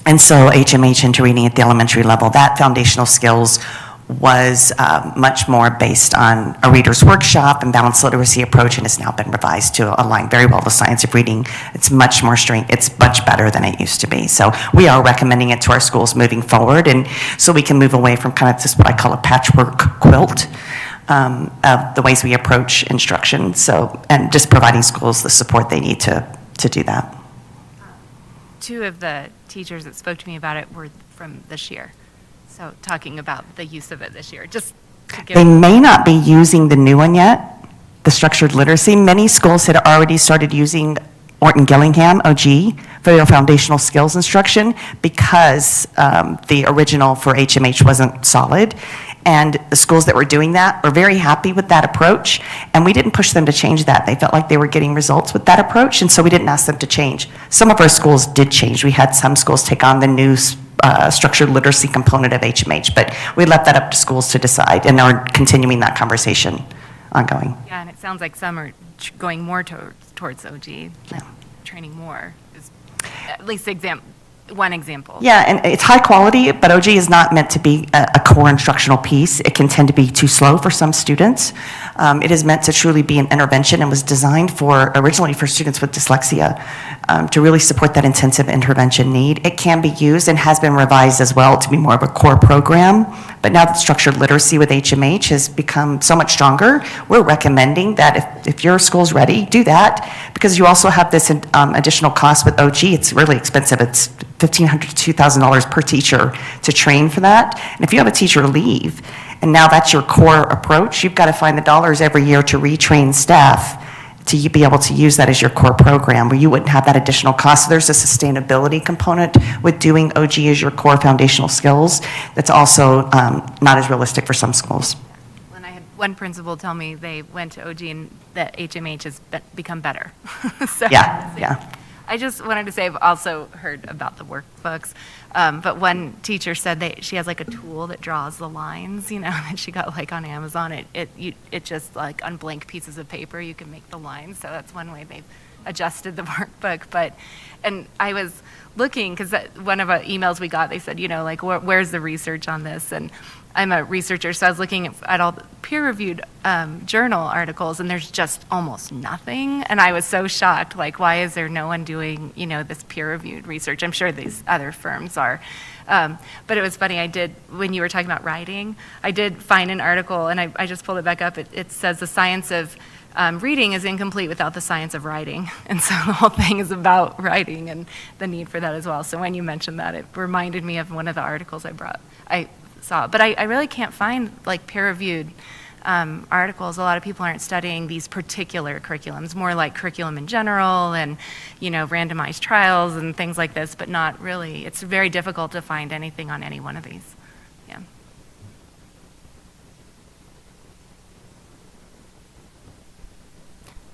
And so HMH into reading at the elementary level, that foundational skills was much more based on a reader's workshop and balanced literacy approach, and has now been revised to align very well with science of reading. It's much more it's much better than it used to be. So we are recommending it to our schools moving forward, and so we can move away from kind of just what I call a patchwork quilt of the ways we approach instruction. So, and just providing schools the support they need to do that. Two of the teachers that spoke to me about it were from this year. So talking about the use of it this year, just to give. They may not be using the new one yet, the structured literacy. Many schools had already started using Orton Gillingham, OG, for their foundational skills instruction, because the original for HMH wasn't solid. And the schools that were doing that were very happy with that approach, and we didn't push them to change that. They felt like they were getting results with that approach, and so we didn't ask them to change. Some of our schools did change. We had some schools take on the new structured literacy component of HMH, but we left that up to schools to decide, and are continuing that conversation ongoing. Yeah, and it sounds like some are going more towards OG, like training more, is at least one example. Yeah, and it's high quality, but OG is not meant to be a core instructional piece. It can tend to be too slow for some students. It is meant to truly be an intervention, and was designed originally for students with dyslexia, to really support that intensive intervention need. It can be used and has been revised as well to be more of a core program, but now that structured literacy with HMH has become so much stronger, we're recommending that if your school's ready, do that, because you also have this additional cost with OG. It's really expensive. It's $1,500 to $2,000 per teacher to train for that. And if you have a teacher leave, and now that's your core approach, you've got to find the dollars every year to retrain staff to be able to use that as your core program, where you wouldn't have that additional cost. So there's a sustainability component with doing OG as your core foundational skills that's also not as realistic for some schools. When I had one principal tell me they went to OG and that HMH has become better. So, Yeah. I just wanted to say, I've also heard about the workbooks, but one teacher said she has like a tool that draws the lines, that she got like on Amazon. It just like on blank pieces of paper, you can make the lines. So that's one way they've adjusted the workbook. And I was looking, because one of the emails we got, they said, like, where's the research on this? And I'm a researcher, so I was looking at all the peer-reviewed journal articles, and there's just almost nothing. And I was so shocked, like, why is there no one doing, this peer-reviewed research? I'm sure these other firms are. But it was funny, when you were talking about writing, I did find an article, and I just pulled it back up. It says the science of reading is incomplete without the science of writing. And so the whole thing is about writing and the need for that as well. So when you mentioned that, it reminded me of one of the articles I saw. But I really can't find like peer-reviewed articles. A lot of people aren't studying these particular curriculums, more like curriculum in general and, randomized trials and things like this, but not really. It's very difficult to find anything on any one of these. Yeah.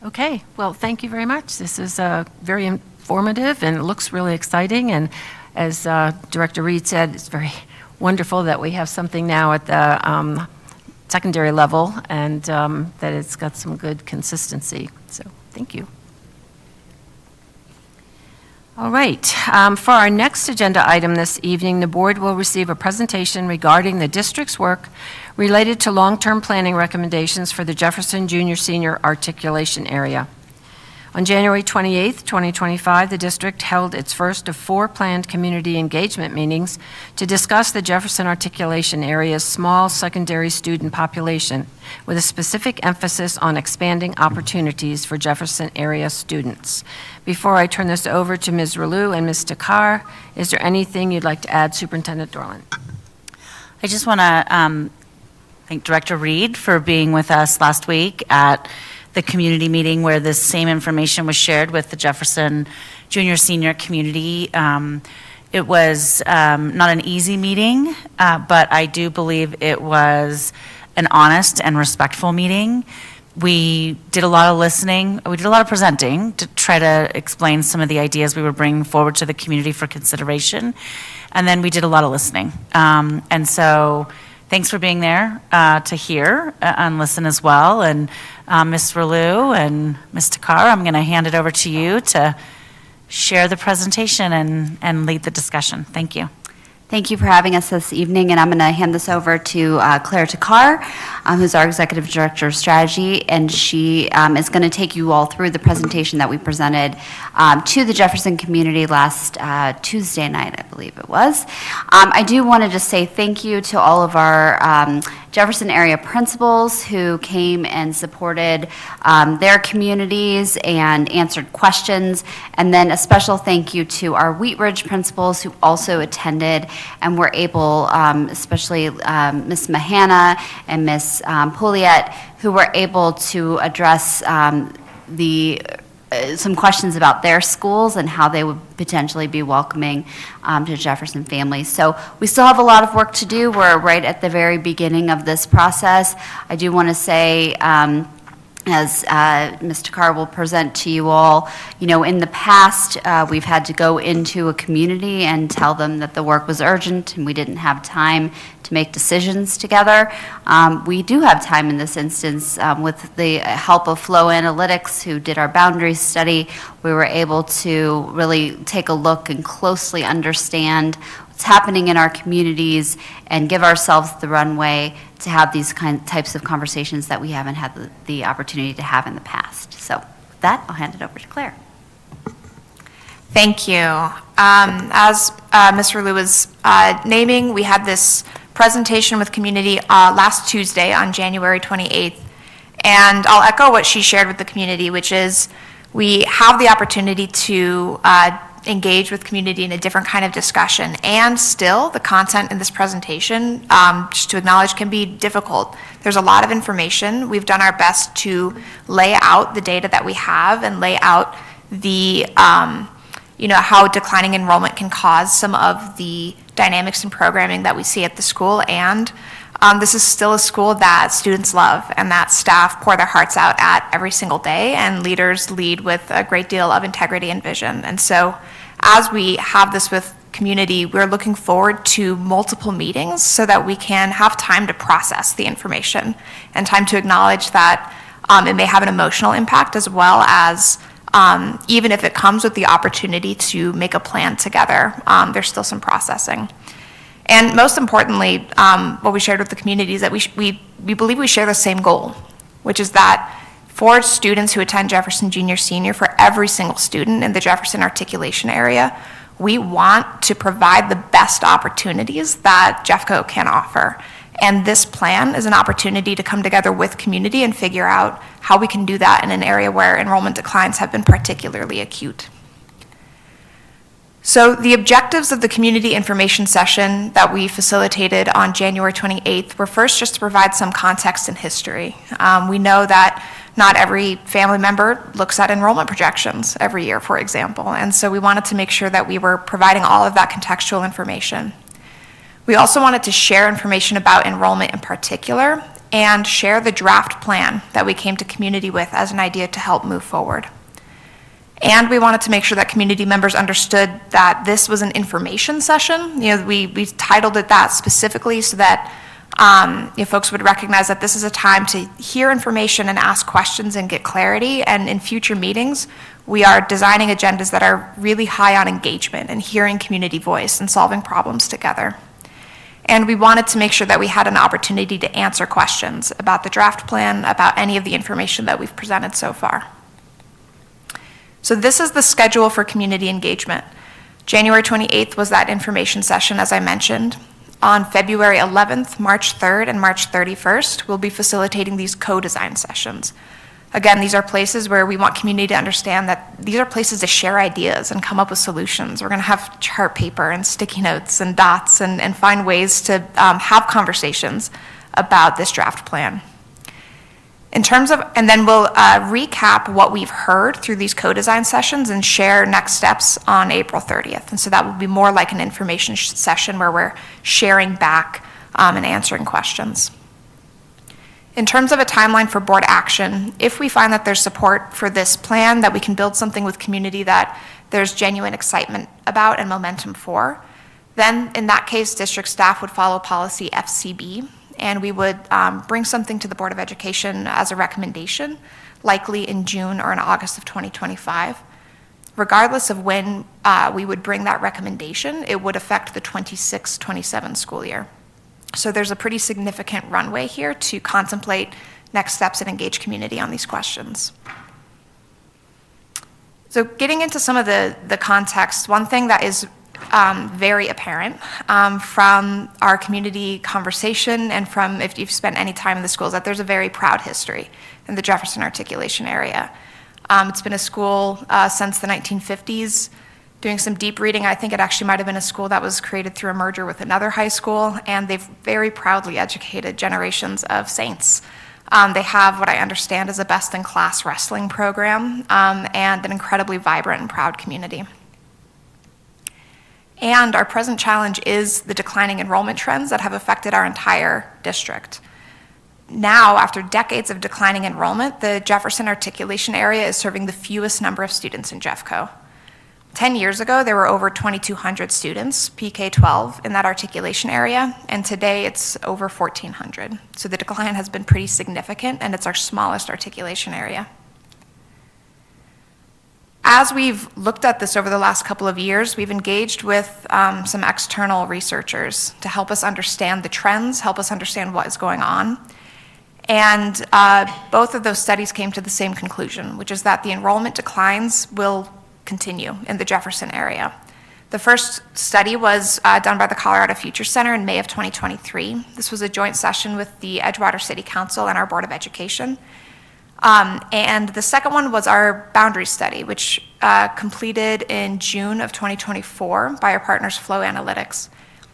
Okay, well, thank you very much. This is very informative, and it looks really exciting, and as Director Reed said, it's very wonderful that we have something now at the secondary level and that it's got some good consistency. So thank you. All right. For our next agenda item this evening, the board will receive a presentation regarding the district's work related to long-term planning recommendations for the Jefferson Junior-Senior Articulation Area. On January 28th, 2025, the district held its first of 4 planned community engagement meetings to discuss the Jefferson Articulation Area's small secondary student population, with a specific emphasis on expanding opportunities for Jefferson area students. Before I turn this over to Ms. Ralou and Ms. Takar, is there anything you'd like to add, Superintendent Dorland? I just want to thank Director Reed for being with us last week at the community meeting where this same information was shared with the Jefferson Junior-Senior community. It was not an easy meeting, but I do believe it was an honest and respectful meeting. We did a lot of listening, we did a lot of presenting to try to explain some of the ideas we were bringing forward to the community for consideration, and then we did a lot of listening. And so thanks for being there to hear and listen as well. And Ms. Ralou and Ms. Takar, I'm going to hand it over to you to share the presentation and lead the discussion. Thank you. Thank you for having us this evening, and I'm going to hand this over to Claire Takar, who's our Executive Director of Strategy, and she is going to take you all through the presentation that we presented to the Jefferson community last Tuesday night, I believe it was. I do want to just say thank you to all of our Jefferson area principals who came and supported their communities and answered questions, and then a special thank you to our Wheat Ridge principals who also attended and were able, especially Ms. Mahana and Ms. Pouliot, who were able to address some questions about their schools and how they would potentially be welcoming to Jefferson families. So we still have a lot of work to do. We're right at the very beginning of this process. I do want to say, as Mr. Carr will present to you all, in the past, we've had to go into a community and tell them that the work was urgent and we didn't have time to make decisions together. We do have time in this instance. With the help of Flow Analytics, who did our boundary study, we were able to really take a look and closely understand what's happening in our communities and give ourselves the runway to have these types of conversations that we haven't had the opportunity to have in the past. So with that, I'll hand it over to Claire. Thank you. As Ms. Ralou was naming, we had this presentation with community last Tuesday on January 28th. And I'll echo what she shared with the community, which is we have the opportunity to engage with community in a different kind of discussion. And still, the content in this presentation, just to acknowledge, can be difficult. There's a lot of information. We've done our best to lay out the data that we have and lay out the, how declining enrollment can cause some of the dynamics and programming that we see at the school. And this is still a school that students love and that staff pour their hearts out at every single day, and leaders lead with a great deal of integrity and vision. And so as we have this with community, we're looking forward to multiple meetings so that we can have time to process the information and time to acknowledge that it may have an emotional impact, as well as even if it comes with the opportunity to make a plan together, there's still some processing. And most importantly, what we shared with the community is that we believe we share the same goal, which is that for students who attend Jefferson Junior-Senior, for every single student in the Jefferson Articulation Area, we want to provide the best opportunities that JEFCO can offer. And this plan is an opportunity to come together with community and figure out how we can do that in an area where enrollment declines have been particularly acute. So the objectives of the community information session that we facilitated on January 28th were first just to provide some context and history. We know that not every family member looks at enrollment projections every year, for example, and so we wanted to make sure that we were providing all of that contextual information. We also wanted to share information about enrollment in particular and share the draft plan that we came to community with as an idea to help move forward. And we wanted to make sure that community members understood that this was an information session. We titled it that specifically so that folks would recognize that this is a time to hear information and ask questions and get clarity. And in future meetings, we are designing agendas that are really high on engagement and hearing community voice and solving problems together. And we wanted to make sure that we had an opportunity to answer questions about the draft plan, about any of the information that we've presented so far. So this is the schedule for community engagement. January 28th was that information session, as I mentioned. On February 11th, March 3rd, and March 31st, we'll be facilitating these co-design sessions. Again, these are places where we want community to understand that these are places to share ideas and come up with solutions. We're going to have chart paper and sticky notes and dots and find ways to have conversations about this draft plan. And then we'll recap what we've heard through these co-design sessions and share next steps on April 30th. And so that will be more like an information session where we're sharing back and answering questions. In terms of a timeline for board action, if we find that there's support for this plan, that we can build something with community that there's genuine excitement about and momentum for, then in that case, district staff would follow policy FCB, and we would bring something to the Board of Education as a recommendation, likely in June or in August of 2025. Regardless of when we would bring that recommendation, it would affect the 26-27 school year. So there's a pretty significant runway here to contemplate next steps and engage community on these questions. So getting into some of the context, one thing that is very apparent from our community conversation and from if you've spent any time in the schools, that there's a very proud history in the Jefferson Articulation area. It's been a school since the 1950s. Doing some deep reading, I think it actually might have been a school that was created through a merger with another high school, and they've very proudly educated generations of saints. They have what I understand is a best-in-class wrestling program and an incredibly vibrant and proud community. And our present challenge is the declining enrollment trends that have affected our entire district. Now, after decades of declining enrollment, the Jefferson Articulation area is serving the fewest number of students in Jeffco. 10 years ago, there were over 2,200 students, PK-12, in that articulation area, and today it's over 1,400. So the decline has been pretty significant, and it's our smallest articulation area. As we've looked at this over the last couple of years, we've engaged with some external researchers to help us understand the trends, help us understand what is going on. And both of those studies came to the same conclusion, which is that the enrollment declines will continue in the Jefferson area. The first study was done by the Colorado Future Center in May of 2023. This was a joint session with the Edgewater City Council and our Board of Education. And the second one was our boundary study, which completed in June of 2024 by our partners Flow Analytics.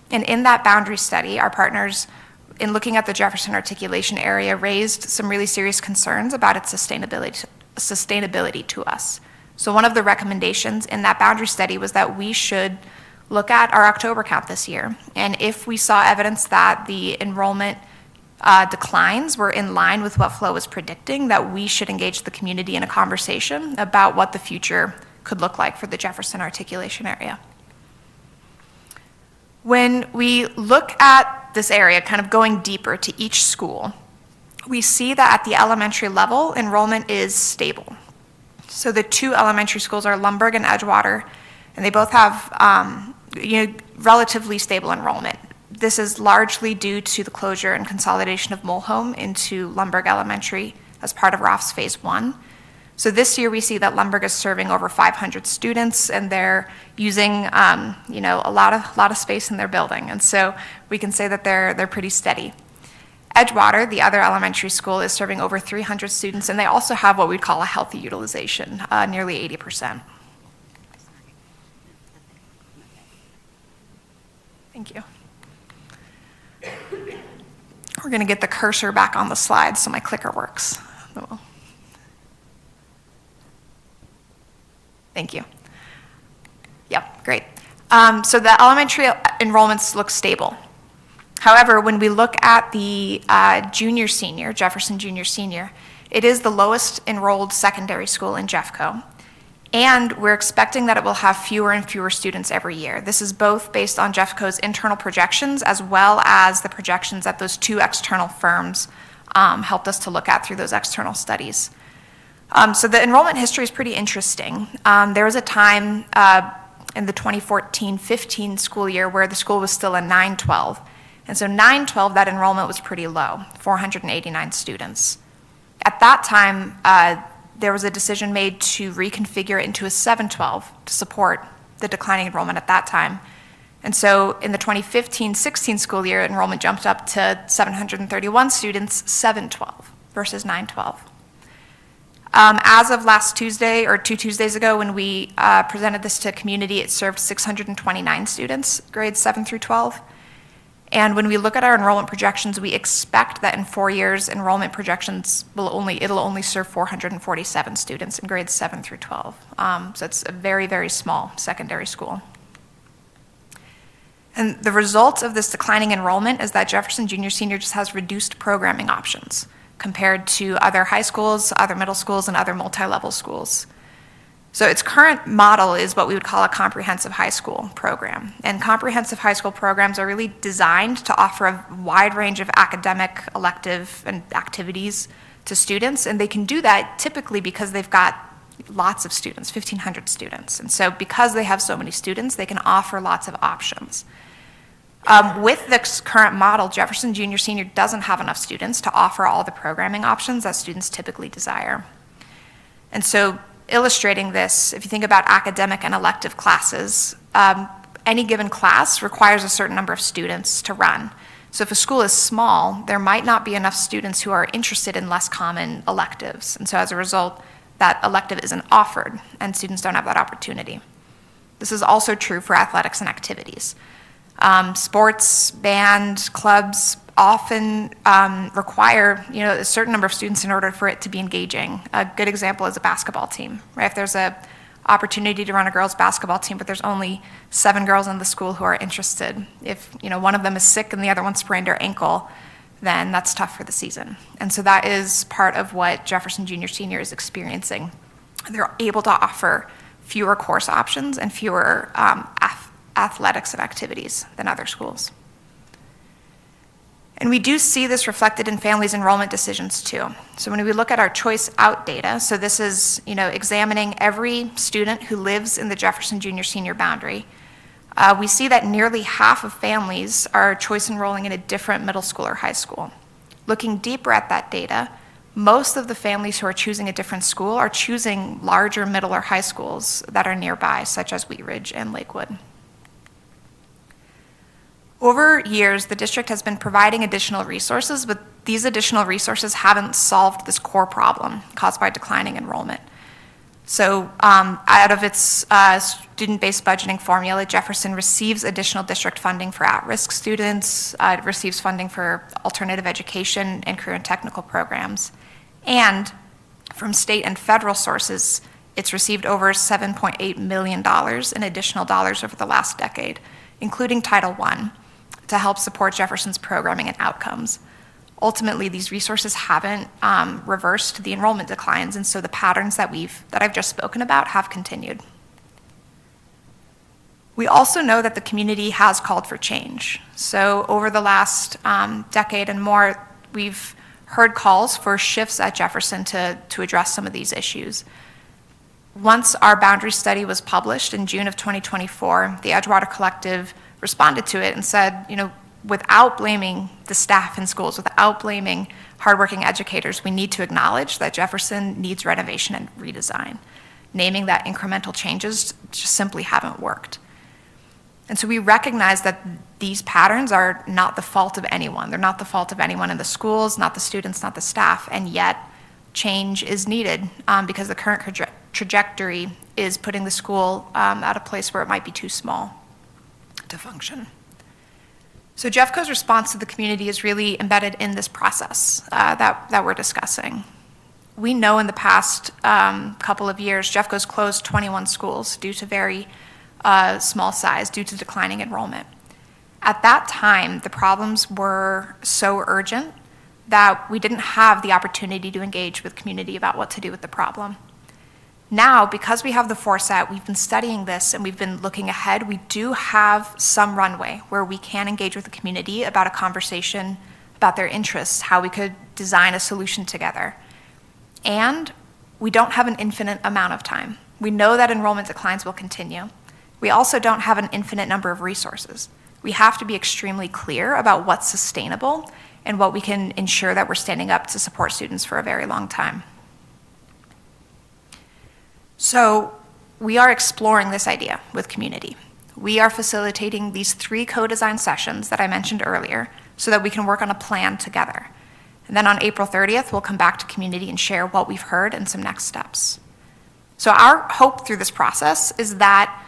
And in that boundary study, our partners, in looking at the Jefferson Articulation area, raised some really serious concerns about its sustainability to us. So one of the recommendations in that boundary study was that we should look at our October count this year. And if we saw evidence that the enrollment declines were in line with what Flow was predicting, that we should engage the community in a conversation about what the future could look like for the Jefferson Articulation area. When we look at this area, kind of going deeper to each school, we see that at the elementary level, enrollment is stable. So the two elementary schools are Lumberg and Edgewater, and they both have relatively stable enrollment. This is largely due to the closure and consolidation of Mulholm into Lumberg Elementary as part of ROF's Phase 1. So this year we see that Lumberg is serving over 500 students, and they're using a lot of space in their building, and so we can say that they're pretty steady. Edgewater, the other elementary school, is serving over 300 students, and they also have what we'd call a healthy utilization, nearly 80%. Thank you. We're going to get the cursor back on the slide so my clicker works. Thank you. Yep, great. So the elementary enrollments look stable. However, when we look at the junior-senior, Jefferson Junior-Senior, it is the lowest enrolled secondary school in Jeffco. And we're expecting that it will have fewer and fewer students every year. This is both based on Jeffco's internal projections as well as the projections that those two external firms helped us to look at through those external studies. So the enrollment history is pretty interesting. There was a time in the 2014-15 school year where the school was still a 912. And so 912, that enrollment was pretty low, 489 students. At that time, there was a decision made to reconfigure it into a 712 to support the declining enrollment at that time. And so in the 2015-16 school year, enrollment jumped up to 731 students, 712 versus 912. As of last Tuesday, or 2 Tuesdays ago, when we presented this to community, it served 629 students, grades 7 through 12. And when we look at our enrollment projections, we expect that in 4 years, enrollment projections it'll only serve 447 students in grades 7 through 12. So it's a very, very small secondary school. And the result of this declining enrollment is that Jefferson Junior Senior just has reduced programming options compared to other high schools, other middle schools, and other multi-level schools. So its current model is what we would call a comprehensive high school program. And comprehensive high school programs are really designed to offer a wide range of academic, elective, and activities to students. And they can do that typically because they've got lots of students, 1,500 students. And so because they have so many students, they can offer lots of options. With this current model, Jefferson Junior Senior doesn't have enough students to offer all the programming options that students typically desire. And so illustrating this, if you think about academic and elective classes, any given class requires a certain number of students to run. So if a school is small, there might not be enough students who are interested in less common electives. And so as a result, that elective isn't offered, and students don't have that opportunity. This is also true for athletics and activities. Sports, band, clubs often require a certain number of students in order for it to be engaging. A good example is a basketball team, right? If there's an opportunity to run a girls' basketball team, but there's only 7 girls in the school who are interested, if one of them is sick and the other one sprained her ankle, then that's tough for the season. And so that is part of what Jefferson Junior Senior is experiencing. They're able to offer fewer course options and fewer athletics and activities than other schools. And we do see this reflected in families' enrollment decisions too. So when we look at our choice out data, so this is examining every student who lives in the Jefferson Junior Senior boundary, we see that nearly half of families are choice enrolling in a different middle school or high school. Looking deeper at that data, most of the families who are choosing a different school are choosing larger middle or high schools that are nearby, such as Wheat Ridge and Lakewood. Over years, the district has been providing additional resources, but these additional resources haven't solved this core problem caused by declining enrollment. So out of its student-based budgeting formula, Jefferson receives additional district funding for at-risk students, it receives funding for alternative education and career and technical programs. And from state and federal sources, it's received over $7.8 million in additional dollars over the last decade, including Title I, to help support Jefferson's programming and outcomes. Ultimately, these resources haven't reversed the enrollment declines, and so the patterns that I've just spoken about have continued. We also know that the community has called for change. So over the last decade and more, we've heard calls for shifts at Jefferson to address some of these issues. Once our boundary study was published in June of 2024, the Edgewater Collective responded to it and said, without blaming the staff in schools, without blaming hardworking educators, we need to acknowledge that Jefferson needs renovation and redesign, naming that incremental changes just simply haven't worked. And so we recognize that these patterns are not the fault of anyone. They're not the fault of anyone in the schools, not the students, not the staff, and yet change is needed because the current trajectory is putting the school at a place where it might be too small to function. So Jeffco's response to the community is really embedded in this process that we're discussing. We know in the past couple of years, Jeffco's closed 21 schools due to very small size, due to declining enrollment. At that time, the problems were so urgent that we didn't have the opportunity to engage with community about what to do with the problem. Now, because we have the foresight, we've been studying this and we've been looking ahead, we do have some runway where we can engage with the community about a conversation about their interests, how we could design a solution together. And we don't have an infinite amount of time. We know that enrollment declines will continue. We also don't have an infinite number of resources. We have to be extremely clear about what's sustainable and what we can ensure that we're standing up to support students for a very long time. So we are exploring this idea with community. We are facilitating these 3 co-design sessions that I mentioned earlier so that we can work on a plan together. And then on April 30th, we'll come back to community and share what we've heard and some next steps. So our hope through this process is that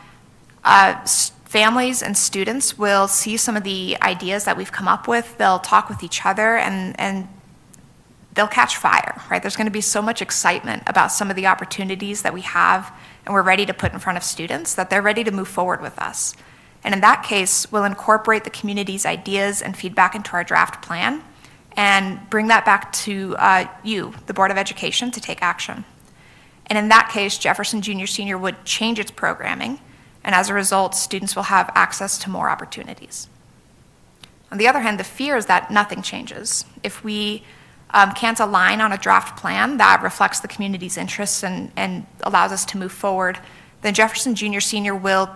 families and students will see some of the ideas that we've come up with, they'll talk with each other, and they'll catch fire, right? There's going to be so much excitement about some of the opportunities that we have and we're ready to put in front of students that they're ready to move forward with us. And in that case, we'll incorporate the community's ideas and feedback into our draft plan and bring that back to you, the Board of Education, to take action. And in that case, Jefferson Junior Senior would change its programming, and as a result, students will have access to more opportunities. On the other hand, the fear is that nothing changes. If we can't align on a draft plan that reflects the community's interests and allows us to move forward, then Jefferson Junior Senior will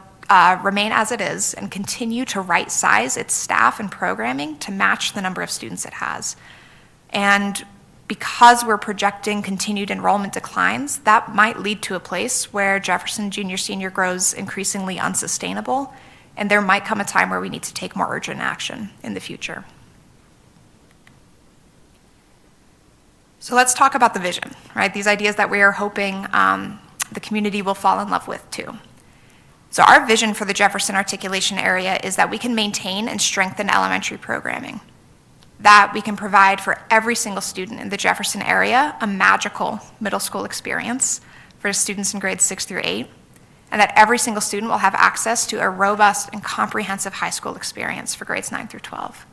remain as it is and continue to right-size its staff and programming to match the number of students it has. And because we're projecting continued enrollment declines, that might lead to a place where Jefferson Junior Senior grows increasingly unsustainable, and there might come a time where we need to take more urgent action in the future. So let's talk about the vision, right? These ideas that we are hoping the community will fall in love with too. So our vision for the Jefferson Articulation Area is that we can maintain and strengthen elementary programming, that we can provide for every single student in the Jefferson area a magical middle school experience for students in grades 6 through 8, and that every single student will have access to a robust and comprehensive high school experience for grades 9 through 12.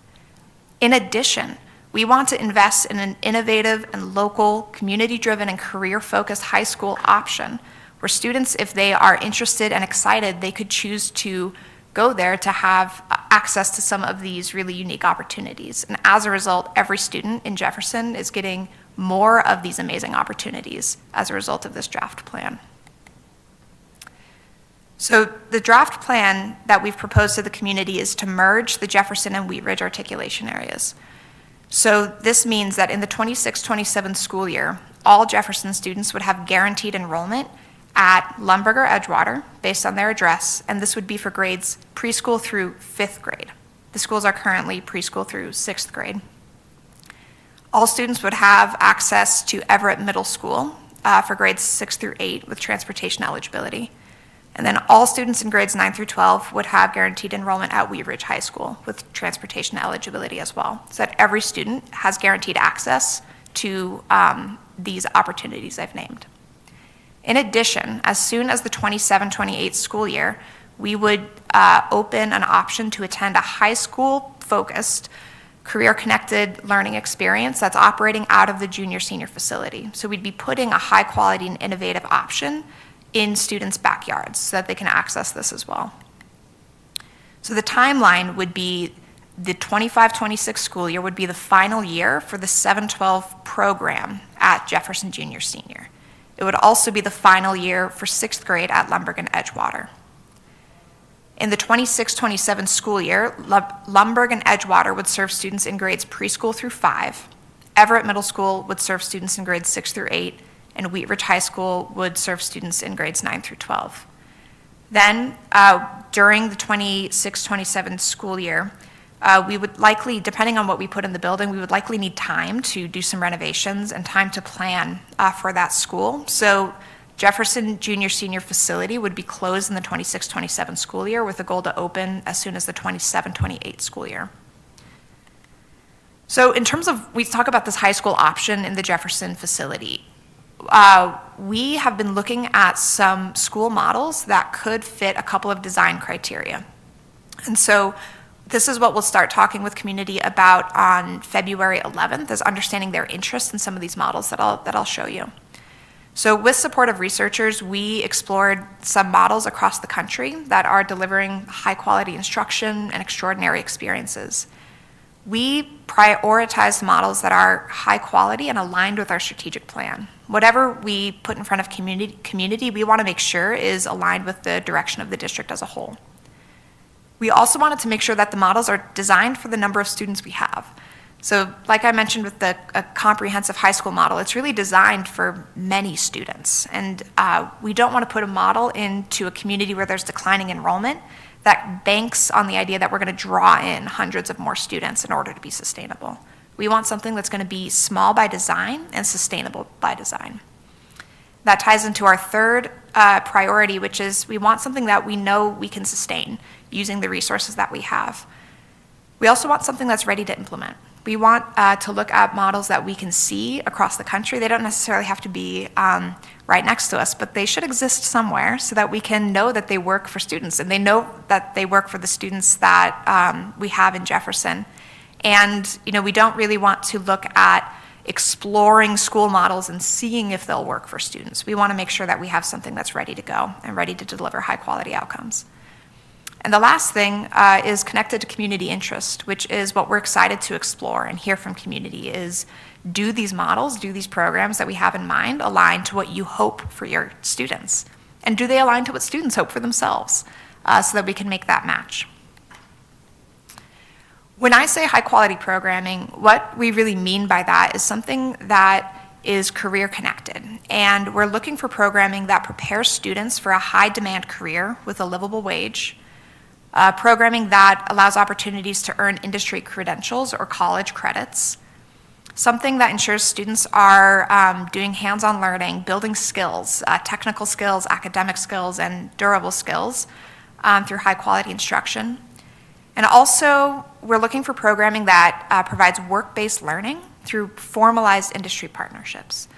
In addition, we want to invest in an innovative and local, community-driven and career-focused high school option where students, if they are interested and excited, they could choose to go there to have access to some of these really unique opportunities. And as a result, every student in Jefferson is getting more of these amazing opportunities as a result of this draft plan. So the draft plan that we've proposed to the community is to merge the Jefferson and Wheat Ridge articulation areas. So this means that in the 26-27 school year, all Jefferson students would have guaranteed enrollment at Lumberg or Edgewater based on their address, and this would be for grades preschool through 5th grade. The schools are currently preschool through 6th grade. All students would have access to Everett Middle School for grades 6 through 8 with transportation eligibility. And then all students in grades 9 through 12 would have guaranteed enrollment at Wheat Ridge High School with transportation eligibility as well, so that every student has guaranteed access to these opportunities I've named. In addition, as soon as the 27-28 school year, we would open an option to attend a high school-focused, career-connected learning experience that's operating out of the junior-senior facility. So we'd be putting a high-quality and innovative option in students' backyards so that they can access this as well. So the timeline would be the 25-26 school year would be the final year for the 7-12 program at Jefferson Junior Senior. It would also be the final year for 6th grade at Lumberg and Edgewater. In the 26-27 school year, Lumberg and Edgewater would serve students in grades preschool through 5. Everett Middle School would serve students in grades 6 through 8, and Wheat Ridge High School would serve students in grades 9 through 12. Then, during the 26-27 school year, we would likely, depending on what we put in the building, we would likely need time to do some renovations and time to plan for that school. So Jefferson Junior Senior facility would be closed in the 26-27 school year with a goal to open as soon as the 27-28 school year. So in terms of, we talk about this high school option in the Jefferson facility. We have been looking at some school models that could fit a couple of design criteria. And so this is what we'll start talking with community about on February 11th, is understanding their interest in some of these models that I'll show you. So with support of researchers, we explored some models across the country that are delivering high-quality instruction and extraordinary experiences. We prioritize models that are high quality and aligned with our strategic plan. Whatever we put in front of community, we want to make sure is aligned with the direction of the district as a whole. We also wanted to make sure that the models are designed for the number of students we have. So like I mentioned with the comprehensive high school model, it's really designed for many students. And we don't want to put a model into a community where there's declining enrollment that banks on the idea that we're going to draw in hundreds of more students in order to be sustainable. We want something that's going to be small by design and sustainable by design. That ties into our third priority, which is we want something that we know we can sustain using the resources that we have. We also want something that's ready to implement. We want to look at models that we can see across the country. They don't necessarily have to be right next to us, but they should exist somewhere so that we can know that they work for students, and they know that they work for the students that we have in Jefferson. And we don't really want to look at exploring school models and seeing if they'll work for students. We want to make sure that we have something that's ready to go and ready to deliver high-quality outcomes. And the last thing is connected to community interest, which is what we're excited to explore and hear from community is, do these models, do these programs that we have in mind align to what you hope for your students? And do they align to what students hope for themselves so that we can make that match? When I say high quality programming, what we really mean by that is something that is career connected. And we're looking for programming that prepares students for a high demand career with a livable wage, programming that allows opportunities to earn industry credentials or college credits, something that ensures students are doing hands-on learning, building skills, technical skills, academic skills, and durable skills through high-quality instruction. And also, we're looking for programming that provides work-based learning through formalized industry partnerships.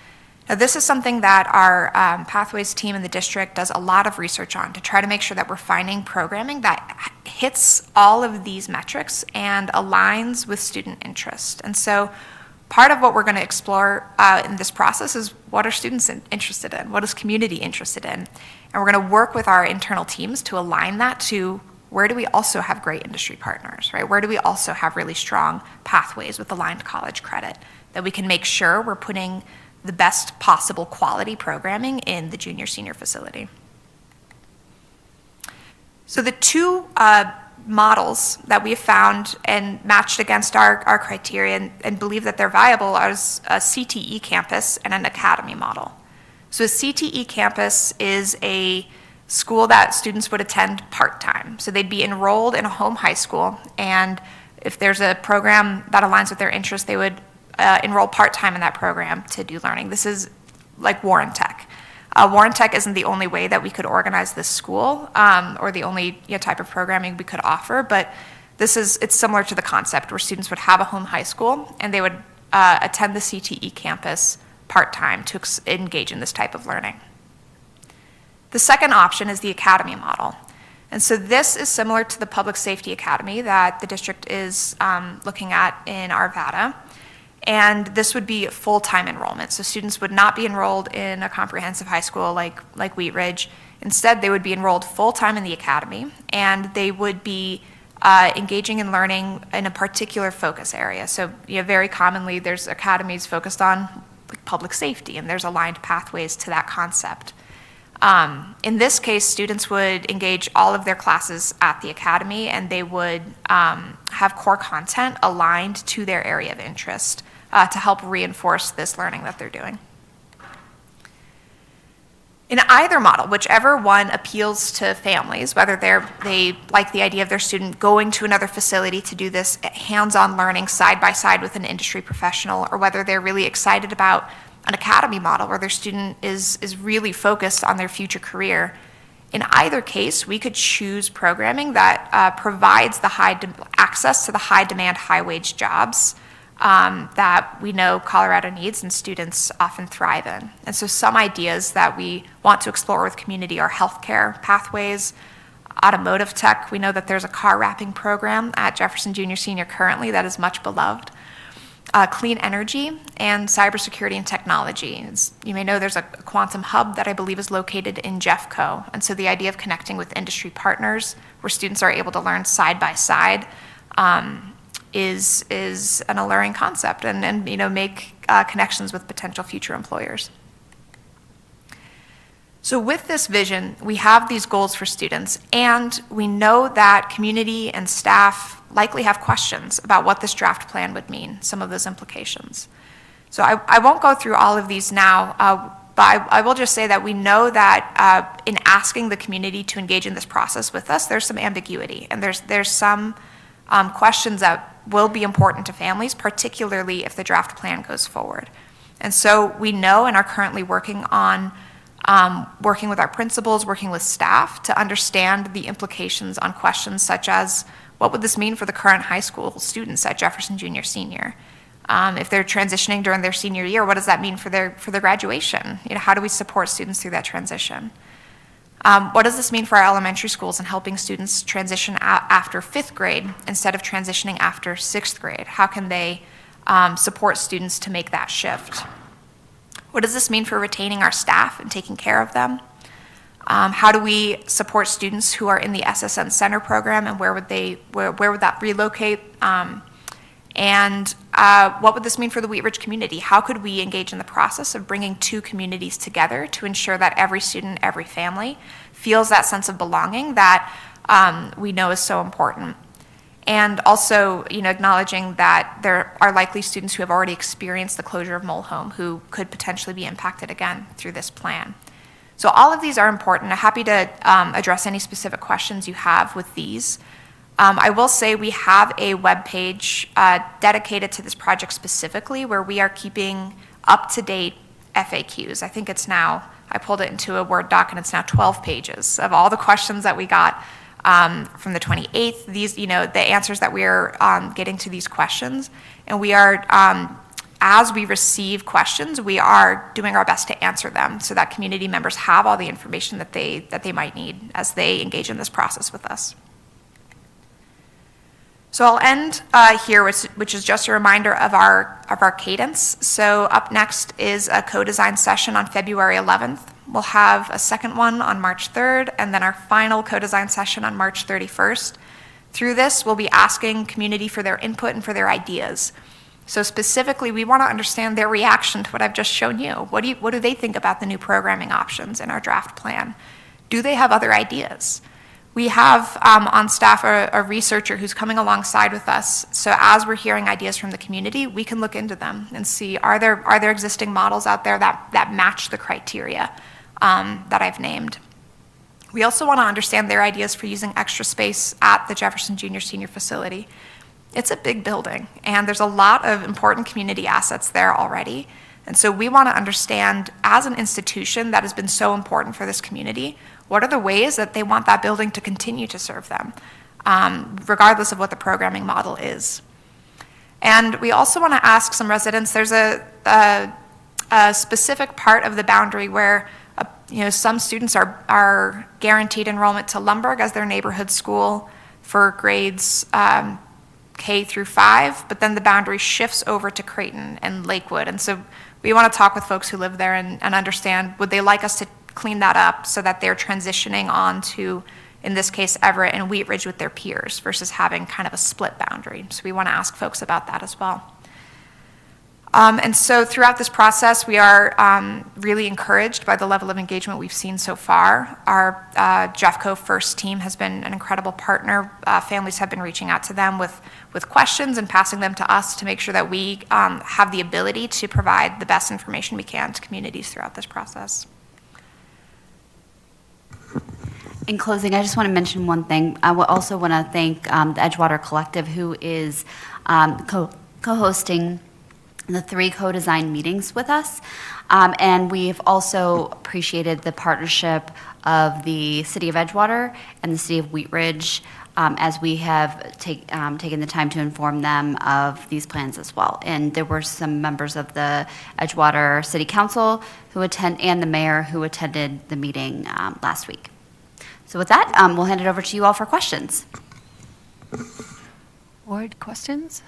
Now, this is something that our Pathways team in the district does a lot of research on to try to make sure that we're finding programming that hits all of these metrics and aligns with student interest. And so part of what we're going to explore in this process is what are students interested in? What is community interested in? And we're going to work with our internal teams to align that to where do we also have great industry partners, right? Where do we also have really strong pathways with aligned college credit that we can make sure we're putting the best possible quality programming in the junior-senior facility. So the two models that we have found and matched against our criteria and believe that they're viable are a CTE campus and an academy model. So a CTE campus is a school that students would attend part-time. So they'd be enrolled in a home high school, and if there's a program that aligns with their interests, they would enroll part-time in that program to do learning. This is like Warren Tech. Warren Tech isn't the only way that we could organize this school or the only type of programming we could offer, but it's similar to the concept where students would have a home high school and they would attend the CTE campus part-time to engage in this type of learning. The second option is the academy model. And so this is similar to the Public Safety Academy that the district is looking at in Arvada. And this would be full-time enrollment. So students would not be enrolled in a comprehensive high school like Wheat Ridge. Instead, they would be enrolled full-time in the academy, and they would be engaging in learning in a particular focus area. So very commonly, there's academies focused on public safety, and there's aligned pathways to that concept. In this case, students would engage all of their classes at the academy, and they would have core content aligned to their area of interest to help reinforce this learning that they're doing. In either model, whichever one appeals to families, whether they like the idea of their student going to another facility to do this hands-on learning side by side with an industry professional, or whether they're really excited about an academy model where their student is really focused on their future career. In either case, we could choose programming that provides the access to the high-demand, high-wage jobs that we know Colorado needs and students often thrive in. And so some ideas that we want to explore with community are healthcare pathways, automotive tech. We know that there's a car wrapping program at Jefferson Junior Senior currently that is much beloved. clean energy and cybersecurity and technology. As you may know, there's a quantum hub that I believe is located in Jeffco. And so the idea of connecting with industry partners where students are able to learn side by side is an alluring concept and make connections with potential future employers. So with this vision, we have these goals for students, and we know that community and staff likely have questions about what this draft plan would mean, some of those implications. So I won't go through all of these now, but I will just say that we know that in asking the community to engage in this process with us, there's some ambiguity, and there's some questions that will be important to families, particularly if the draft plan goes forward. And so we know and are currently working on working with our principals, working with staff to understand the implications on questions such as, what would this mean for the current high school students at Jefferson Junior Senior? If they're transitioning during their senior year, what does that mean for their graduation? How do we support students through that transition? What does this mean for our elementary schools and helping students transition after 5th grade instead of transitioning after 6th grade? How can they support students to make that shift? What does this mean for retaining our staff and taking care of them? How do we support students who are in the SSN Center program, and where would that relocate? And what would this mean for the Wheat Ridge community? How could we engage in the process of bringing two communities together to ensure that every student, every family feels that sense of belonging that we know is so important? And also, acknowledging that there are likely students who have already experienced the closure of Mulholm who could potentially be impacted again through this plan. So all of these are important. I'm happy to address any specific questions you have with these. I will say we have a webpage dedicated to this project specifically, where we are keeping up-to-date FAQs. I think it's now, I pulled it into a Word doc, and it's now 12 pages of all the questions that we got from the 28th, these, the answers that we are getting to these questions. And we are, as we receive questions, we are doing our best to answer them so that community members have all the information that they might need as they engage in this process with us. So I'll end here, which is just a reminder of our cadence. So up next is a co-design session on February 11th. We'll have a second one on March 3rd, and then our final co-design session on March 31st. Through this, we'll be asking community for their input and for their ideas. So specifically, we want to understand their reaction to what I've just shown you. What do they think about the new programming options in our draft plan? Do they have other ideas? We have on staff a researcher who's coming alongside with us. So as we're hearing ideas from the community, we can look into them and see, are there existing models out there that match the criteria that I've named? We also want to understand their ideas for using extra space at the Jefferson Junior Senior facility. It's a big building, and there's a lot of important community assets there already. And so we want to understand, as an institution that has been so important for this community, what are the ways that they want that building to continue to serve them, regardless of what the programming model is. And we also want to ask some residents, there's a specific part of the boundary where some students are guaranteed enrollment to Lumberg as their neighborhood school for grades K through 5, but then the boundary shifts over to Creighton and Lakewood. And so we want to talk with folks who live there and understand, would they like us to clean that up so that they're transitioning on to, in this case, Everett and Wheat Ridge with their peers versus having kind of a split boundary. So we want to ask folks about that as well. And so throughout this process, we are really encouraged by the level of engagement we've seen so far. Our Jeffco First team has been an incredible partner. Families have been reaching out to them with questions and passing them to us to make sure that we have the ability to provide the best information we can to communities throughout this process. In closing, I just want to mention one thing. I also want to thank the Edgewater Collective, who is co-hosting the 3 co-design meetings with us. And we've also appreciated the partnership of the City of Edgewater and the City of Wheat Ridge as we have taken the time to inform them of these plans as well. And there were some members of the Edgewater City Council and the mayor who attended the meeting last week. So with that, we'll hand it over to you all for questions. Board questions?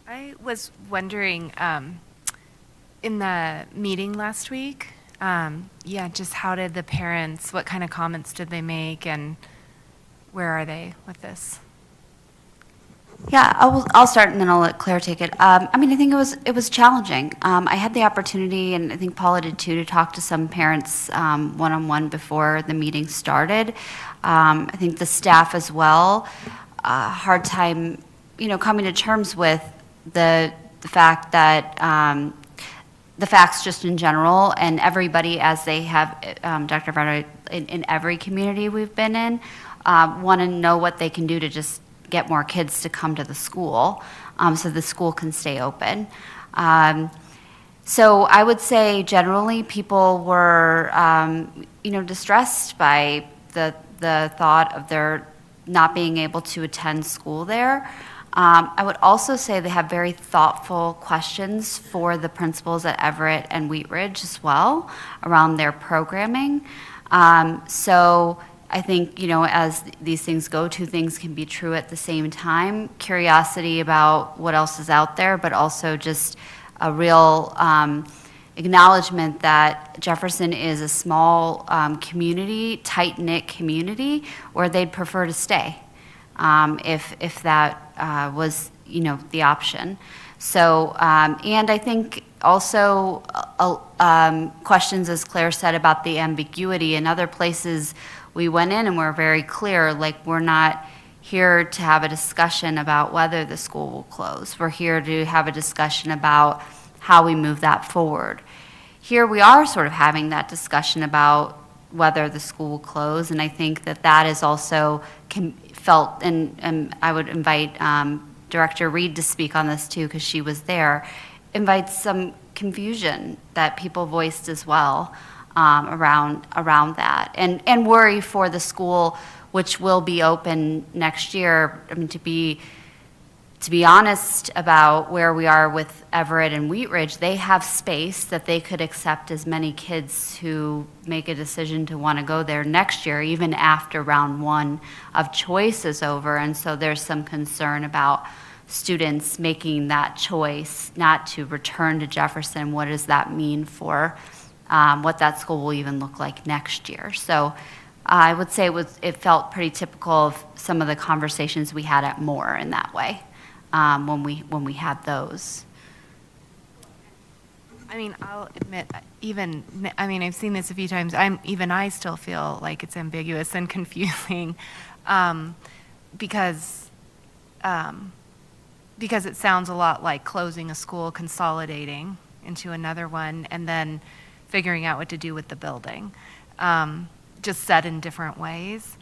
I was wondering, in the meeting last week, just how did the parents, what kind of comments did they make, and where are they with this? Yeah, I'll start and then I'll let Claire take it. I mean, I think it was challenging. I had the opportunity, and I think Paula did too, to talk to some parents one-on-one before the meeting started. I think the staff as well, hard time, coming to terms with the fact that the facts just in general, and everybody, as they have, Dr. Varda, in every community we've been in, want to know what they can do to just get more kids to come to the school, so the school can stay open. So I would say generally people were, distressed by the thought of their not being able to attend school there. I would also say they have very thoughtful questions for the principals at Everett and Wheat Ridge as well around their programming. So I think, as these things go, two things can be true at the same time. Curiosity about what else is out there, but also just a real acknowledgement that Jefferson is a small community, tight-knit community, where they'd prefer to stay if that was, the option. So, and I think also questions, as Claire said, about the ambiguity. In other places we went in and we're very clear, like we're not here to have a discussion about whether the school will close. We're here to have a discussion about how we move that forward. Here we are sort of having that discussion about whether the school will close, and I think that is also felt, and I would invite Director Reed to speak on this too, because she was there, invites some confusion that people voiced as well around that, and worry for the school, which will be open next year. I mean, to be honest about where we are with Everett and Wheat Ridge, they have space that they could accept as many kids who make a decision to want to go there next year, even after round one of choice is over. And so there's some concern about students making that choice not to return to Jefferson. What does that mean for what that school will even look like next year? So I would say it felt pretty typical of some of the conversations we had at Moore in that way. When we had those. I mean, I'll admit, I've seen this a few times. I still feel like it's ambiguous and confusing, because it sounds a lot like closing a school, consolidating into another one, and then figuring out what to do with the building, just said in different ways.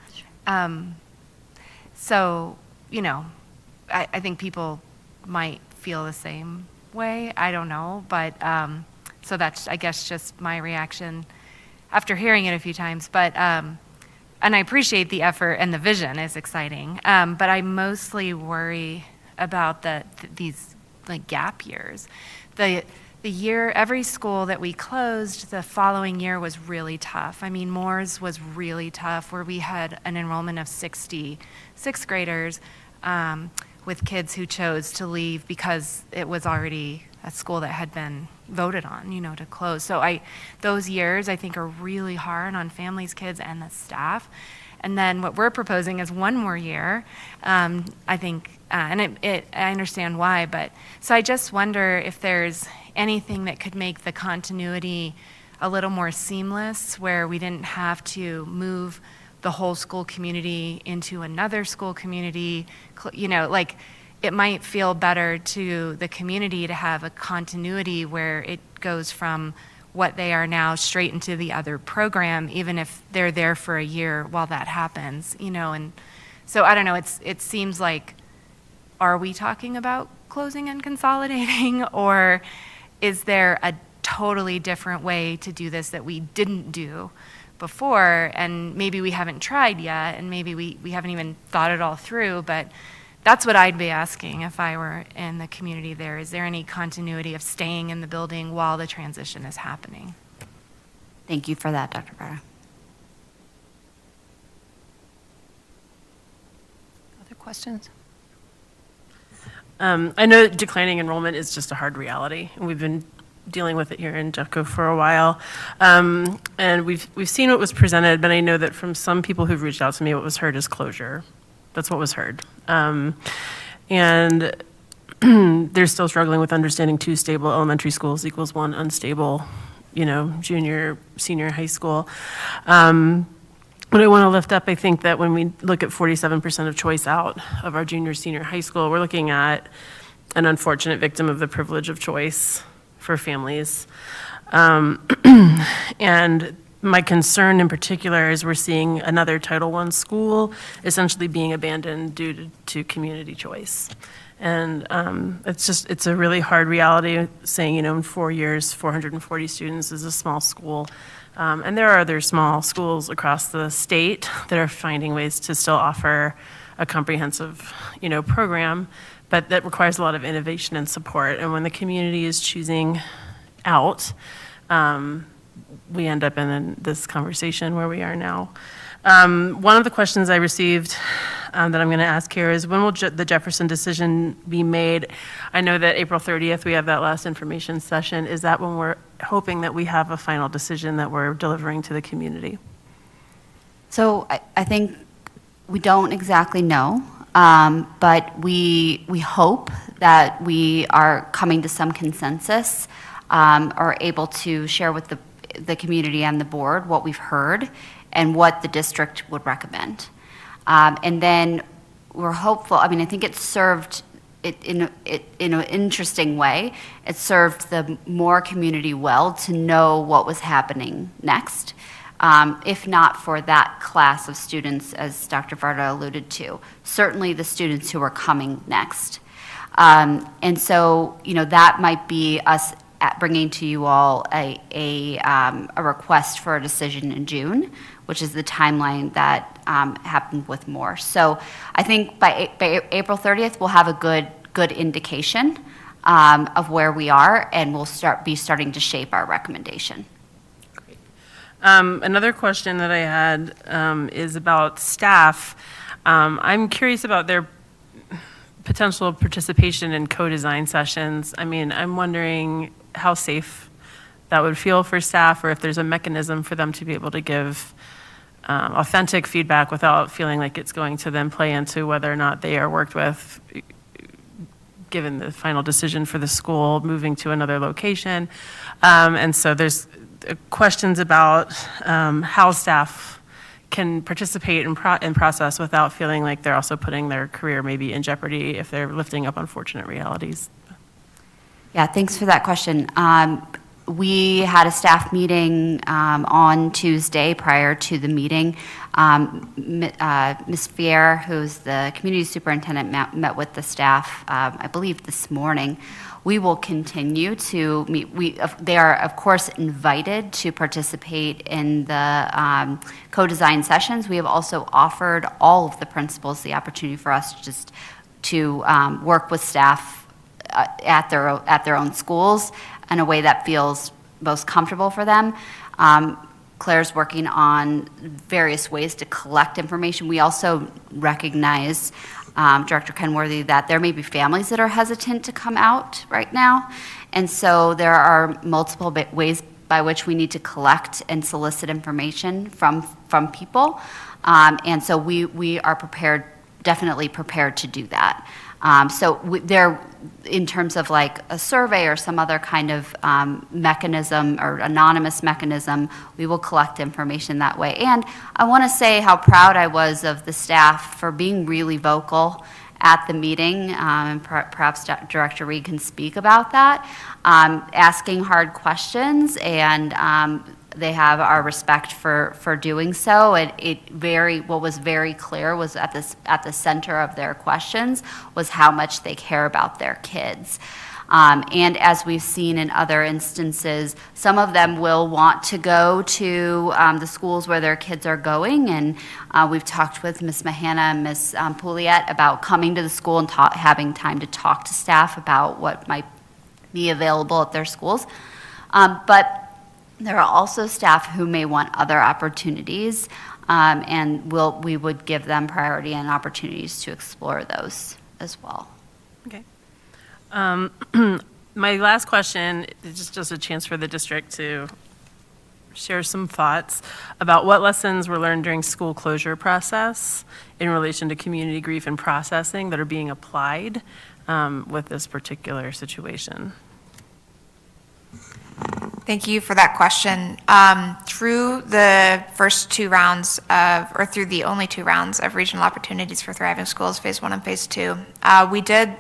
So, I think people might feel the same way. I don't know, but so that's, I guess, just my reaction after hearing it a few times. But and I appreciate the effort, and the vision is exciting. But I mostly worry about these like gap years. The year, every school that we closed, the following year was really tough. I mean, Moore's was really tough, where we had an enrollment of 60 sixth graders. With kids who chose to leave because it was already a school that had been voted on, to close. So those years, I think, are really hard on families, kids, and the staff. And then what we're proposing is one more year, I think, and I understand why, but so I just wonder if there's anything that could make the continuity a little more seamless, where we didn't have to move the whole school community into another school community. Like it might feel better to the community to have a continuity where it goes from what they are now straight into the other program, even if they're there for a year while that happens, and so I don't know, it seems like, are we talking about closing and consolidating, or is there a totally different way to do this that we didn't do before, and maybe we haven't tried yet, and maybe we haven't even thought it all through, but that's what I'd be asking if I were in the community there. Is there any continuity of staying in the building while the transition is happening? Thank you for that, Dr. Barra. Other questions? I know declining enrollment is just a hard reality, and we've been dealing with it here in Jeffco for a while. And we've seen what was presented, but I know that from some people who've reached out to me, what was heard is closure. That's what was heard. And they're still struggling with understanding 2 stable elementary schools equals 1 unstable, junior, senior high school. What I want to lift up, I think that when we look at 47% of choice out of our junior, senior high school, we're looking at an unfortunate victim of the privilege of choice for families. And my concern in particular is we're seeing another Title I school essentially being abandoned due to community choice. And it's a really hard reality saying, in 4 years, 440 students is a small school. And there are other small schools across the state that are finding ways to still offer a comprehensive, program, but that requires a lot of innovation and support. And when the community is choosing out, we end up in this conversation where we are now. One of the questions I received that I'm going to ask here is, when will the Jefferson decision be made? I know that April 30th, we have that last information session. Is that when we're hoping that we have a final decision that we're delivering to the community? So I think we don't exactly know, but we hope that we are coming to some consensus, or able to share with the community and the board what we've heard and what the district would recommend. And then we're hopeful, I think it served it in an interesting way. It served the Moore community well to know what was happening next, if not for that class of students, as Dr. Varda alluded to, certainly the students who are coming next. And so, that might be us bringing to you all a request for a decision in June, which is the timeline that happened with Moore. So I think by April 30th, we'll have a good indication of where we are, and we'll be starting to shape our recommendation. Another question that I had is about staff. I'm curious about their potential participation in co-design sessions. I'm wondering how safe that would feel for staff, or if there's a mechanism for them to be able to give authentic feedback without feeling like it's going to then play into whether or not they are worked with, given the final decision for the school moving to another location. And so there's questions about how staff can participate in process without feeling like they're also putting their career maybe in jeopardy if they're lifting up unfortunate realities. Yeah, thanks for that question. We had a staff meeting on Tuesday prior to the meeting. Ms. Fier, who's the community superintendent, met with the staff, I believe, this morning. We will continue to meet. They are, of course, invited to participate in the co-design sessions. We have also offered all of the principals the opportunity for us to work with staff at their own schools in a way that feels most comfortable for them. Claire's working on various ways to collect information. We also recognize, Director Kenworthy, that there may be families that are hesitant to come out right now. And so there are multiple ways by which we need to collect and solicit information from people. And so we are definitely prepared to do that. In terms of like a survey or some other kind of mechanism or anonymous mechanism, we will collect information that way. And I want to say how proud I was of the staff for being really vocal at the meeting, and perhaps Director Reed can speak about that, asking hard questions, and they have our respect for doing so. What was very clear was at the center of their questions was how much they care about their kids. And as we've seen in other instances, some of them will want to go to the schools where their kids are going. And we've talked with Ms. Mahana and Ms. Pouliot about coming to the school and having time to talk to staff about what might be available at their schools. But there are also staff who may want other opportunities, and we would give them priority and opportunities to explore those as well. Okay. My last question is just a chance for the district to share some thoughts about what lessons were learned during school closure process in relation to community grief and processing that are being applied with this particular situation. Thank you for that question. Through the first 2 rounds or through the only 2 rounds of Regional Opportunities for Thriving Schools, Phase 1 and Phase 2, we did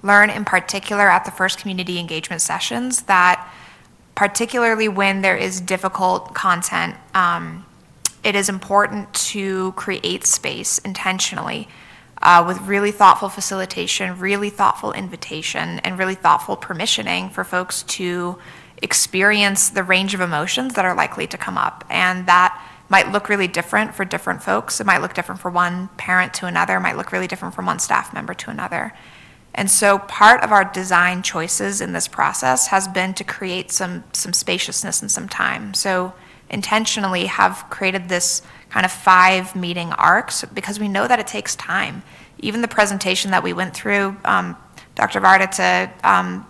learn in particular at the first community engagement sessions that particularly when there is difficult content, it is important to create space intentionally with really thoughtful facilitation, really thoughtful invitation, and really thoughtful permissioning for folks to experience the range of emotions that are likely to come up. And that might look really different for different folks. It might look different for one parent to another. It might look really different from one staff member to another. And so part of our design choices in this process has been to create some spaciousness and some time. So intentionally have created this kind of 5 meeting arcs because we know that it takes time. Even the presentation that we went through, Dr. Varda, to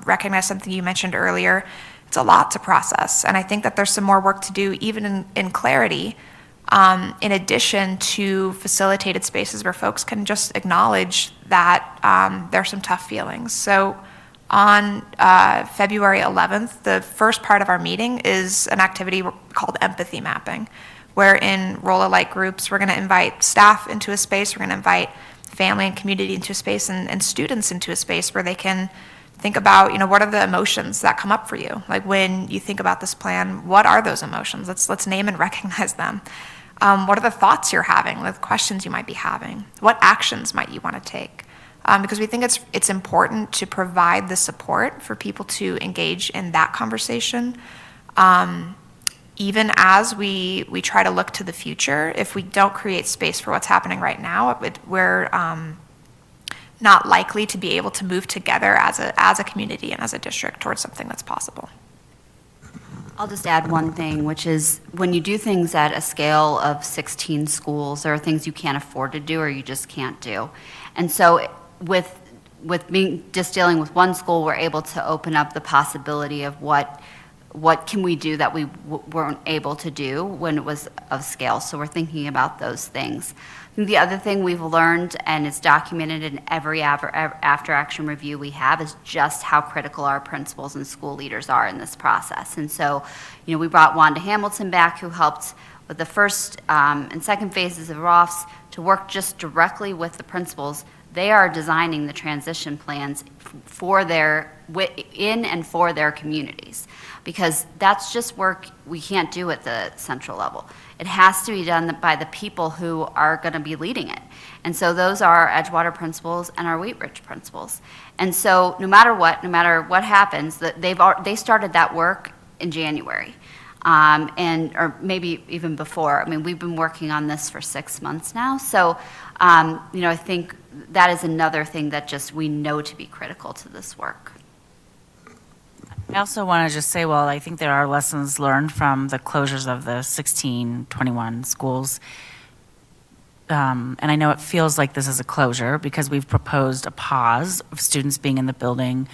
recognize something you mentioned earlier, it's a lot to process. And I think that there's some more work to do even in clarity, in addition to facilitated spaces where folks can just acknowledge that there are some tough feelings. So on February 11th, the first part of our meeting is an activity called empathy mapping, where in role-alike groups, we're going to invite staff into a space, we're going to invite family and community into a space, and students into a space where they can think about, what are the emotions that come up for you? Like when you think about this plan, what are those emotions? Let's name and recognize them. What are the thoughts you're having, the questions you might be having? What actions might you want to take? Because we think it's important to provide the support for people to engage in that conversation. Even as we try to look to the future, if we don't create space for what's happening right now, we're not likely to be able to move together as a community and as a district towards something that's possible. I'll just add one thing, which is when you do things at a scale of 16 schools, there are things you can't afford to do or you just can't do. And so with just dealing with one school, we're able to open up the possibility of what can we do that we weren't able to do when it was of scale. So we're thinking about those things. I think the other thing we've learned, and it's documented in every after-action review we have, is just how critical our principals and school leaders are in this process. And so, we brought Wanda Hamilton back, who helped with the first and second phases of ROFs to work just directly with the principals. They are designing the transition plans in and for their communities, because that's just work we can't do at the central level. It has to be done by the people who are going to be leading it. And so those are our Edgewater principals and our Wheat Ridge principals. And so no matter what happens, they started that work in January. Or maybe even before. I mean, we've been working on this for 6 months now. So, I think that is another thing that just we know to be critical to this work. I also want to just say, I think there are lessons learned from the closures of the 1621 schools. And I know it feels like this is a closure because we've proposed a pause of students being in the building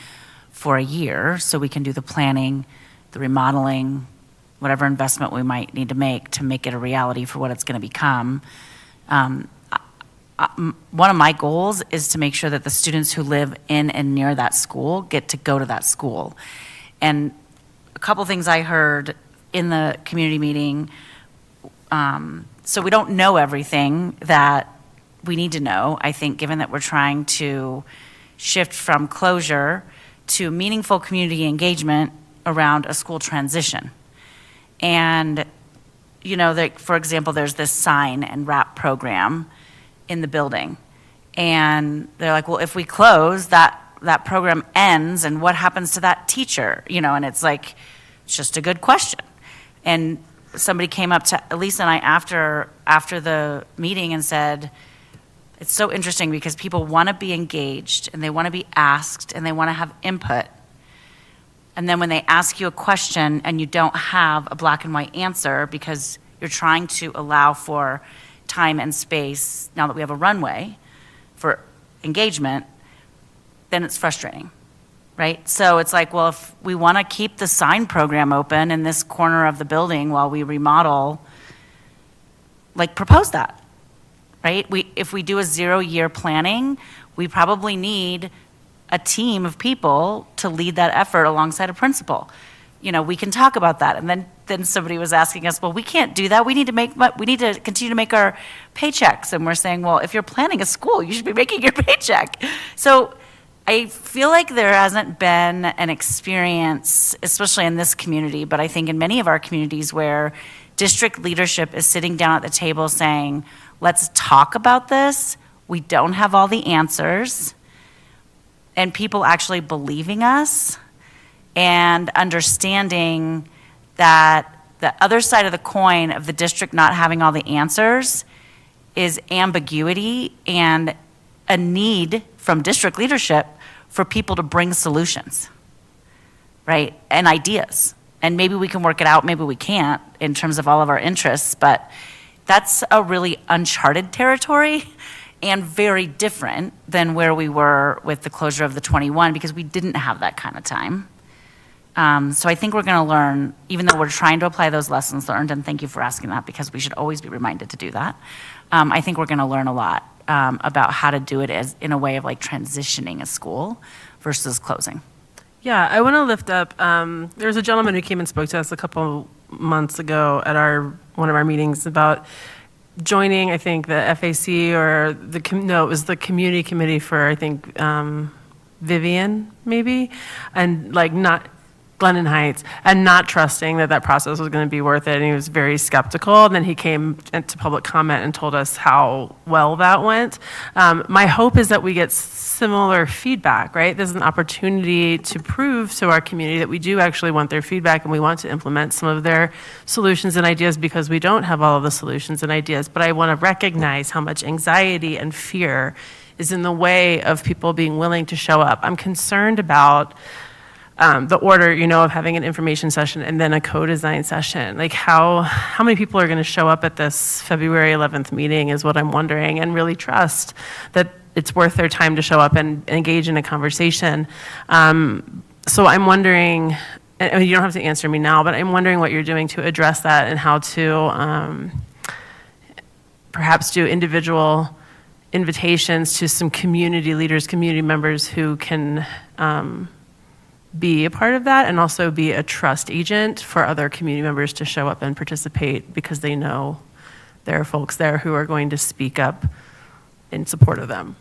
for a year so we can do the planning, the remodeling, whatever investment we might need to make it a reality for what it's going to become. One of my goals is to make sure that the students who live in and near that school get to go to that school. And a couple things I heard in the community meeting, so we don't know everything that we need to know, I think, given that we're trying to shift from closure to meaningful community engagement around a school transition. And, for example, there's this sign and wrap program in the building. And they're like, well, if we close, that program ends, and what happens to that teacher? And it's like, it's just a good question. And somebody came up to Elisa and I after the meeting and said, it's so interesting because people want to be engaged, and they want to be asked, and they want to have input. And then when they ask you a question and you don't have a black and white answer because you're trying to allow for time and space, now that we have a runway for engagement, then it's frustrating. right? So it's like, well, if we want to keep the sign program open in this corner of the building while we remodel, like propose that, right? If we do a 0-year planning, we probably need a team of people to lead that effort alongside a principal. You know, we can talk about that. And then somebody was asking us, well, we can't do that. We need to continue to make our paychecks. And we're saying, well, if you're planning a school, you should be making your paycheck. So I feel like there hasn't been an experience, especially in this community, but I think in many of our communities where district leadership is sitting down at the table saying, let's talk about this. We don't have all the answers. And people actually believing us and understanding that the other side of the coin of the district not having all the answers is ambiguity and a need from district leadership for people to bring solutions, right? And ideas. And maybe we can work it out, maybe we can't in terms of all of our interests, but that's a really uncharted territory and very different than where we were with the closure of the 21 because we didn't have that kind of time. So I think we're going to learn, even though we're trying to apply those lessons learned, and thank you for asking that because we should always be reminded to do that. I think we're going to learn a lot about how to do it as in a way of like transitioning a school versus closing. Yeah, I want to lift up, there was a gentleman who came and spoke to us a couple months ago at one of our meetings about joining, I think, the FAC or it was the community committee for, I think, Vivian, maybe, and like not Glennon Heights, and not trusting that process was going to be worth it, and he was very skeptical, and then he came to public comment and told us how well that went. My hope is that we get similar feedback, right? There's an opportunity to prove to our community that we do actually want their feedback and we want to implement some of their solutions and ideas because we don't have all of the solutions and ideas, but I want to recognize how much anxiety and fear is in the way of people being willing to show up. I'm concerned about the order, of having an information session and then a co-design session. Like how many people are going to show up at this February 11th meeting is what I'm wondering, and really trust that it's worth their time to show up and engage in a conversation. So I'm wondering, and you don't have to answer me now, but I'm wondering what you're doing to address that and how to perhaps do individual invitations to some community leaders, community members who can be a part of that and also be a trust agent for other community members to show up and participate because they know there are folks there who are going to speak up in support of them.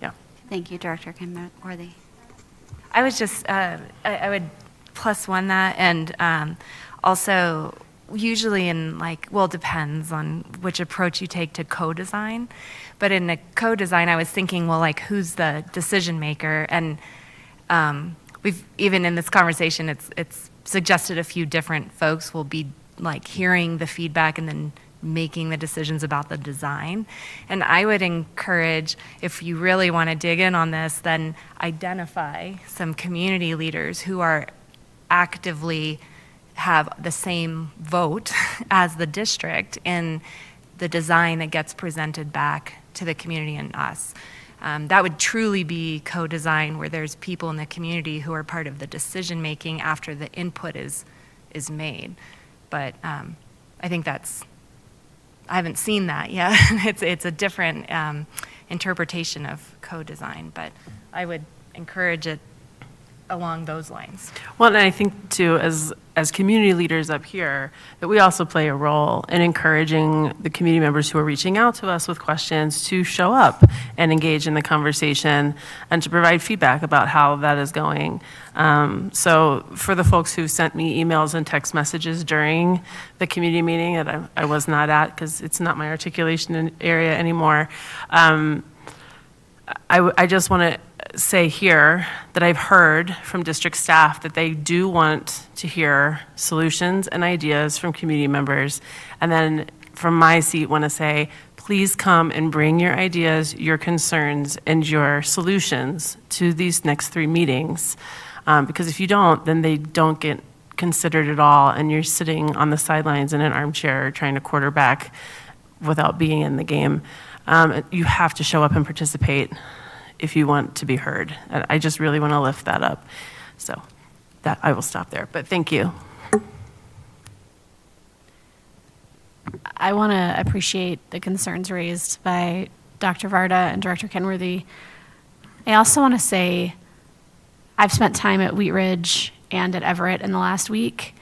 Yeah. Thank you, Director Kenworthy. I was just, I would +1 that, and also usually in it depends on which approach you take to co-design, but in a co-design I was thinking, who's the decision maker, and we've, even in this conversation, it's suggested a few different folks will be hearing the feedback and then making the decisions about the design. And I would encourage, if you really want to dig in on this, then identify some community leaders who are actively have the same vote as the district in the design that gets presented back to the community and us. That would truly be co-design where there's people in the community who are part of the decision-making after the input is made. But I think I haven't seen that yet. It's a different interpretation of co-design, but I would encourage it along those lines. Well, and I think too, as community leaders up here, that we also play a role in encouraging the community members who are reaching out to us with questions to show up and engage in the conversation and to provide feedback about how that is going. So for the folks who sent me emails and text messages during the community meeting that I was not at because it's not my articulation area anymore, I just want to say here that I've heard from district staff that they do want to hear solutions and ideas from community members. And then from my seat, want to say, please come and bring your ideas, your concerns, and your solutions to these next 3 meetings. Because if you don't, then they don't get considered at all, and you're sitting on the sidelines in an armchair trying to quarterback without being in the game. You have to show up and participate if you want to be heard. I just really want to lift that up. So that, I will stop there, but thank you. I want to appreciate the concerns raised by Dr. Varda and Director Kenworthy. I also want to say I've spent time at Wheat Ridge and at Everett in the last week,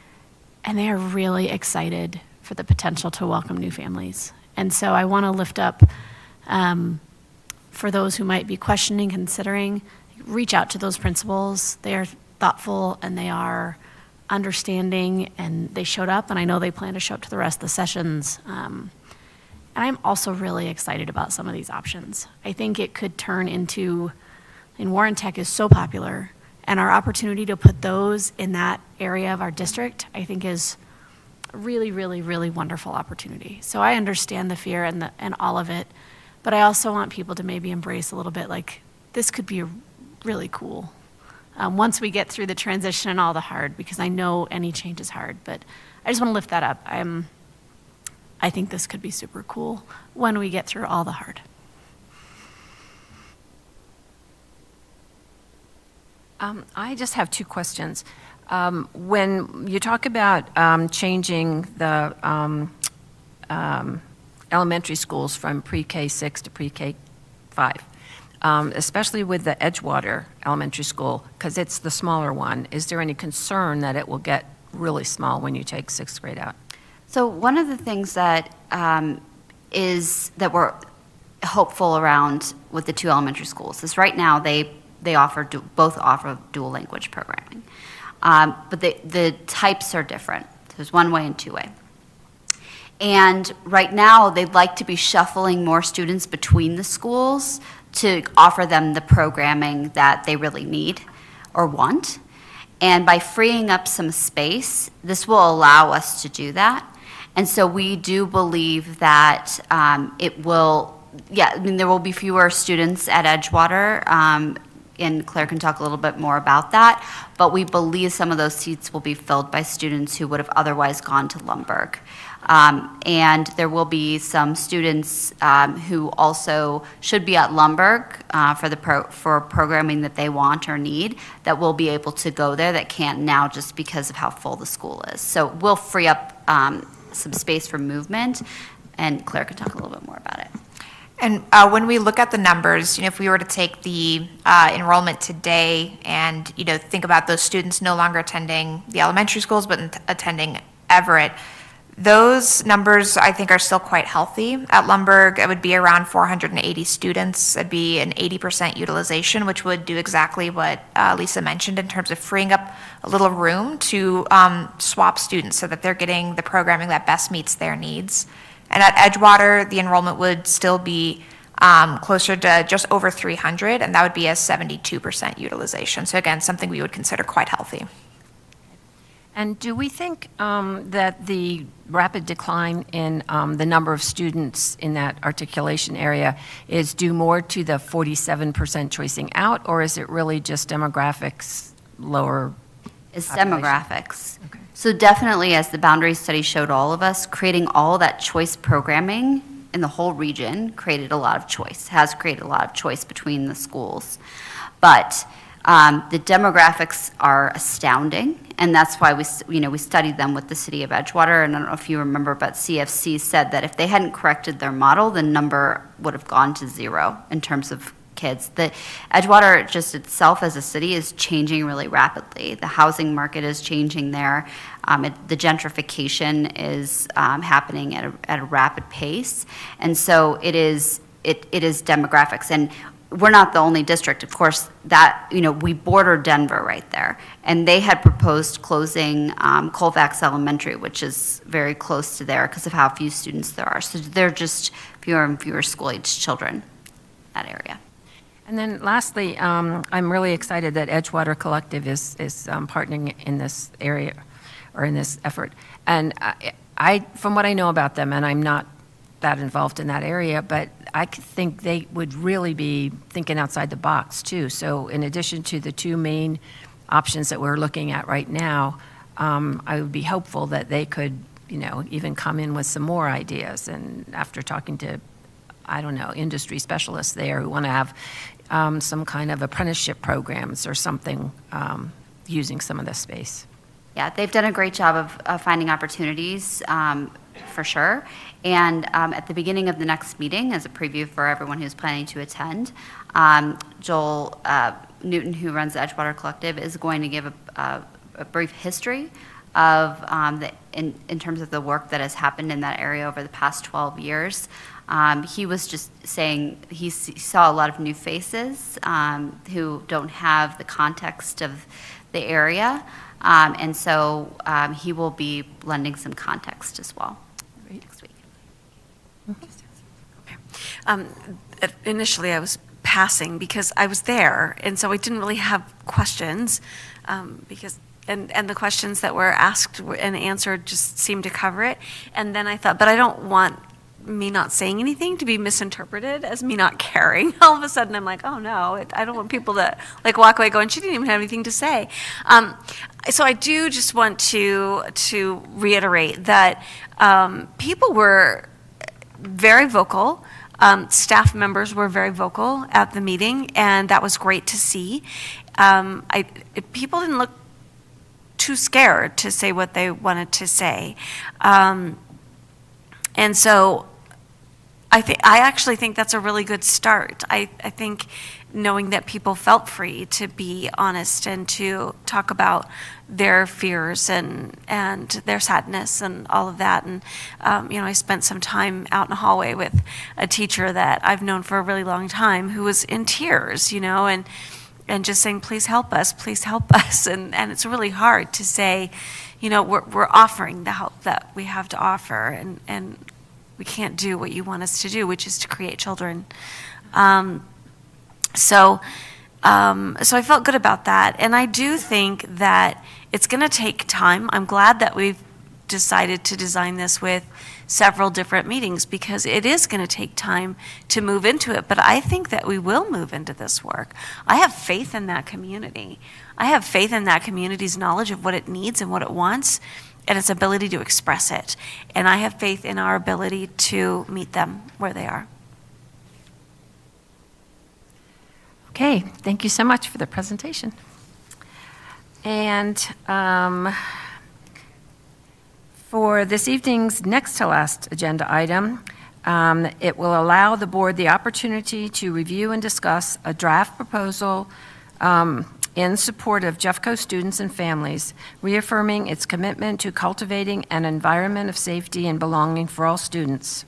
and they are really excited for the potential to welcome new families. And so I want to lift up, for those who might be questioning, considering, reach out to those principals. They are thoughtful and they are understanding, and they showed up, and I know they plan to show up to the rest of the sessions. And I'm also really excited about some of these options. I think it could turn into, and Warren Tech is so popular, and our opportunity to put those in that area of our district, I think is a really, really, really wonderful opportunity. So I understand the fear and all of it, but I also want people to maybe embrace a little bit, like, this could be really cool. Once we get through the transition and all the hard, because I know any change is hard, but I just want to lift that up. I think this could be super cool when we get through all the hard. I just have two questions. When you talk about changing the elementary schools from pre-K 6 to pre-K 5, especially with the Edgewater Elementary School, because it's the smaller one, is there any concern that it will get really small when you take sixth grade out? So one of the things that is that we're hopeful around with the two elementary schools is right now they both offer dual language programming, but the types are different. There's one way and two way. And right now they'd like to be shuffling more students between the schools to offer them the programming that they really need or want. And by freeing up some space, this will allow us to do that. And so we do believe that it will, there will be fewer students at Edgewater, and Claire can talk a little bit more about that, but we believe some of those seats will be filled by students who would have otherwise gone to Lumberg. And there will be some students who also should be at Lumberg for programming that they want or need, that will be able to go there that can't now just because of how full the school is. So we'll free up some space for movement, and Claire can talk a little bit more about it. And when we look at the numbers, if we were to take the enrollment today and, think about those students no longer attending the elementary schools but attending Everett, those numbers, I think, are still quite healthy. At Lumberg, it would be around 480 students. It'd be an 80% utilization, which would do exactly what Lisa mentioned in terms of freeing up a little room to swap students so that they're getting the programming that best meets their needs. And at Edgewater, the enrollment would still be closer to just over 300, and that would be a 72% utilization. So again, something we would consider quite healthy. And do we think that the rapid decline in the number of students in that articulation area is due more to the 47% choicing out, or is it really just demographics, lower? It's population? demographics. Okay. So definitely, as the boundary study showed all of us, creating all that choice programming in the whole region created a lot of choice, has created a lot of choice between the schools. But the demographics are astounding, and that's why we studied them with the city of Edgewater. And I don't know if you remember, but CFC said that if they hadn't corrected their model, the number would have gone to 0 in terms of kids. The Edgewater just itself as a city is changing really rapidly. The housing market is changing there. The gentrification is happening at a rapid pace, and so it is demographics. And we're not the only district, of course, that, we border Denver right there. And they had proposed closing Colfax Elementary, which is very close to there because of how few students there are. So they're just fewer and fewer school-aged children in that area. And then lastly, I'm really excited that Edgewater Collective is partnering in this area, or in this effort. And I, from what I know about them, and I'm not that involved in that area, but I think they would really be thinking outside the box too. So in addition to the two main options that we're looking at right now, I would be hopeful that they could, even come in with some more ideas. And after talking to, industry specialists there who want to have some kind of apprenticeship programs or something using some of this space. Yeah, they've done a great job of finding opportunities, for sure. And at the beginning of the next meeting, as a preview for everyone who's planning to attend, Joel Newton, who runs the Edgewater Collective, is going to give a brief history of in terms of the work that has happened in that area over the past 12 years. He was just saying he saw a lot of new faces who don't have the context of the area. And so he will be lending some context as well next week. Initially, I was passing because I was there, and so I didn't really have questions because and the questions that were asked and answered just seemed to cover it. And then I thought, but I don't want me not saying anything to be misinterpreted as me not caring. All of a sudden, I'm like, oh no, I don't want people to like walk away going, she didn't even have anything to say. So I do just want to reiterate that people were very vocal. Staff members were very vocal at the meeting, and that was great to see. People didn't look too scared to say what they wanted to say. And so I actually think that's a really good start. I think knowing that people felt free to be honest and to talk about their fears and their sadness and all of that. And, I spent some time out in the hallway with a teacher that I've known for a really long time who was in tears, and just saying, please help us. And it's really hard to say, we're offering the help that we have to offer, and we can't do what you want us to do, which is to create children. So I felt good about that. And I do think that it's going to take time. I'm glad that we've decided to design this with several different meetings because it is going to take time to move into it. But I think that we will move into this work. I have faith in that community. I have faith in that community's knowledge of what it needs and what it wants and its ability to express it. And I have faith in our ability to meet them where they are. Okay, thank you so much for the presentation. And for this evening's next to last agenda item, it will allow the board the opportunity to review and discuss a draft proposal in support of Jeffco students and families, reaffirming its commitment to cultivating an environment of safety and belonging for all students.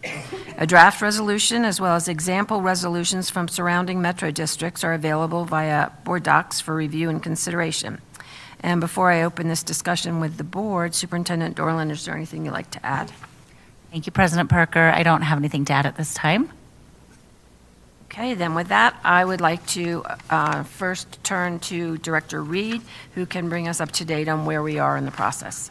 A draft resolution, as well as example resolutions from surrounding metro districts, are available via board docs for review and consideration. And before I open this discussion with the board, Superintendent Dorland, is there anything you'd like to add? Thank you, President Parker. I don't have anything to add at this time. Okay, then with that, I would like to first turn to Director Reed, who can bring us up to date on where we are in the process.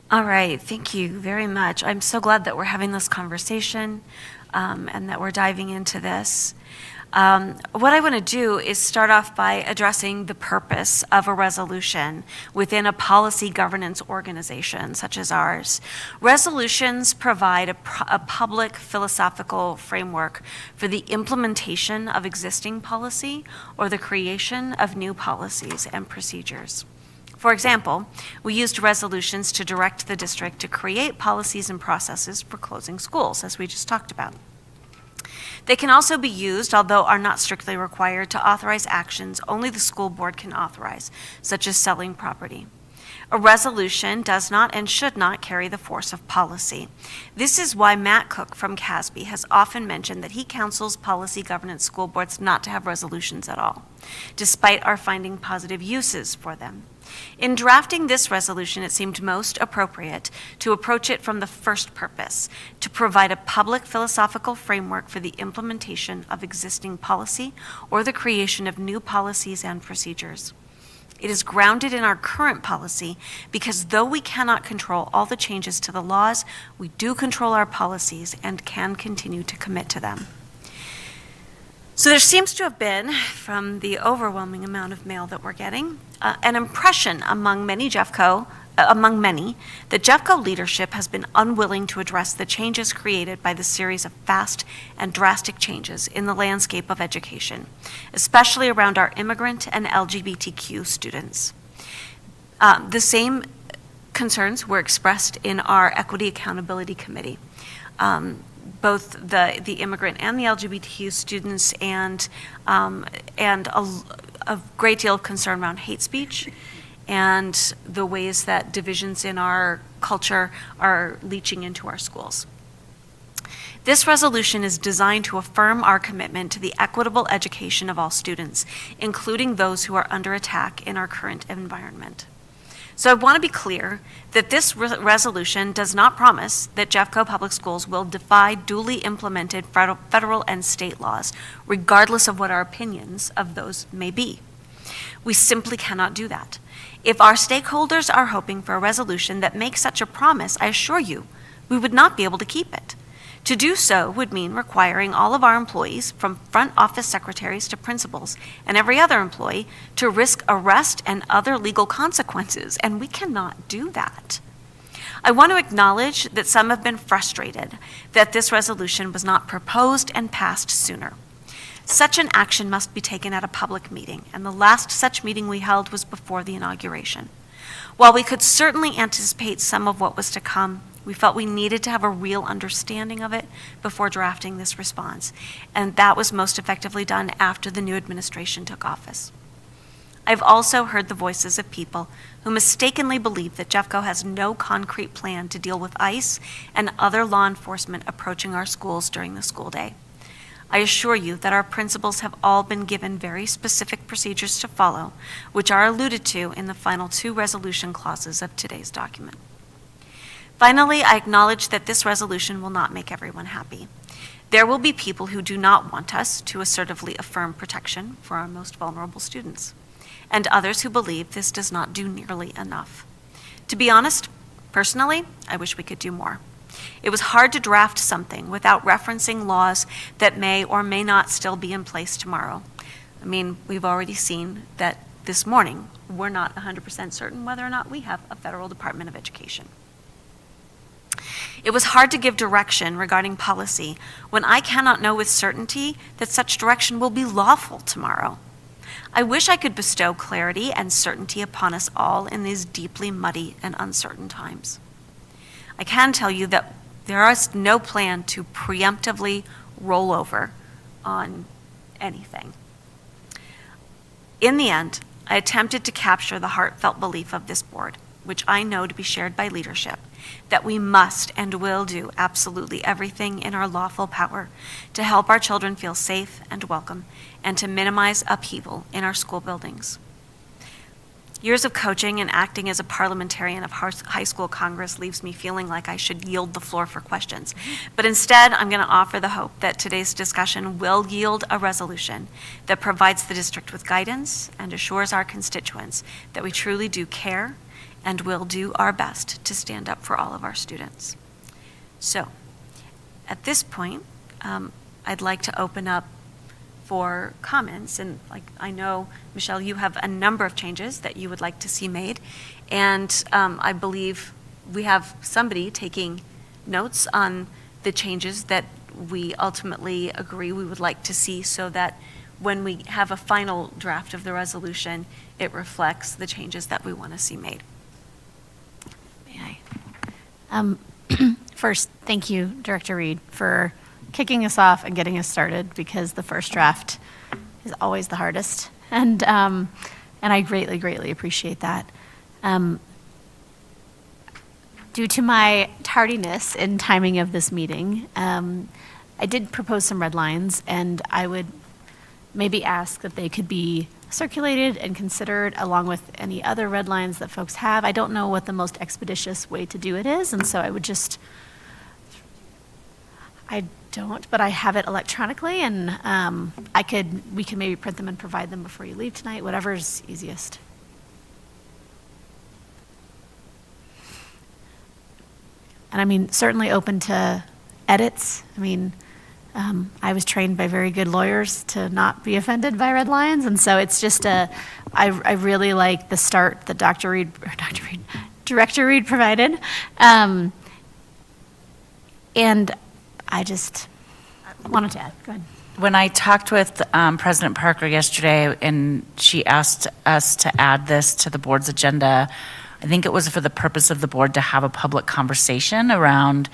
All right, thank you very much. I'm so glad that we're having this conversation and that we're diving into this. What I want to do is start off by addressing the purpose of a resolution within a policy governance organization such as ours. Resolutions provide a public philosophical framework for the implementation of existing policy or the creation of new policies and procedures. For example, we used resolutions to direct the district to create policies and processes for closing schools, as we just talked about. They can also be used, although are not strictly required, to authorize actions only the school board can authorize, such as selling property. A resolution does not and should not carry the force of policy. This is why Matt Cook from CASB has often mentioned that he counsels policy governance school boards not to have resolutions at all, despite our finding positive uses for them. In drafting this resolution, it seemed most appropriate to approach it from the first purpose, to provide a public philosophical framework for the implementation of existing policy or the creation of new policies and procedures. It is grounded in our current policy because though we cannot control all the changes to the laws, we do control our policies and can continue to commit to them. So there seems to have been, from the overwhelming amount of mail that we're getting, an impression among many Jeffco among many, the Jeffco leadership has been unwilling to address the changes created by the series of fast and drastic changes in the landscape of education, especially around our immigrant and LGBTQ students. The same concerns were expressed in our Equity Accountability Committee. Both the immigrant and the LGBTQ students and a great deal of concern around hate speech and the ways that divisions in our culture are leaching into our schools. This resolution is designed to affirm our commitment to the equitable education of all students, including those who are under attack in our current environment. So I want to be clear that this resolution does not promise that Jeffco Public Schools will defy duly implemented federal and state laws, regardless of what our opinions of those may be. We simply cannot do that. If our stakeholders are hoping for a resolution that makes such a promise, I assure you, we would not be able to keep it. To do so would mean requiring all of our employees, from front office secretaries to principals and every other employee, to risk arrest and other legal consequences, and we cannot do that. I want to acknowledge that some have been frustrated that this resolution was not proposed and passed sooner. Such an action must be taken at a public meeting, and the last such meeting we held was before the inauguration. While we could certainly anticipate some of what was to come, we felt we needed to have a real understanding of it before drafting this response, and that was most effectively done after the new administration took office. I've also heard the voices of people who mistakenly believe that Jeffco has no concrete plan to deal with ICE and other law enforcement approaching our schools during the school day. I assure you that our principals have all been given very specific procedures to follow, which are alluded to in the final 2 resolution clauses of today's document. Finally, I acknowledge that this resolution will not make everyone happy. There will be people who do not want us to assertively affirm protection for our most vulnerable students, and others who believe this does not do nearly enough. To be honest, personally, I wish we could do more. It was hard to draft something without referencing laws that may or may not still be in place tomorrow. I mean, we've already seen that this morning, we're not 100% certain whether or not we have a federal Department of Education. It was hard to give direction regarding policy when I cannot know with certainty that such direction will be lawful tomorrow. I wish I could bestow clarity and certainty upon us all in these deeply muddy and uncertain times. I can tell you that there is no plan to preemptively roll over on anything. In the end, I attempted to capture the heartfelt belief of this board, which I know to be shared by leadership, that we must and will do absolutely everything in our lawful power to help our children feel safe and welcome and to minimize upheaval in our school buildings. Years of coaching and acting as a parliamentarian of high school Congress leaves me feeling like I should yield the floor for questions. But instead, I'm going to offer the hope that today's discussion will yield a resolution that provides the district with guidance and assures our constituents that we truly do care and will do our best to stand up for all of our students. So, at this point, I'd like to open up for comments, and I know, Michelle, you have a number of changes that you would like to see made, and I believe we have somebody taking notes on the changes that we ultimately agree we would like to see, so that when we have a final draft of the resolution, it reflects the changes that we want to see made. May I? First, thank you, Director Reed, for kicking us off and getting us started, because the first draft is always the hardest, and I greatly, greatly appreciate that. Due to my tardiness in timing of this meeting, I did propose some red lines, and I would maybe ask that they could be circulated and considered along with any other red lines that folks have. I don't know what the most expeditious way to do it is, and so I would just, I don't, but I have it electronically, and we could maybe print them and provide them before you leave tonight, whatever's easiest. And I mean, certainly open to edits. I mean, I was trained by very good lawyers to not be offended by red lines, and so it's just I really like the start that Director Reed provided. And I just wanted to add, go ahead. When I talked with President Parker yesterday, and she asked us to add this to the board's agenda, I think it was for the purpose of the board to have a public conversation around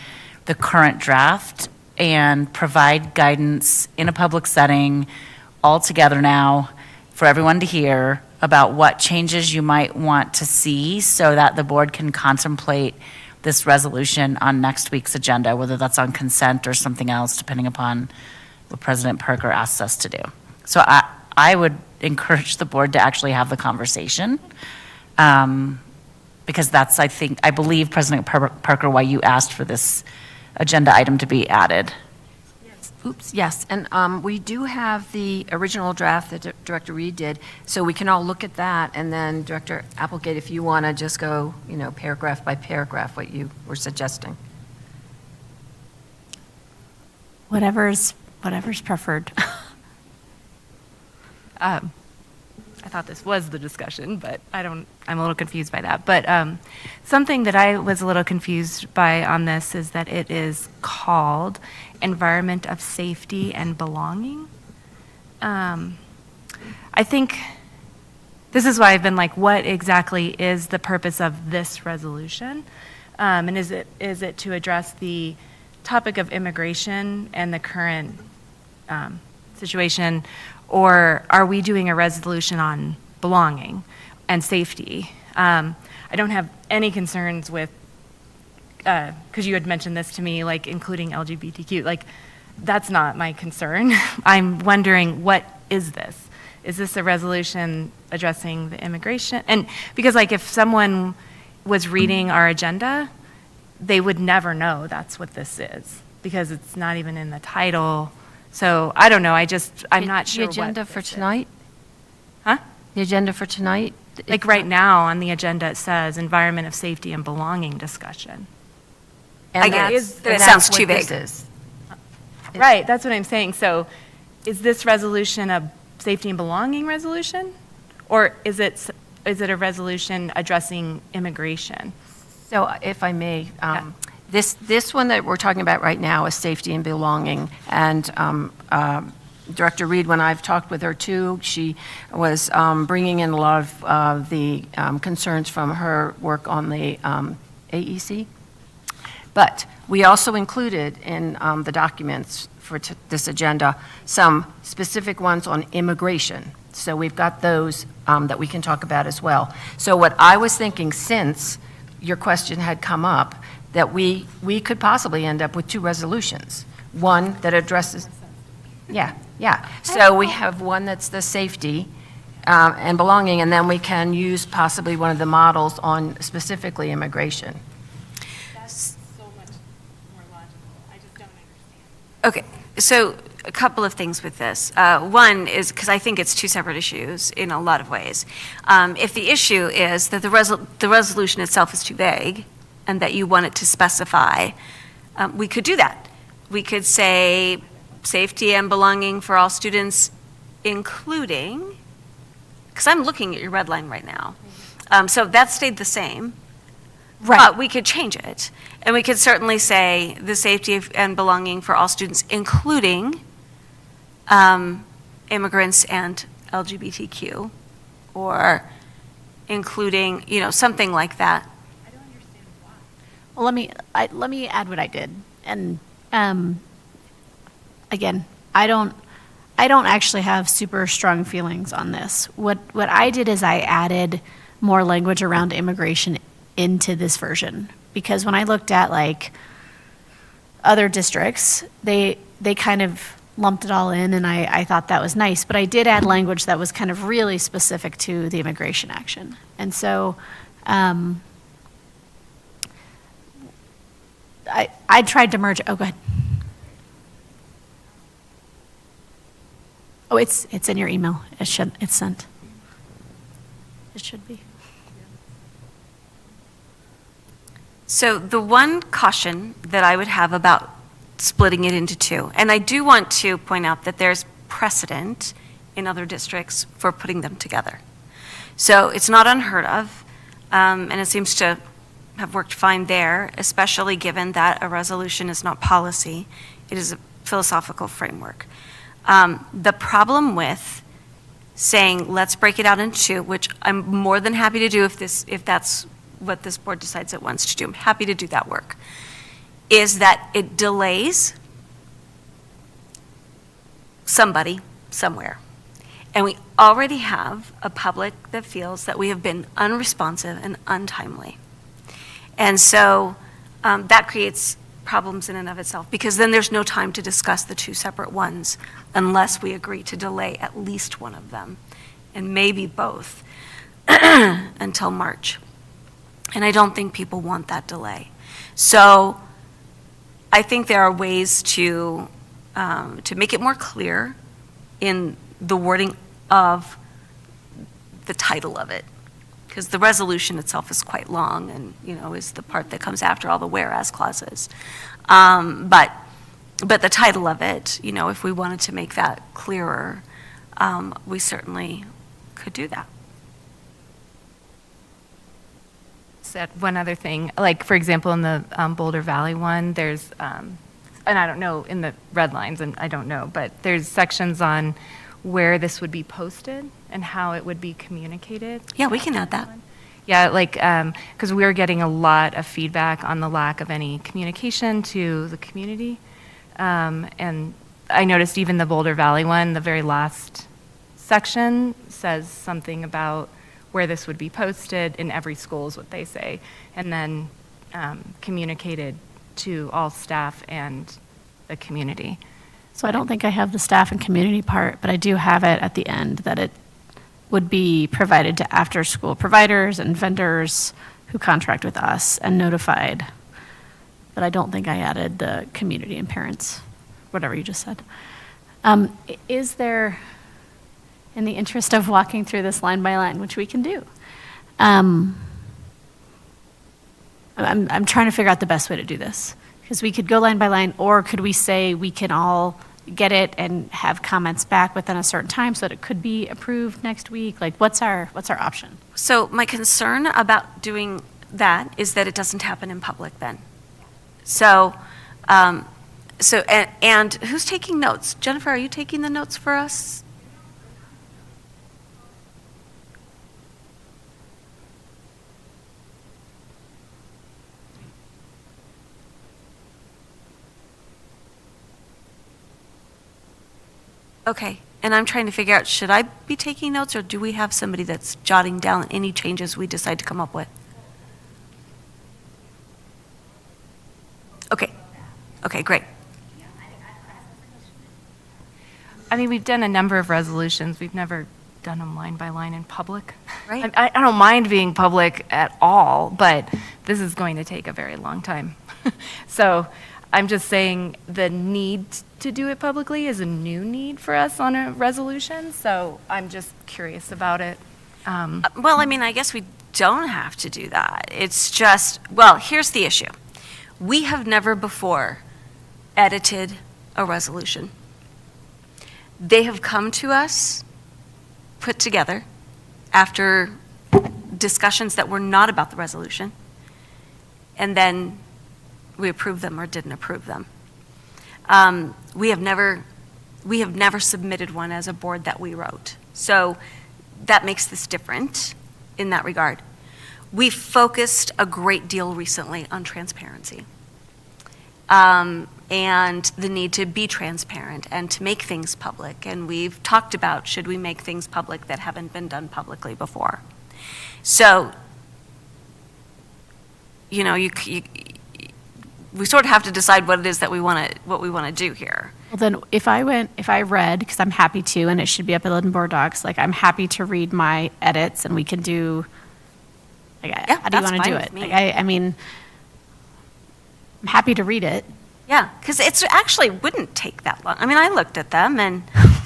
the current draft and provide guidance in a public setting all together now for everyone to hear about what changes you might want to see so that the board can contemplate this resolution on next week's agenda, whether that's on consent or something else, depending upon what President Parker asks us to do. So I would encourage the board to actually have the conversation, because that's, I believe, President Parker, why you asked for this agenda item to be added. Oops, yes, and we do have the original draft that Director Reed did, so we can all look at that, and then Director Applegate, if you want to just go, paragraph by paragraph, what you were suggesting. Whatever's preferred. I thought this was the discussion, but I'm a little confused by that. But something that I was a little confused by on this is that it is called Environment of Safety and Belonging. I think this is why I've been like, what exactly is the purpose of this resolution? And is it to address the topic of immigration and the current situation, or are we doing a resolution on belonging and safety? I don't have any concerns with, because you had mentioned this to me, like including LGBTQ, like that's not my concern. I'm wondering, what is this? Is this a resolution addressing the immigration? And because like if someone was reading our agenda, they would never know that's what this is, because it's not even in the title. So I don't know, I'm not sure The agenda what for this is. tonight? Huh? The agenda for tonight? Like right now on the agenda, it says Environment of Safety and Belonging discussion. And It that's sounds what too this vague. is. Right, that's what I'm saying. So is this resolution a safety and belonging resolution? Or is it a resolution addressing immigration? So if I may, this one that we're talking about right now is safety and belonging. And Director Reed, when I've talked with her too, she was bringing in a lot of the concerns from her work on the AEC. But we also included in the documents for this agenda some specific ones on immigration. So we've got those that we can talk about as well. So what I was thinking, since your question had come up, that we could possibly end up with two resolutions. One that addresses, yeah. So we have one that's the safety and belonging, and then we can use possibly one of the models on specifically immigration. Okay, so a couple of things with this. One is, because I think it's two separate issues in a lot of ways. If the issue is that the resolution itself is too vague and that you want it to specify, we could do that. We could say safety and belonging for all students, including, because I'm looking at your red line right now. So that stayed the same. Right. But we could change it. And we could certainly say the safety and belonging for all students, including immigrants and LGBTQ, or including, something like that. Well, let me add what I did. And again, I don't actually have super strong feelings on this. What I did is I added more language around immigration into this version, because when I looked at like other districts, they kind of lumped it all in, and I thought that was nice. But I did add language that was kind of really specific to the immigration action. And so I tried to merge. Oh, go ahead. Oh, it's in your email. It's sent. It should be. So the one caution that I would have about splitting it into two, and I do want to point out that there's precedent in other districts for putting them together. So it's not unheard of, and it seems to have worked fine there, especially given that a resolution is not policy. It is a philosophical framework. The problem with saying, let's break it out into two, which I'm more than happy to do if that's what this board decides it wants to do. I'm happy to do that work, is that it delays somebody somewhere. And we already have a public that feels that we have been unresponsive and untimely. And so that creates problems in and of itself, because then there's no time to discuss the two separate ones unless we agree to delay at least one of them, and maybe both, until March. And I don't think people want that delay. So I think there are ways to make it more clear in the wording of the title of it, because the resolution itself is quite long and, is the part that comes after all the whereas clauses. But the title of it, if we wanted to make that clearer, we certainly could do that. Said one other thing, like, for example, in the Boulder Valley one, there's, and I don't know, in the red lines, and I don't know, but there's sections on where this would be posted and how it would be communicated. Yeah, we can add that. Yeah, like, because we're getting a lot of feedback on the lack of any communication to the community. And I noticed even the Boulder Valley one, the very last section says something about where this would be posted in every school is what they say, and then communicated to all staff and the community. So I don't think I have the staff and community part, but I do have it at the end that it would be provided to after-school providers and vendors who contract with us and notified. But I don't think I added the community and parents, whatever you just said. Is there, in the interest of walking through this line by line, which we can do, I'm trying to figure out the best way to do this. Because we could go line by line, or could we say we can all get it and have comments back within a certain time so that it could be approved next week? Like, what's our option? So my concern about doing that is that it doesn't happen in public then. So, and who's taking notes? Jennifer, are you taking the notes for us? Okay, and I'm trying to figure out, should I be taking notes, or do we have somebody that's jotting down any changes we decide to come up with? Okay, great. I mean, we've done a number of resolutions. We've never done them line by line in public. Right. I don't mind being public at all, but this is going to take a very long time. So I'm just saying the need to do it publicly is a new need for us on a resolution, so I'm just curious about it. Well, I mean, I guess we don't have to do that. It's just, well, here's the issue. We have never before edited a resolution. They have come to us, put together, after discussions that were not about the resolution, and then we approved them or didn't approve them. We have never submitted one as a board that we wrote. So that makes this different in that regard. We focused a great deal recently on transparency. And the need to be transparent and to make things public. And we've talked about, should we make things public that haven't been done publicly before? So, we sort of have to decide what it is that we want to do here. Well, then, if I read, because I'm happy to, and it should be up at Linden Board Docs, like, I'm happy to read my edits, and we can do, like, how do you want to do it? Like, I mean, I'm happy to read it. Yeah, because it actually wouldn't take that long. I mean, I looked at them, and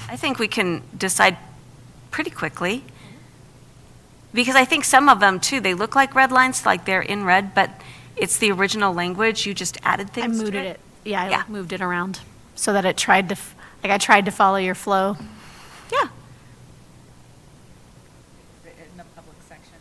I think we can decide pretty quickly. Because I think some of them, too, they look like red lines, like they're in red, but it's the original language. You just added things to it. I moved it. Yeah, I moved it around so that it tried to, I tried to follow your flow. Yeah. In the public section,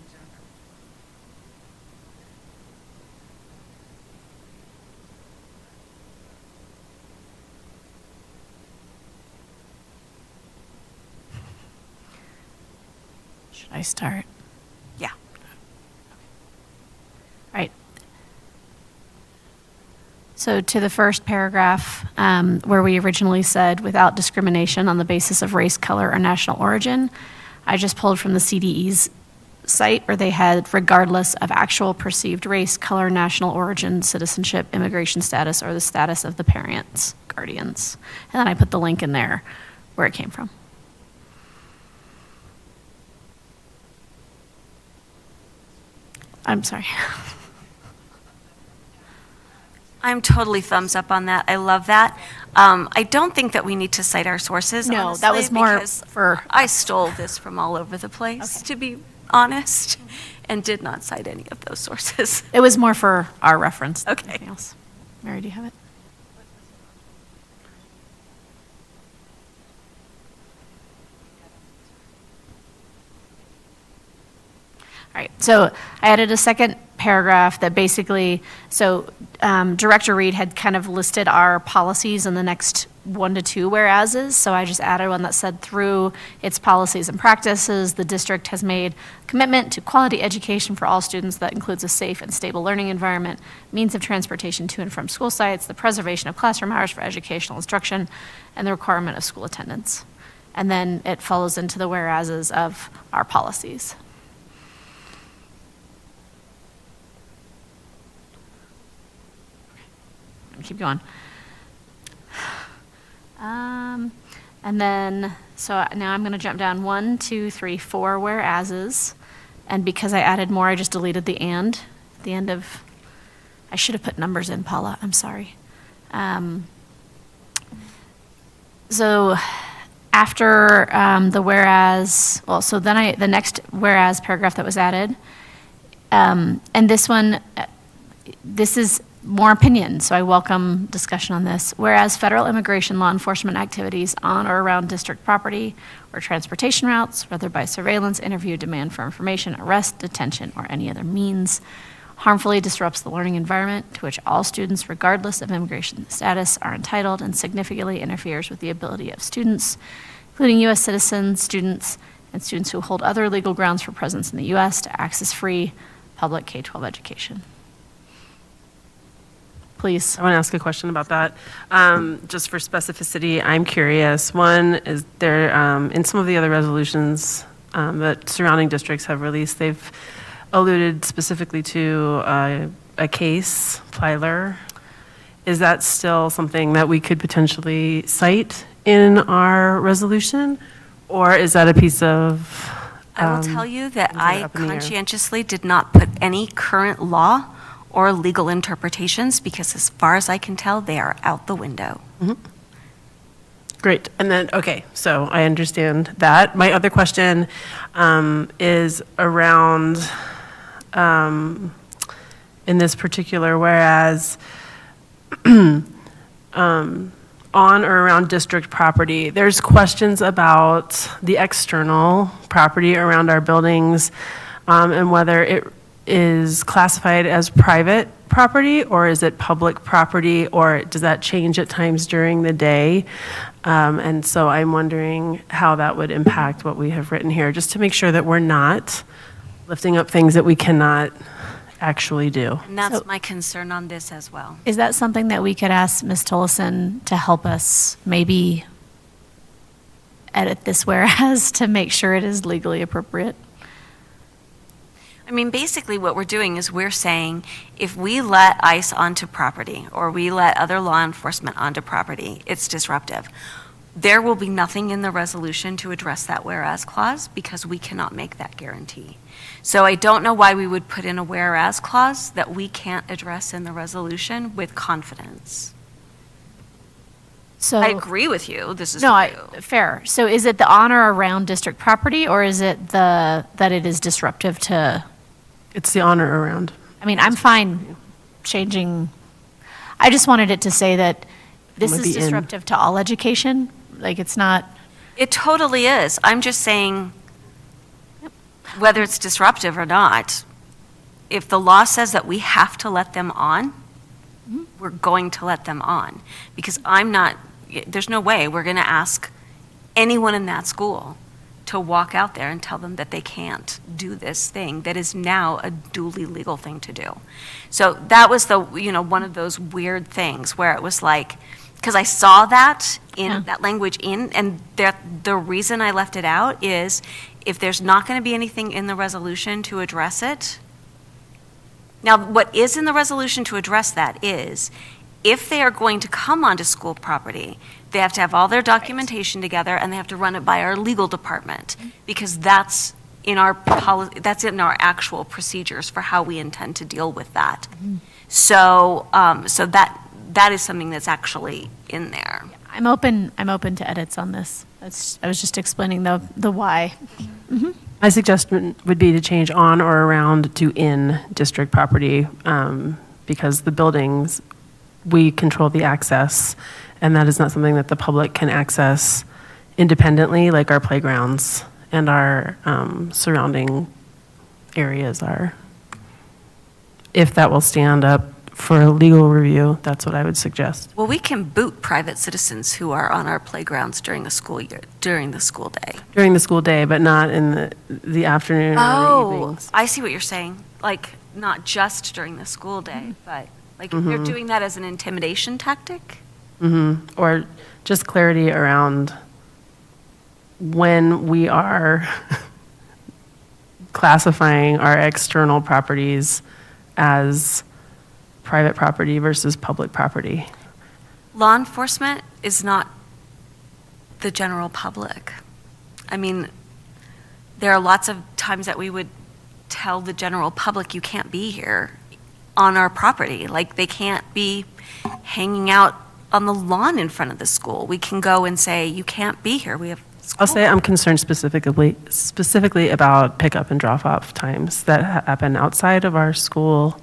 Should I start? Yeah. All right. So to the first paragraph, where we originally said without discrimination on the basis of race, color, or national origin, I just pulled from the CDE's site where they had regardless of actual perceived race, color, national origin, citizenship, immigration status, or the status of the parents, guardians. And then I put the link in there where it came from. I'm sorry. I'm totally thumbs up on that. I love that. I don't think that we need to cite our sources, No, that was honestly, more because for I stole this from all over the place, to be honest, and did not cite any of those sources. It was more for our reference. than Okay. anything else. Mary, do you have it? All right, so I added a second paragraph that basically, Director Reed had kind of listed our policies in the next 1 to 2 whereases, so I just added one that said through its policies and practices, the district has made commitment to quality education for all students that includes a safe and stable learning environment, means of transportation to and from school sites, the preservation of classroom hours for educational instruction, and the requirement of school attendance. And then it follows into the whereases of our policies. Keep going. And then, so now I'm going to jump down 1, 2, 3, 4 whereases. And because I added more, I just deleted the and. At the end of, I should have put numbers in, Paula, I'm sorry. So after the whereas, well, so then the next whereas paragraph that was added, and this one, this is more opinion, so I welcome discussion on this. Whereas federal immigration law enforcement activities on or around district property or transportation routes, whether by surveillance, interview, demand for information, arrest, detention, or any other means, harmfully disrupts the learning environment to which all students, regardless of immigration status, are entitled and significantly interferes with the ability of students, including U.S. citizens, students, and students who hold other legal grounds for presence in the U.S. to access free public K-12 education. Please. I want to ask a question about that. Just for specificity, I'm curious. One, is there, in some of the other resolutions that surrounding districts have released, they've alluded specifically to a case, Plyler. Is that still something that we could potentially cite in our resolution? Or is that a piece of? I will tell you that is it I up in the air? conscientiously did not put any current law or legal interpretations, because as far as I can tell, they are out the window. Great. And then, okay, so I understand that. My other question is around, in this particular whereas, on or around district property, there's questions about the external property around our buildings and whether it is classified as private property, or is it public property, or does that change at times during the day? And so I'm wondering how that would impact what we have written here, just to make sure that we're not lifting up things that we cannot actually do. And that's So- my concern on this as well. Is that something that we could ask Ms. Tolleson to help us maybe edit this whereas to make sure it is legally appropriate? I mean, basically what we're doing is we're saying if we let ICE onto property or we let other law enforcement onto property, it's disruptive. There will be nothing in the resolution to address that whereas clause because we cannot make that guarantee. So I don't know why we would put in a whereas clause that we can't address in the resolution with confidence. So I agree with you, this is No, true. fair. So is it the on or around district property, or is it that it is disruptive to? It's the on or around. I mean, I'm fine changing. I just wanted it to say that this might is be in. disruptive to all education. Like, it's not. It totally is. I'm just saying, whether it's disruptive or not, if the law says that we have to let them on, we're going to let them on. Because there's no way we're going to ask anyone in that school to walk out there and tell them that they can't do this thing that is now a duly legal thing to do. So that was one of those weird things where it was like, because I saw that in that language and the reason I left it out is if there's not going to be anything in the resolution to address it. Now, what is in the resolution to address that is if they are going to come onto school property, they have to have all their documentation together and they have to run it by our legal department because that's in our that's in our actual procedures for how we intend to deal with that. So that is something that's actually in there. I'm open to edits on this. I was just explaining the why. My suggestion would be to change on or around to in district property, because the buildings, we control the access, and that is not something that the public can access independently, like our playgrounds and our surrounding areas are. If that will stand up for a legal review, that's what I would suggest. Well, we can boot private citizens who are on our playgrounds during the school year, during the school day. During the school day, but not in the afternoon or the evenings. I see what you're saying. Like, not just during the school day, but like if they're doing that as an intimidation tactic? Or just clarity around when we are classifying our external properties as private property versus public property. Law enforcement is not the general public. I mean, there are lots of times that we would tell the general public, you can't be here on our property. Like, they can't be hanging out on the lawn in front of the school. We can go and say, you can't be here. We have school. I'll say I'm concerned specifically about pickup and drop-off times that happen outside of our school.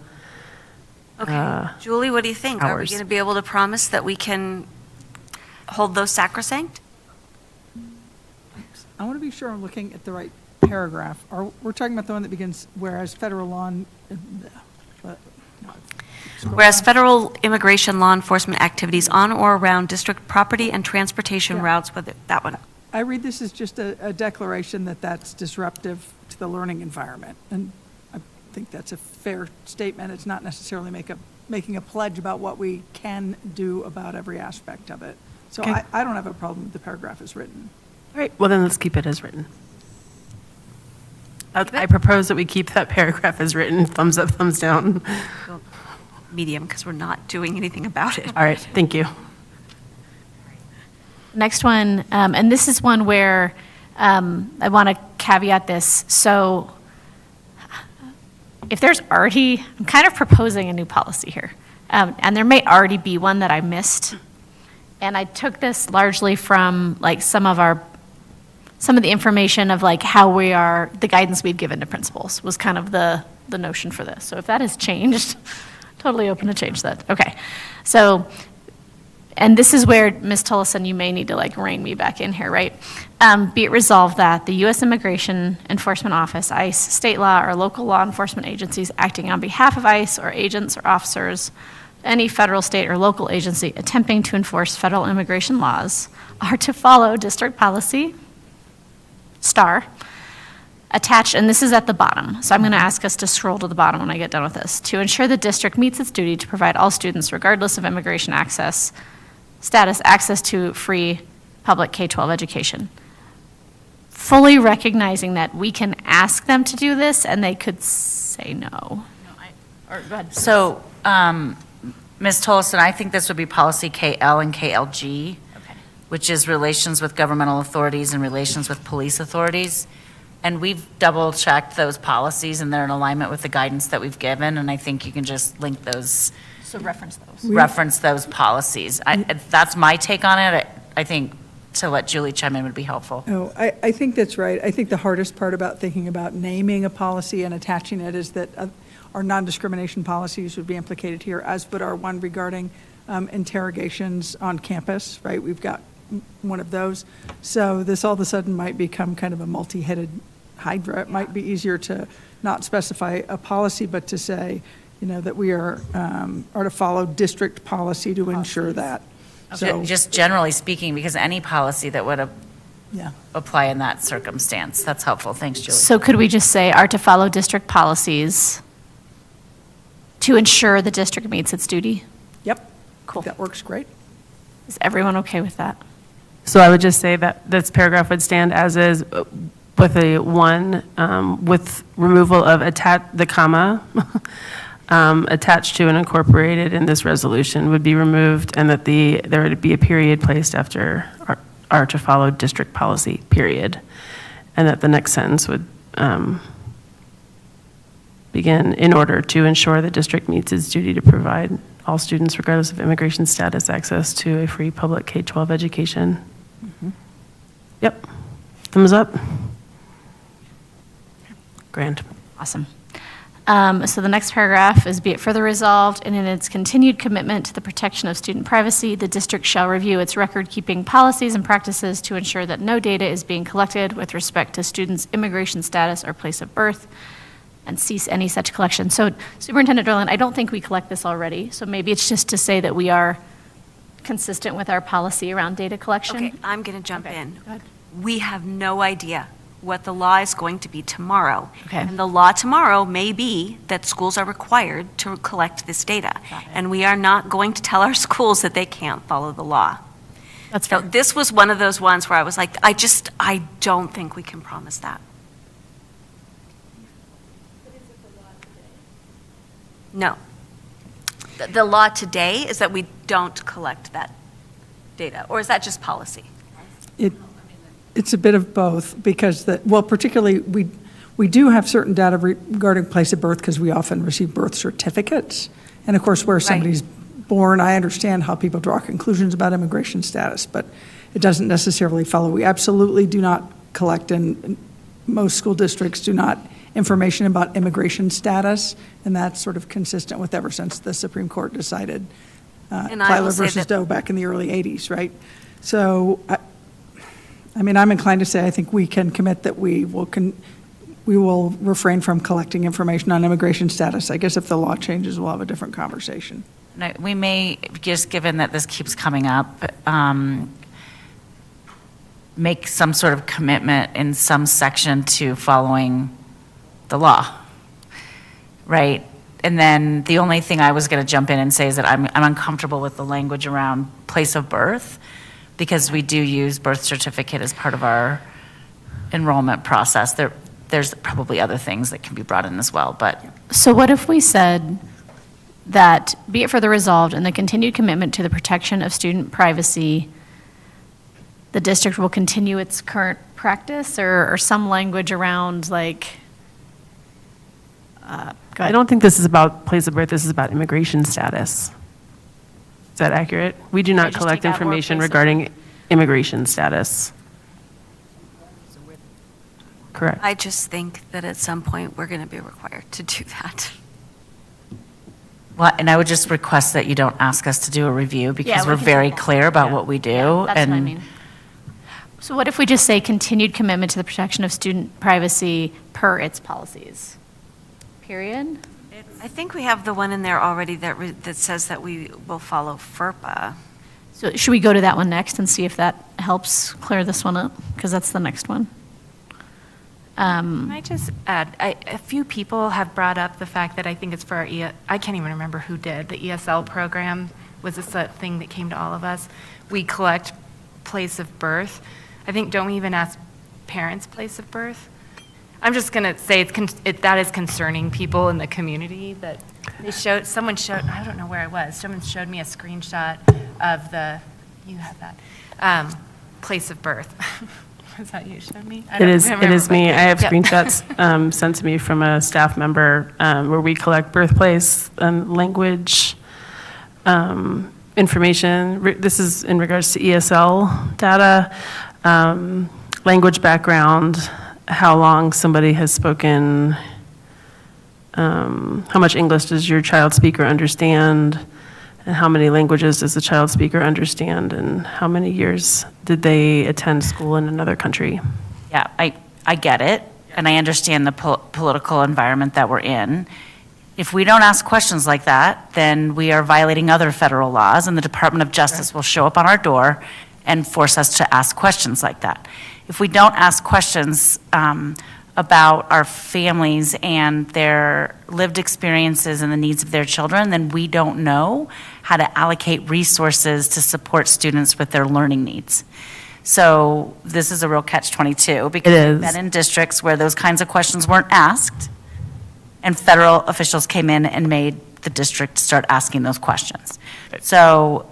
Okay, Julie, what do you think? Are we hours. going to be able to promise that we can hold those sacrosanct? I want to be sure I'm looking at the right paragraph. We're talking about the one that begins, whereas federal law, Whereas federal immigration law enforcement activities on or around district property and transportation routes, whether that one. I read this as just a declaration that that's disruptive to the learning environment. And I think that's a fair statement. It's not necessarily making a pledge about what we can do about every aspect of it. So Okay. I don't have a problem with the paragraph as written. All right, well then let's keep it as written. I propose that we keep that paragraph as written. Thumbs up, thumbs down. Medium, because we're not doing anything about it. All right, thank you. Next one, and this is one where I want to caveat this. So if there's already, I'm kind of proposing a new policy here. And there may already be one that I missed. And I took this largely from like some of the information of like how the guidance we've given to principals was kind of the notion for this. So if that has changed, totally open to change that. Okay. So, and this is where, Ms. Tullison, you may need to like rein me back in here, right? Be it resolved that the U.S. Immigration Enforcement Office, ICE, state law, or local law enforcement agencies acting on behalf of ICE or agents or officers, any federal, state, or local agency attempting to enforce federal immigration laws are to follow district policy, star, attached, and this is at the bottom, so I'm going to ask us to scroll to the bottom when I get done with this, to ensure the district meets its duty to provide all students, regardless of immigration status, access to free public K-12 education. Fully recognizing that we can ask them to do this and they could say no. So, Ms. Tolleson, I think this would be policy KL and KLG, which is relations with governmental authorities and relations with police authorities. And we've double-checked those policies, and they're in alignment with the guidance that we've given, and I think you can just link those. So reference those. Reference those policies. That's my take on it. I think to let Julie chime in would be helpful. No, I think that's right. I think the hardest part about thinking about naming a policy and attaching it is that our non-discrimination policies would be implicated here, as would our one regarding interrogations on campus, right? We've got one of those. So this all of a sudden might become kind of a multi-headed hydra. It might be easier to not specify a policy, but to say, that we are to follow district policy to ensure that. So Just generally speaking, because any policy that would Yeah. apply in that circumstance. That's helpful. Thanks, Julie. So could we just say are to follow district policies to ensure the district meets its duty? Yep. Cool. That works great. Is everyone okay with that? So I would just say that this paragraph would stand as is with a one, with removal of the comma, attached to and incorporated in this resolution would be removed, and that there would be a period placed after are to follow district policy, period. And that the next sentence would begin, in order to ensure the district meets its duty to provide all students, regardless of immigration status, access to a free public K-12 education. Yep. Thumbs up. Grand. Awesome. So the next paragraph is, be it further resolved, and in its continued commitment to the protection of student privacy, the district shall review its record-keeping policies and practices to ensure that no data is being collected with respect to students' immigration status or place of birth, and cease any such collection. So Superintendent Dorland, I don't think we collect this already, so maybe it's just to say that we are consistent with our policy around data collection. Okay, I'm going to jump in. We have no idea what the law is going to be tomorrow. Okay. And the law tomorrow may be that schools are required to collect this data. And we are not going to tell our schools that they can't follow the law. That's So this was one of those ones where I was like, I don't think we can promise that. No. The law today is that we don't collect that data, or is that just policy? It's a bit of both, because particularly, we do have certain data regarding place of birth, because we often receive birth certificates. And of course, where somebody's born, I understand how people draw conclusions about immigration status, but it doesn't necessarily follow. We absolutely do not collect, and most school districts do not, information about immigration status, and that's sort of consistent with ever since the Supreme Court decided And I will Plyler say versus that- Doe back in the early 80s, right? So, I mean, I'm inclined to say I think we can commit that we will refrain from collecting information on immigration status. I guess if the law changes, we'll have a different conversation. No, we may, just given that this keeps coming up, make some sort of commitment in some section to following the law, right? And then the only thing I was going to jump in and say is that I'm uncomfortable with the language around place of birth, because we do use birth certificate as part of our enrollment process. There's probably other things that can be brought in as well, but. So what if we said that, be it further resolved, in the continued commitment to the protection of student privacy, the district will continue its current practice, or some language around like, I don't think this is about place of birth, this is about immigration status. Is that accurate? We do not just collect take out more information place of regarding immigration status. Correct. I just think that at some point, we're going to be required to do that. Well, and I would just request that you don't ask us to do a review, because we we're can very take that. clear about what we do. That's what I and- mean. So what if we just say continued commitment to the protection of student privacy per its policies? Period? I think we have the one in there already that says that we will follow FERPA. So should we go to that one next and see if that helps clear this one up? Because that's the next one. Can I just add, a few people have brought up the fact that I think it's for our, I can't even remember who did, the ESL program was this a thing that came to all of us. We collect place of birth. I think, don't we even ask parents' place of birth? I'm just going to say that is concerning people in the community, that someone showed, I don't know where I was, someone showed me a screenshot of you have that, place of birth. Was that you showed me? I It don't is remember, me. but- I have Yep. screenshots sent to me from a staff member where we collect birthplace and language information. This is in regards to ESL data, language background, how long somebody has spoken, how much English does your child speak or understand, and how many languages does the child speak or understand, and how many years did they attend school in another country? Yeah, I get it, and I understand the political environment that we're in. If we don't ask questions like that, then we are violating other federal laws, and the Department of Justice will show up on our door and force us to ask questions like that. if we don't ask questions about our families and their lived experiences and the needs of their children, then we don't know how to allocate resources to support students with their learning needs. So this is a real catch-22 because we've been in districts where those kinds of questions weren't asked, and federal officials came in and made the district start asking those questions. So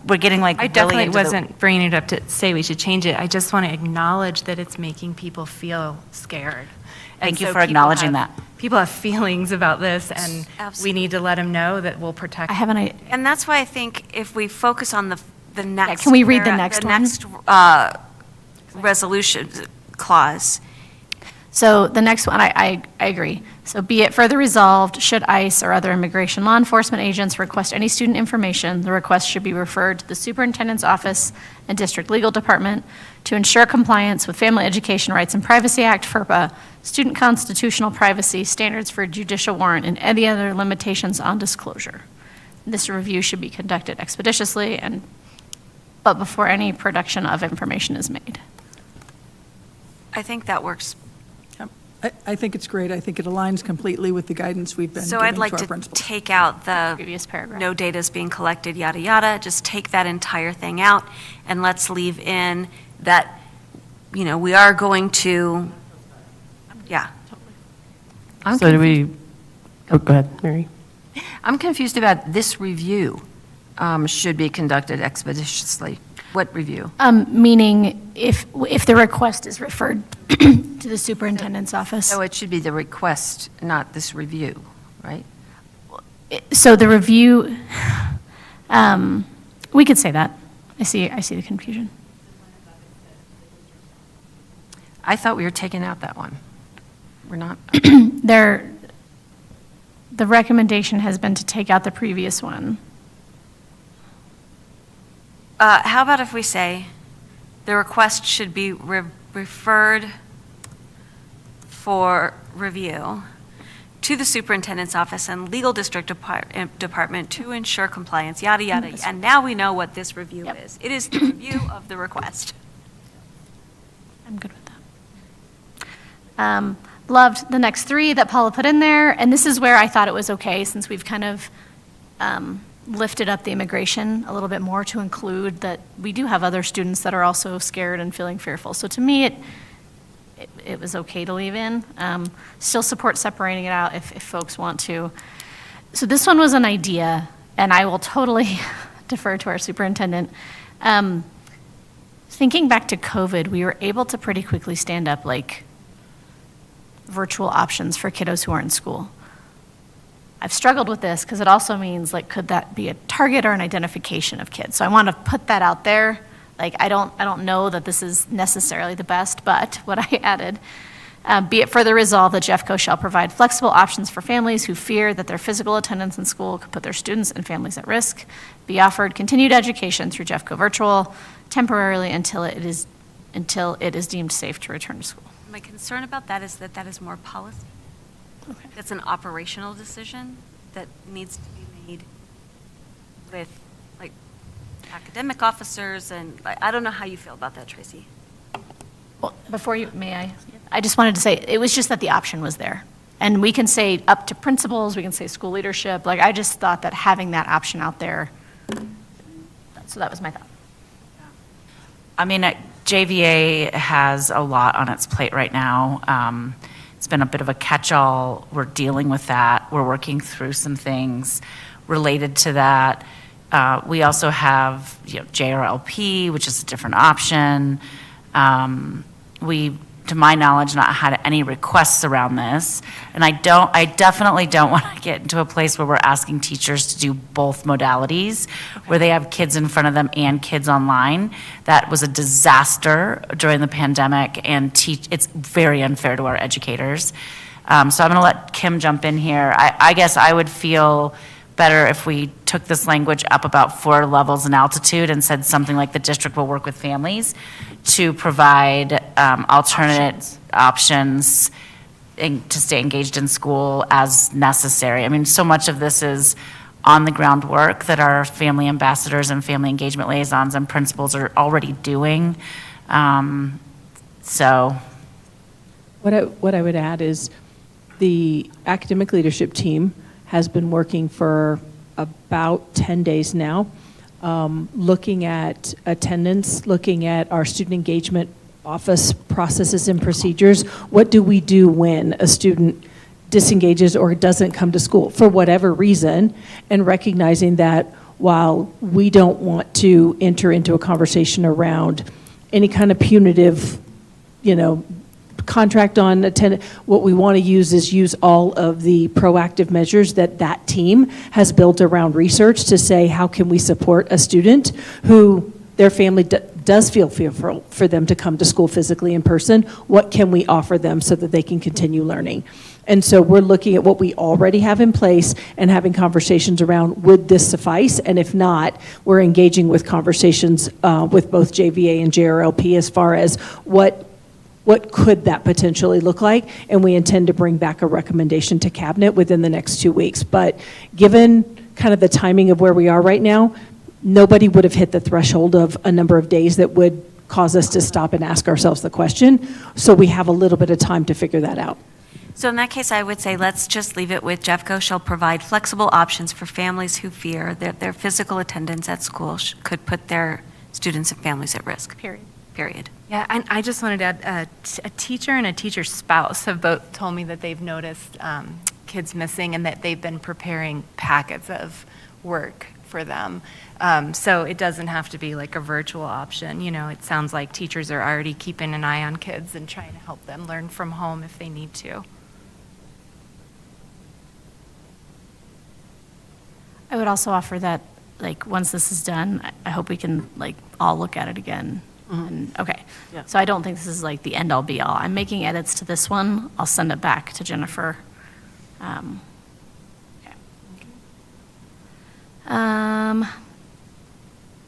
we're getting like I really definitely into the- wasn't bringing it up to say we should change it. I just want to acknowledge that it's making people feel scared. Thank you so for people acknowledging have- that. People have feelings about this, and we Absolutely. need to let them know that we'll protect. And that's why I think if we focus on the next. can we read the para- next one? next resolution clause. So the next one, I agree. So be it further resolved, should ICE or other immigration law enforcement agents request any student information, the request should be referred to the superintendent's office and district legal department to ensure compliance with Family Education Rights and Privacy Act, FERPA, student constitutional privacy, standards for judicial warrant, and any other limitations on disclosure. This review should be conducted expeditiously but before any production of information is made. I think that works. I think it's great. I think it aligns completely with the guidance we've been So giving I'd like to our to principals. take out the previous paragraph. No data is being collected, yada, yada. Just take that entire thing out, and let's leave in that, we are going to, yeah. So do we, oh, go ahead, Mary. I'm confused about this review should be conducted expeditiously. What review? Meaning if the request is referred to the superintendent's office. So it should be the request, not this review, right? So the review, we could say that. I see the confusion. I thought we were taking out that one. We're not? The recommendation has been to take out the previous one. How about if we say, the request should be referred for review to the superintendent's office and legal district department to ensure compliance, yada, yada. And now we know what this review is. It is the review of the request. I'm good with that. Loved the next three that Paula put in there, and this is where I thought it was okay, since we've kind of lifted up the immigration a little bit more to include that we do have other students that are also scared and feeling fearful. So to me, it was okay to leave in. Still support separating it out if folks want to. So this one was an idea, and I will totally defer to our superintendent. Thinking back to COVID, we were able to pretty quickly stand up like virtual options for kiddos who are in school. I've struggled with this because it also means, like, could that be a target or an identification of kids? So I want to put that out there. Like, I don't know that this is necessarily the best, but what I added, be it further resolved that Jeffco shall provide flexible options for families who fear that their physical attendance in school could put their students and families at risk, be offered continued education through Jeffco Virtual temporarily until it is deemed safe to return to school. My concern about that is that is more policy. Okay. That's an operational decision that needs to be made with, like, academic officers, and I don't know how you feel about that, Tracy. Well, I just wanted to say, it was just that the option was there. And we can say up to principals, we can say school leadership, like, I just thought that having that option out there, so that was my thought. I mean, JVA has a lot on its plate right now. It's been a bit of a catch-all. We're dealing with that. We're working through some things related to that. We also have, JRLP, which is a different option. We, to my knowledge, not had any requests around this. And I definitely don't want to get into a place where we're asking teachers to do both modalities, where they have kids in front of them and kids online. That was a disaster during the pandemic, and it's very unfair to our educators. So I'm going to let Kim jump in here. I guess I would feel better if we took this language up about 4 levels in altitude and said something like the district will work with families to provide alternate options to stay engaged in school as necessary. I mean, so much of this is on-the-ground work that our family ambassadors and family engagement liaisons and principals are already doing. So, What I would add is the academic leadership team has been working for about 10 days now, looking at attendance, looking at our student engagement office processes and procedures. What do we do when a student disengages or doesn't come to school for whatever reason, and recognizing that while we don't want to enter into a conversation around any kind of punitive, contract on attendance, what we want to use all of the proactive measures that that team has built around research to say, how can we support a student who their family does feel fearful for them to come to school physically in person? What can we offer them so that they can continue learning? And so we're looking at what we already have in place and having conversations around, would this suffice? And if not, we're engaging with conversations with both JVA and JRLP as far as what could that potentially look like? And we intend to bring back a recommendation to Cabinet within the next 2 weeks. But given kind of the timing of where we are right now, nobody would have hit the threshold of a number of days that would cause us to stop and ask ourselves the question. So we have a little bit of time to figure that out. So in that case, I would say let's just leave it with Jeffco shall provide flexible options for families who fear that their physical attendance at school could put their students and families at risk. Period. Yeah, and I just wanted to add, a teacher and a teacher's spouse have both told me that they've noticed kids missing and that they've been preparing packets of work for them. So it doesn't have to be like a virtual option. It sounds like teachers are already keeping an eye on kids and trying to help them learn from home if they need to. I would also offer that, once this is done, I hope we can, all look at it again. And, okay. Yeah. So I don't think this is the end-all be-all. I'm making edits to this one. I'll send it back to Jennifer. Okay.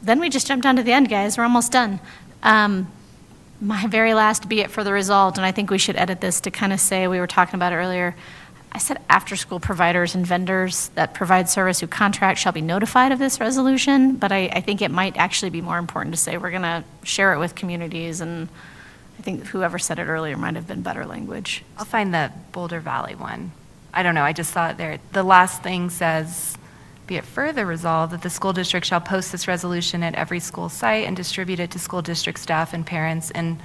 Then we just jumped down to the end, guys. We're almost done. My very last be it for the result, and I think we should edit this to kind of say, we were talking about it earlier, I said after-school providers and vendors that provide service who contract shall be notified of this resolution, but I think it might actually be more important to say we're going to share it with communities, and I think whoever said it earlier might have been better language. I'll find the Boulder Valley one. I don't know, I just saw it there. The last thing says, be it further resolved that the school district shall post this resolution at every school site and distribute it to school district staff and parents in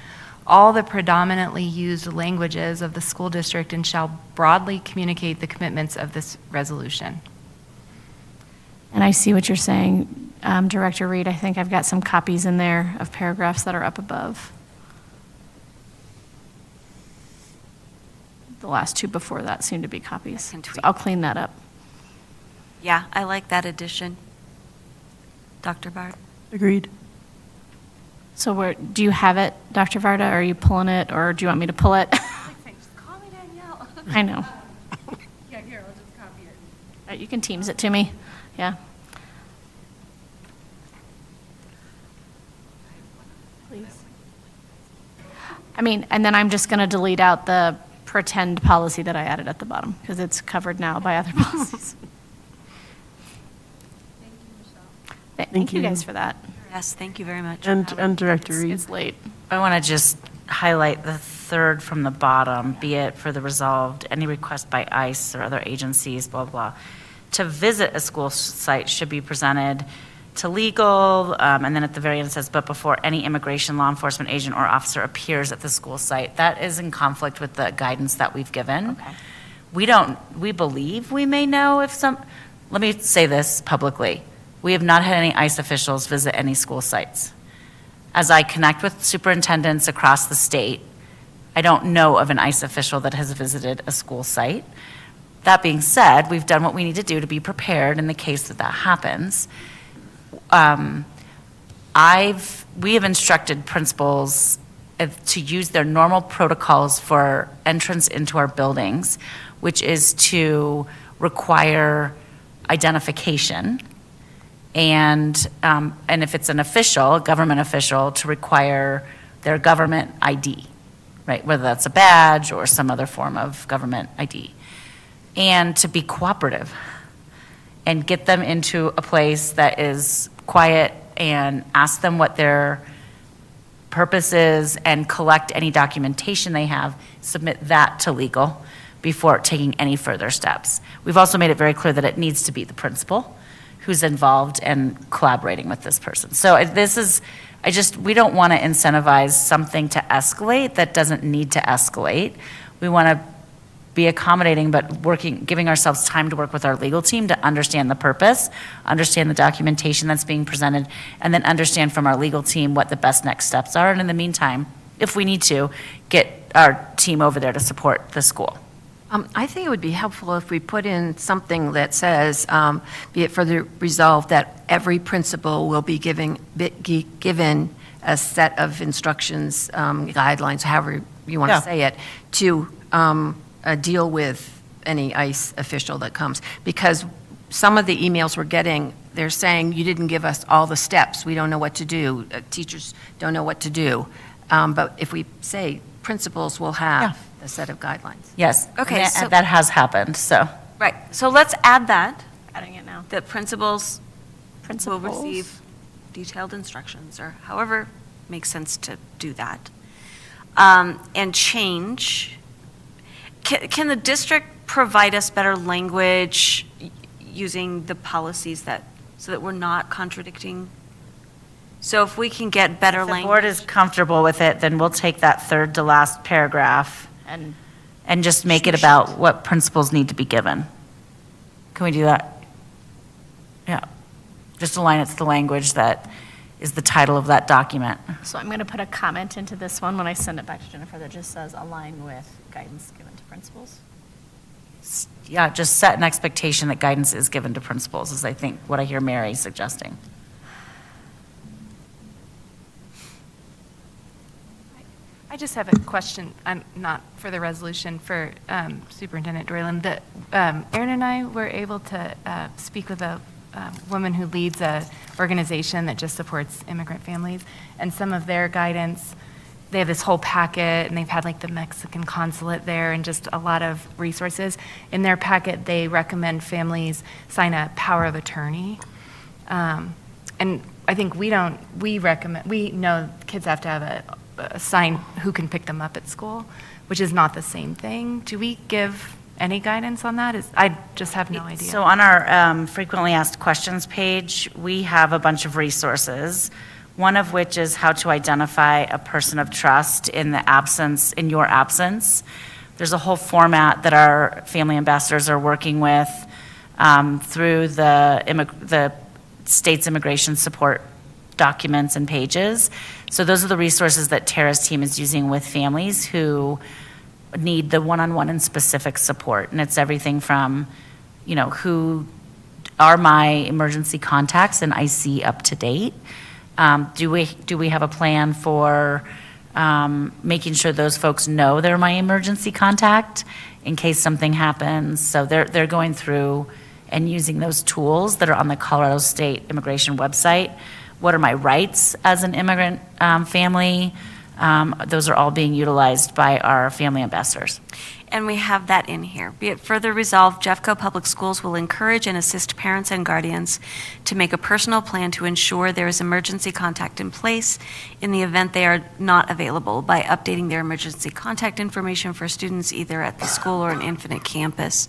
all the predominantly used languages of the school district and shall broadly communicate the commitments of this resolution. And I see what you're saying, Director Reed. I think I've got some copies in there of paragraphs that are up above. The last two before that seem to be copies. So I'll clean that up. Yeah, I like that addition. Dr. Bard? Agreed. So do you have it, Dr. Varda? Are you pulling it, or do you want me to pull it? Just call me Danielle. I know. Yeah, here, I'll just copy it. All right, you can Teams it to me. Yeah. Please. And then I'm just going to delete out the pretend policy that I added at the bottom, because it's covered now by other policies. Thank you guys for that. Yes, thank you very much. And Director Reed. It's late. I want to just highlight the third from the bottom, be it for the resolved, any request by ICE or other agencies, blah, blah, to visit a school site should be presented to legal, and then at the very end it says, but before any immigration law enforcement agent or officer appears at the school site. That is in conflict with the guidance that we've given. Okay. We believe we may know if let me say this publicly. We have not had any ICE officials visit any school sites. As I connect with superintendents across the state, I don't know of an ICE official that has visited a school site. That being said, we've done what we need to do to be prepared in the case that happens. We have instructed principals to use their normal protocols for entrance into our buildings, which is to require identification. And if it's an official, a government official, to require their government ID, right? Whether that's a badge or some other form of government ID. And to be cooperative and get them into a place that is quiet and ask them what their purpose is and collect any documentation they have, submit that to legal before taking any further steps. We've also made it very clear that it needs to be the principal who's involved and collaborating with this person. So we don't want to incentivize something to escalate that doesn't need to escalate. We want to be accommodating, but giving ourselves time to work with our legal team to understand the purpose, understand the documentation that's being presented, and then understand from our legal team what the best next steps are. And in the meantime, if we need to, get our team over there to support the school. I think it would be helpful if we put in something that says, be it further resolved that every principal will be given a set of instructions, guidelines, however you want to Yeah. say it, to deal with any ICE official that comes. Because some of the emails we're getting, they're saying, you didn't give us all the steps, we don't know what to do, teachers don't know what to do. But if we say principals will have a set of guidelines. Yes. Okay, And so- that has happened, so. Right, so let's add that. Adding it now. That principals will Principals. receive detailed instructions, or however makes sense to do that. And change. Can the district provide us better language using the policies so that we're not contradicting? So if we can get better If the language. board is comfortable with it, then we'll take that third to last paragraph and just make it about what principles need to be given. Can we do that? Yeah. Just align it to the language that is the title of that document. So I'm going to put a comment into this one when I send it back to Jennifer that just says align with guidance given to principals. Yeah, just set an expectation that guidance is given to principals, is I think what I hear Mary suggesting. I just have a question, not for the resolution, for Superintendent Dorland. Aaron and I were able to speak with a woman who leads a organization that just supports immigrant families, and some of their guidance, they have this whole packet, and they've had like the Mexican consulate there and just a lot of resources. In their packet, they recommend families sign a power of attorney. And I think we know kids have to have a sign who can pick them up at school, which is not the same thing. Do we give any guidance on that? I just have no idea. So on our frequently asked questions page, we have a bunch of resources, one of which is how to identify a person of trust in your absence. There's a whole format that our family ambassadors are working with through the state's immigration support documents and pages. So those are the resources that Tara's team is using with families who need the one-on-one and specific support. And it's everything from, who are my emergency contacts and I see up to date? Do we have a plan for making sure those folks know they're my emergency contact in case something happens? So they're going through and using those tools that are on the Colorado State Immigration website. What are my rights as an immigrant family? Those are all being utilized by our family ambassadors. And we have that in here. Be it further resolved, Jeffco Public Schools will encourage and assist parents and guardians to make a personal plan to ensure there is emergency contact in place in the event they are not available by updating their emergency contact information for students either at the school or an Infinite campus.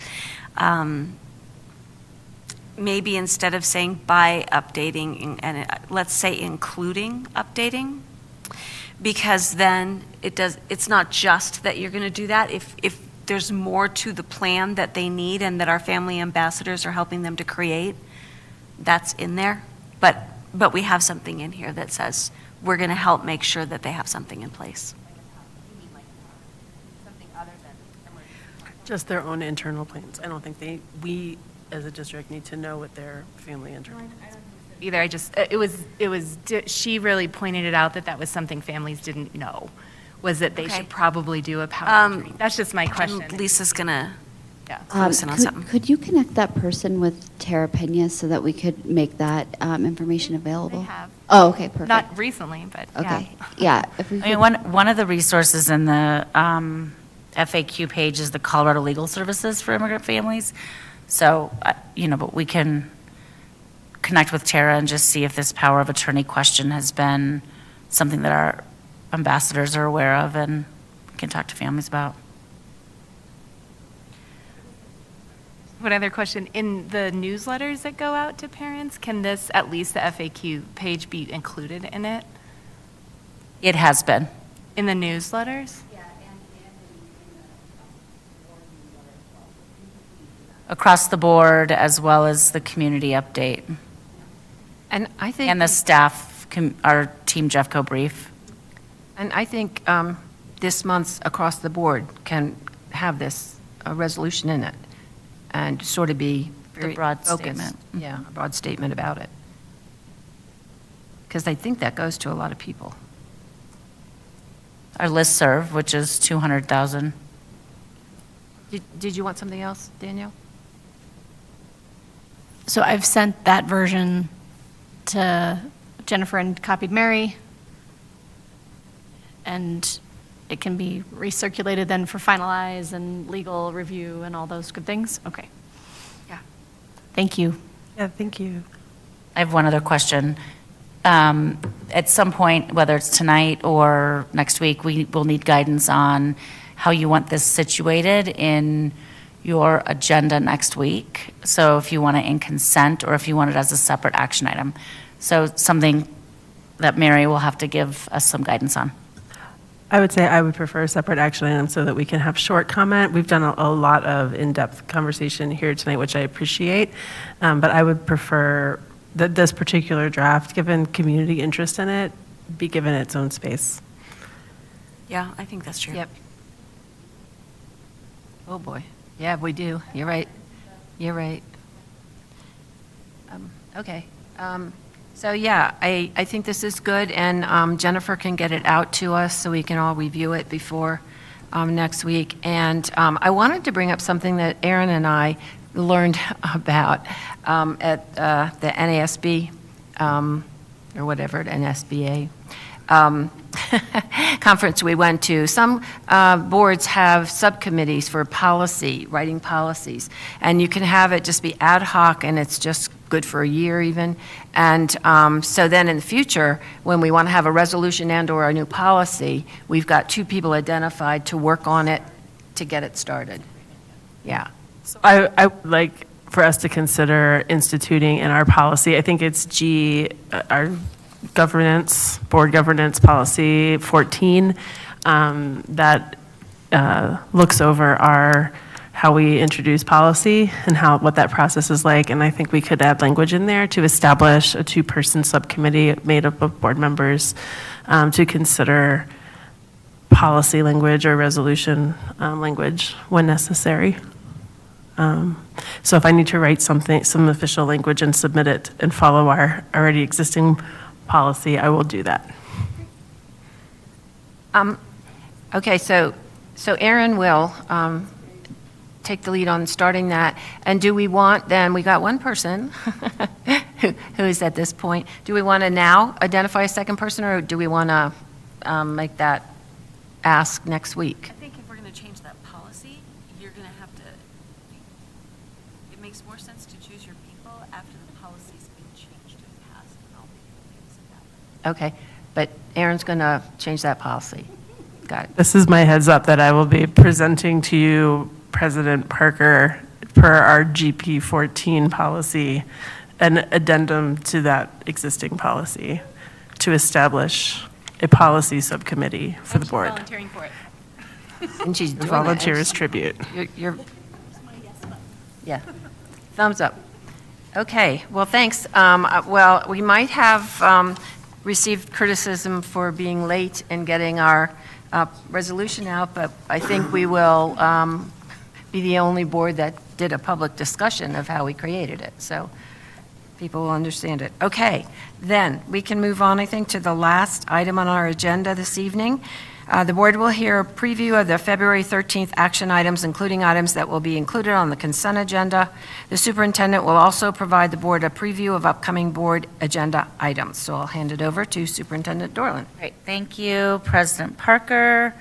Maybe instead of saying by updating, and let's say including updating, because then it's not just that you're going to do that. If there's more to the plan that they need and that our family ambassadors are helping them to create, that's in there. But we have something in here that says we're going to help make sure that they have something in place. Just their own internal plans. I don't think we as a district need to know what their family internal plans. Either. She really pointed it out that was something families didn't know, was that they should probably do a power of attorney. That's just my question. And Lisa's going to close in on something. Could you connect that person with Tara Pena so that we could make that information available? They have. Oh, okay, perfect. Not recently, but Okay, yeah. If we could- One of the resources in the FAQ page is the Colorado Legal Services for Immigrant Families. So, but we can connect with Tara and just see if this power of attorney question has been something that our ambassadors are aware of and can talk to families about. One other question, in the newsletters that go out to parents, can this, at least the FAQ page, be included in it? It has been. In the newsletters? Across the board, as well as the community update. And I think. And the staff, our Team Jeffco brief. And I think this month's across the board can have this resolution in it and sort of be very broad focused. statement. Yeah, a broad statement about it. Because I think that goes to a lot of people. Our listserv, which is 200,000. Did you want something else, Danielle? So I've sent that version to Jennifer and copied Mary. And it can be recirculated then for finalize and legal review and all those good things? Okay. Yeah. Thank you. Yeah, thank you. I have one other question. At some point, whether it's tonight or next week, we will need guidance on how you want this situated in your agenda next week. So if you want it in consent or if you want it as a separate action item. So something that Mary will have to give us some guidance on. I would say I would prefer a separate action item so that we can have short comment. We've done a lot of in-depth conversation here tonight, which I appreciate. But I would prefer that this particular draft, given community interest in it, be given its own space. Yeah, I think that's true. Yep. Oh, boy. Yeah, we do. You're right. You're right. Okay. So, yeah, I think this is good, and Jennifer can get it out to us so we can all review it before next week. And I wanted to bring up something that Aaron and I learned about at the NASB, or whatever, NSBA conference we went to. Some boards have subcommittees for policy, writing policies, and you can have it just be ad hoc, and it's just good for a year even. And so then in the future, when we want to have a resolution and/or a new policy, we've got 2 people identified to work on it to get it started. Yeah. So I would like for us to consider instituting in our policy, I think it's G, our governance, board governance policy 14, that looks over how we introduce policy and what that process is like. And I think we could add language in there to establish a 2-person subcommittee made up of board members to consider policy language or resolution language when necessary. So if I need to write some official language and submit it and follow our already existing policy, I will do that. Okay, so Aaron will take the lead on starting that. And do we want, then, we got one person who is at this point. Do we want to now identify a second person, or do we want to make that ask next week? I think if we're going to change that policy, you're going to have to, it makes more sense to choose your people after the policy's been changed and passed and all the things like that. Okay, but Aaron's going to change that policy. Got it. This is my heads up that I will be presenting to you, President Parker, per our GP 14 policy, an addendum to that existing policy to establish a policy subcommittee for the board. Volunteering for it. And she's doing Volunteers tribute. You're, yeah, thumbs up. Okay, well, thanks. Well, we might have received criticism for being late in getting our resolution out, but I think we will be the only board that did a public discussion of how we created it, so people will understand it. Okay, then we can move on, I think, to the last item on our agenda this evening. The board will hear a preview of the February 13th action items, including items that will be included on the consent agenda. The superintendent will also provide the board a preview of upcoming board agenda items. So I'll hand it over to Superintendent Dorland. Great, thank you, President Parker.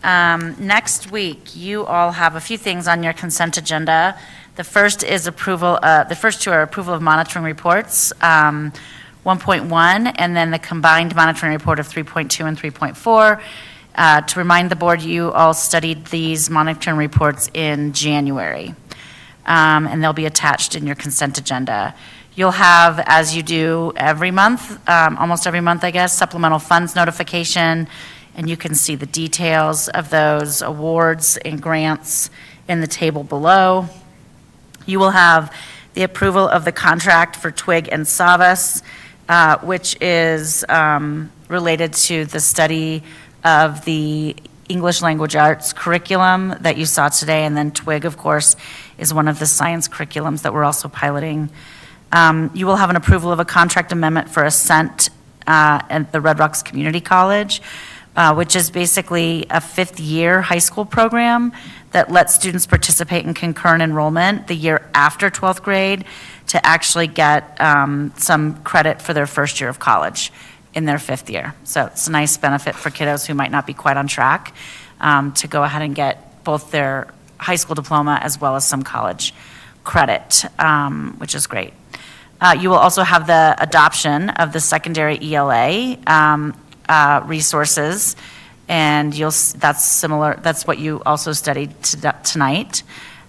Next week, you all have a few things on your consent agenda. The first is the first two are approval of monitoring reports. 1.1, and then the combined monitoring report of 3.2 and 3.4. To remind the board, you all studied these monitoring reports in January, and they'll be attached in your consent agenda. You'll have, as you do every month, almost every month, I guess, supplemental funds notification, and you can see the details of those awards and grants in the table below. You will have the approval of the contract for Twig and Savas, which is related to the study of the English Language Arts curriculum that you saw today, and then Twig, of course, is one of the science curriculums that we're also piloting. You will have an approval of a contract amendment for Ascent at the Red Rocks Community College, which is basically a fifth-year high school program that lets students participate in concurrent enrollment the year after 12th grade to actually get some credit for their first year of college in their fifth year. So it's a nice benefit for kiddos who might not be quite on track to go ahead and get both their high school diploma as well as some college credit, which is great. You will also have the adoption of the secondary ELA resources, and that's similar. That's what you also studied tonight.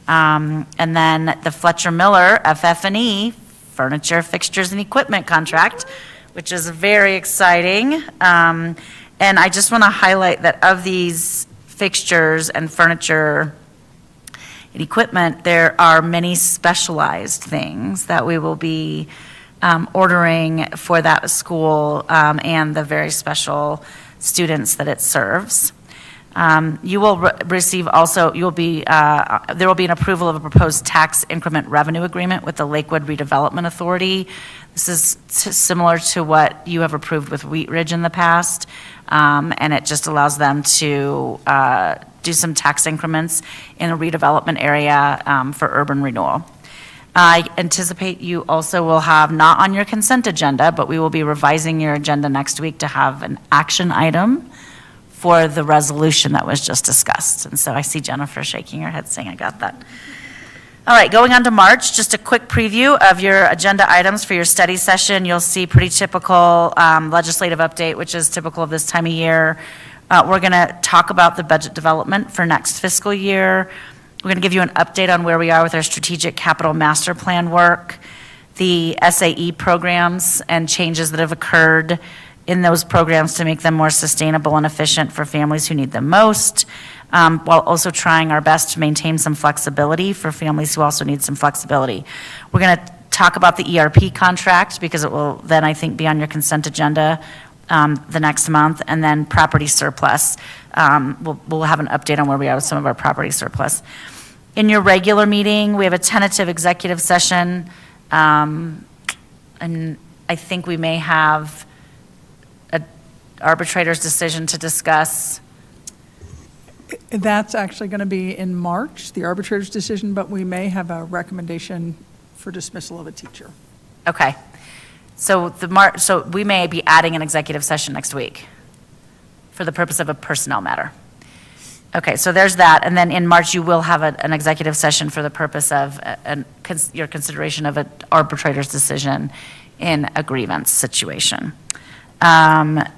And then the Fletcher Miller FF&E furniture, fixtures, and equipment contract, which is very exciting. And I just want to highlight that of these fixtures and furniture and equipment, there are many specialized things that we will be ordering for that school and the very special students that it serves. You will receive also, there will be an approval of a proposed tax increment revenue agreement with the Lakewood Redevelopment Authority. This is similar to what you have approved with Wheat Ridge in the past, and it just allows them to do some tax increments in a redevelopment area for urban renewal. I anticipate you also will have, not on your consent agenda, but we will be revising your agenda next week to have an action item for the resolution that was just discussed. And so I see Jennifer shaking her head saying, I got that. All right, going on to March, just a quick preview of your agenda items for your study session. You'll see pretty typical legislative update, which is typical of this time of year. We're going to talk about the budget development for next fiscal year. We're going to give you an update on where we are with our strategic capital master plan work, the SAE programs and changes that have occurred in those programs to make them more sustainable and efficient for families who need them most, while also trying our best to maintain some flexibility for families who also need some flexibility. We're going to talk about the ERP contract because it will then, I think, be on your consent agenda the next month, and then property surplus. We'll have an update on where we are with some of our property surplus. In your regular meeting, we have a tentative executive session, and I think we may have an arbitrator's decision to discuss. That's actually going to be in March, the arbitrator's decision, but we may have a recommendation for dismissal of a teacher. Okay. So so we may be adding an executive session next week for the purpose of a personnel matter. Okay, so there's that, and then in March, you will have an executive session for the purpose of your consideration of an arbitrator's decision in a grievance situation,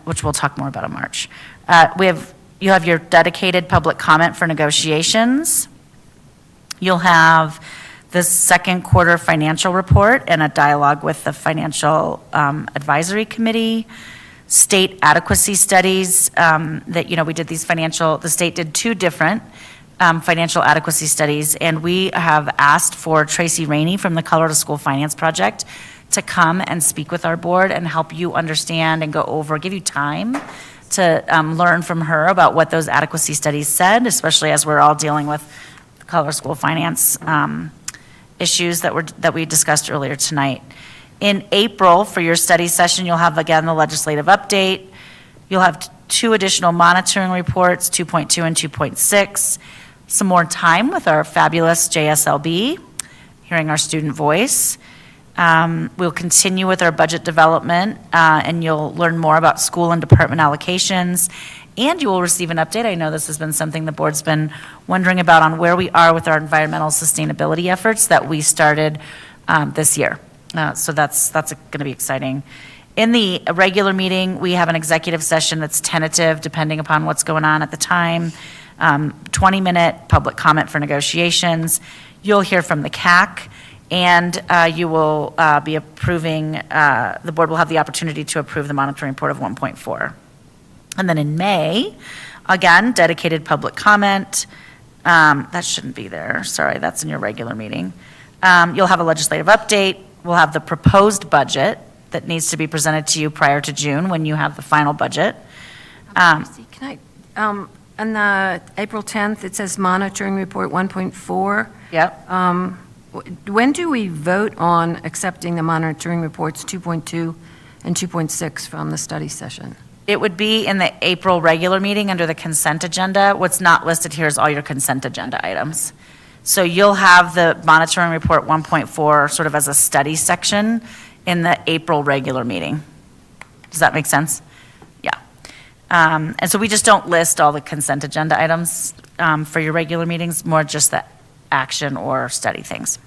which we'll talk more about in March. You have your dedicated public comment for negotiations. You'll have the second quarter financial report and a dialogue with the Financial Advisory Committee. State adequacy studies that, we did the state did two different financial adequacy studies, and we have asked for Tracy Rainey from the Colorado School Finance Project to come and speak with our board and help you understand and give you time to learn from her about what those adequacy studies said, especially as we're all dealing with the Colorado School Finance issues that we discussed earlier tonight. In April, for your study session, you'll have, again, the legislative update. You'll have two additional monitoring reports, 2.2 and 2.6, some more time with our fabulous JSLB, hearing our student voice. We'll continue with our budget development, and you'll learn more about school and department allocations, and you will receive an update. I know this has been something the board's been wondering about on where we are with our environmental sustainability efforts that we started this year. So that's going to be exciting. In the regular meeting, we have an executive session that's tentative, depending upon what's going on at the time. 20-minute public comment for negotiations. You'll hear from the CAC, and you will be approving, the board will have the opportunity to approve the monitoring report of 1.4. And then in May, again, dedicated public comment. That shouldn't be there. Sorry, that's in your regular meeting. You'll have a legislative update. We'll have the proposed budget that needs to be presented to you prior to June when you have the final budget. Can I, on the April 10th, it says monitoring report 1.4. Yep. When do we vote on accepting the monitoring reports 2.2 and 2.6 from the study session? It would be in the April regular meeting under the consent agenda. What's not listed here is all your consent agenda items. So you'll have the monitoring report 1.4 sort of as a study section in the April regular meeting. Does that make sense? Yeah. And so we just don't list all the consent agenda items for your regular meetings, more just the action or study things.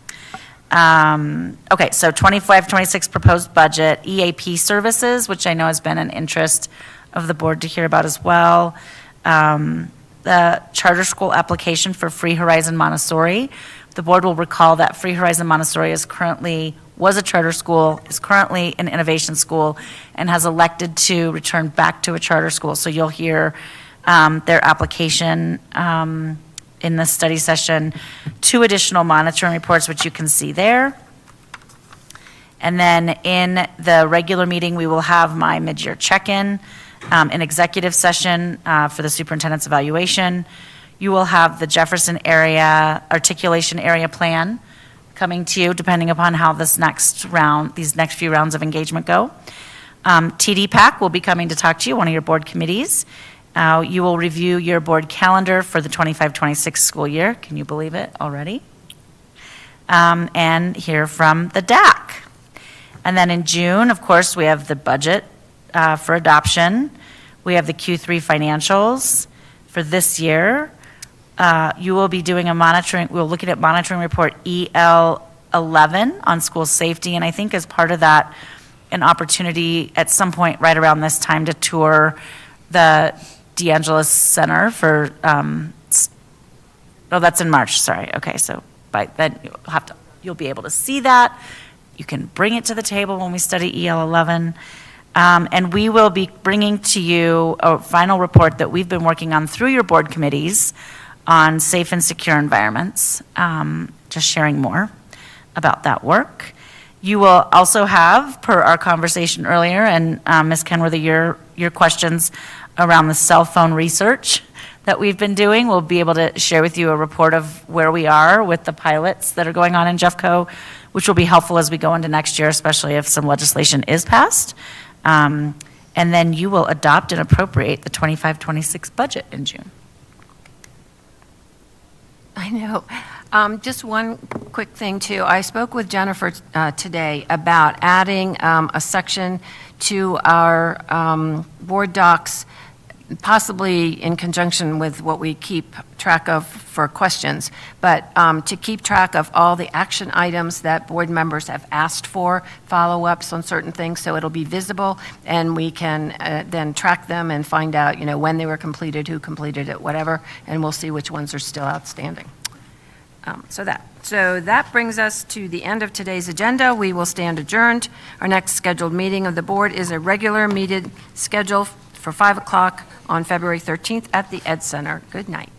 Okay, so 25-26 proposed budget, EAP services, which I know has been an interest of the board to hear about as well. The charter school application for Free Horizon Montessori. The board will recall that Free Horizon Montessori was a charter school, is currently an innovation school, and has elected to return back to a charter school. So you'll hear their application in the study session, 2 additional monitoring reports, which you can see there. And then in the regular meeting, we will have my mid-year check-in, an executive session for the superintendent's evaluation. You will have the Jefferson area articulation area plan coming to you, depending upon how these next few rounds of engagement go. TDPAC will be coming to talk to you, one of your board committees. You will review your board calendar for the 25-26 school year. Can you believe it already? And hear from the DAC. And then in June, of course, we have the budget for adoption. We have the Q3 financials for this year. You will be doing we're looking at monitoring report EL11 on school safety. And I think as part of that, an opportunity at some point right around this time to tour the DeAngelis Center for, that's in March, sorry. Okay, so by then you'll be able to see that. You can bring it to the table when we study EL11. And we will be bringing to you a final report that we've been working on through your board committees on safe and secure environments, just sharing more about that work. You will also have, per our conversation earlier, and Ms. Kenworthy, your questions around the cell phone research that we've been doing. We'll be able to share with you a report of where we are with the pilots that are going on in Jeffco, which will be helpful as we go into next year, especially if some legislation is passed. And then you will adopt and appropriate the 25-26 budget in June. I know. Just one quick thing, too. I spoke with Jennifer today about adding a section to our board docs, possibly in conjunction with what we keep track of for questions, but to keep track of all the action items that board members have asked for, follow-ups on certain things, so it'll be visible, and we can then track them and find out, when they were completed, who completed it, whatever, and we'll see which ones are still outstanding. So that brings us to the end of today's agenda. We will stand adjourned. Our next scheduled meeting of the board is a regular meeting scheduled for 5 o'clock on February 13th at the Ed Center. Good night.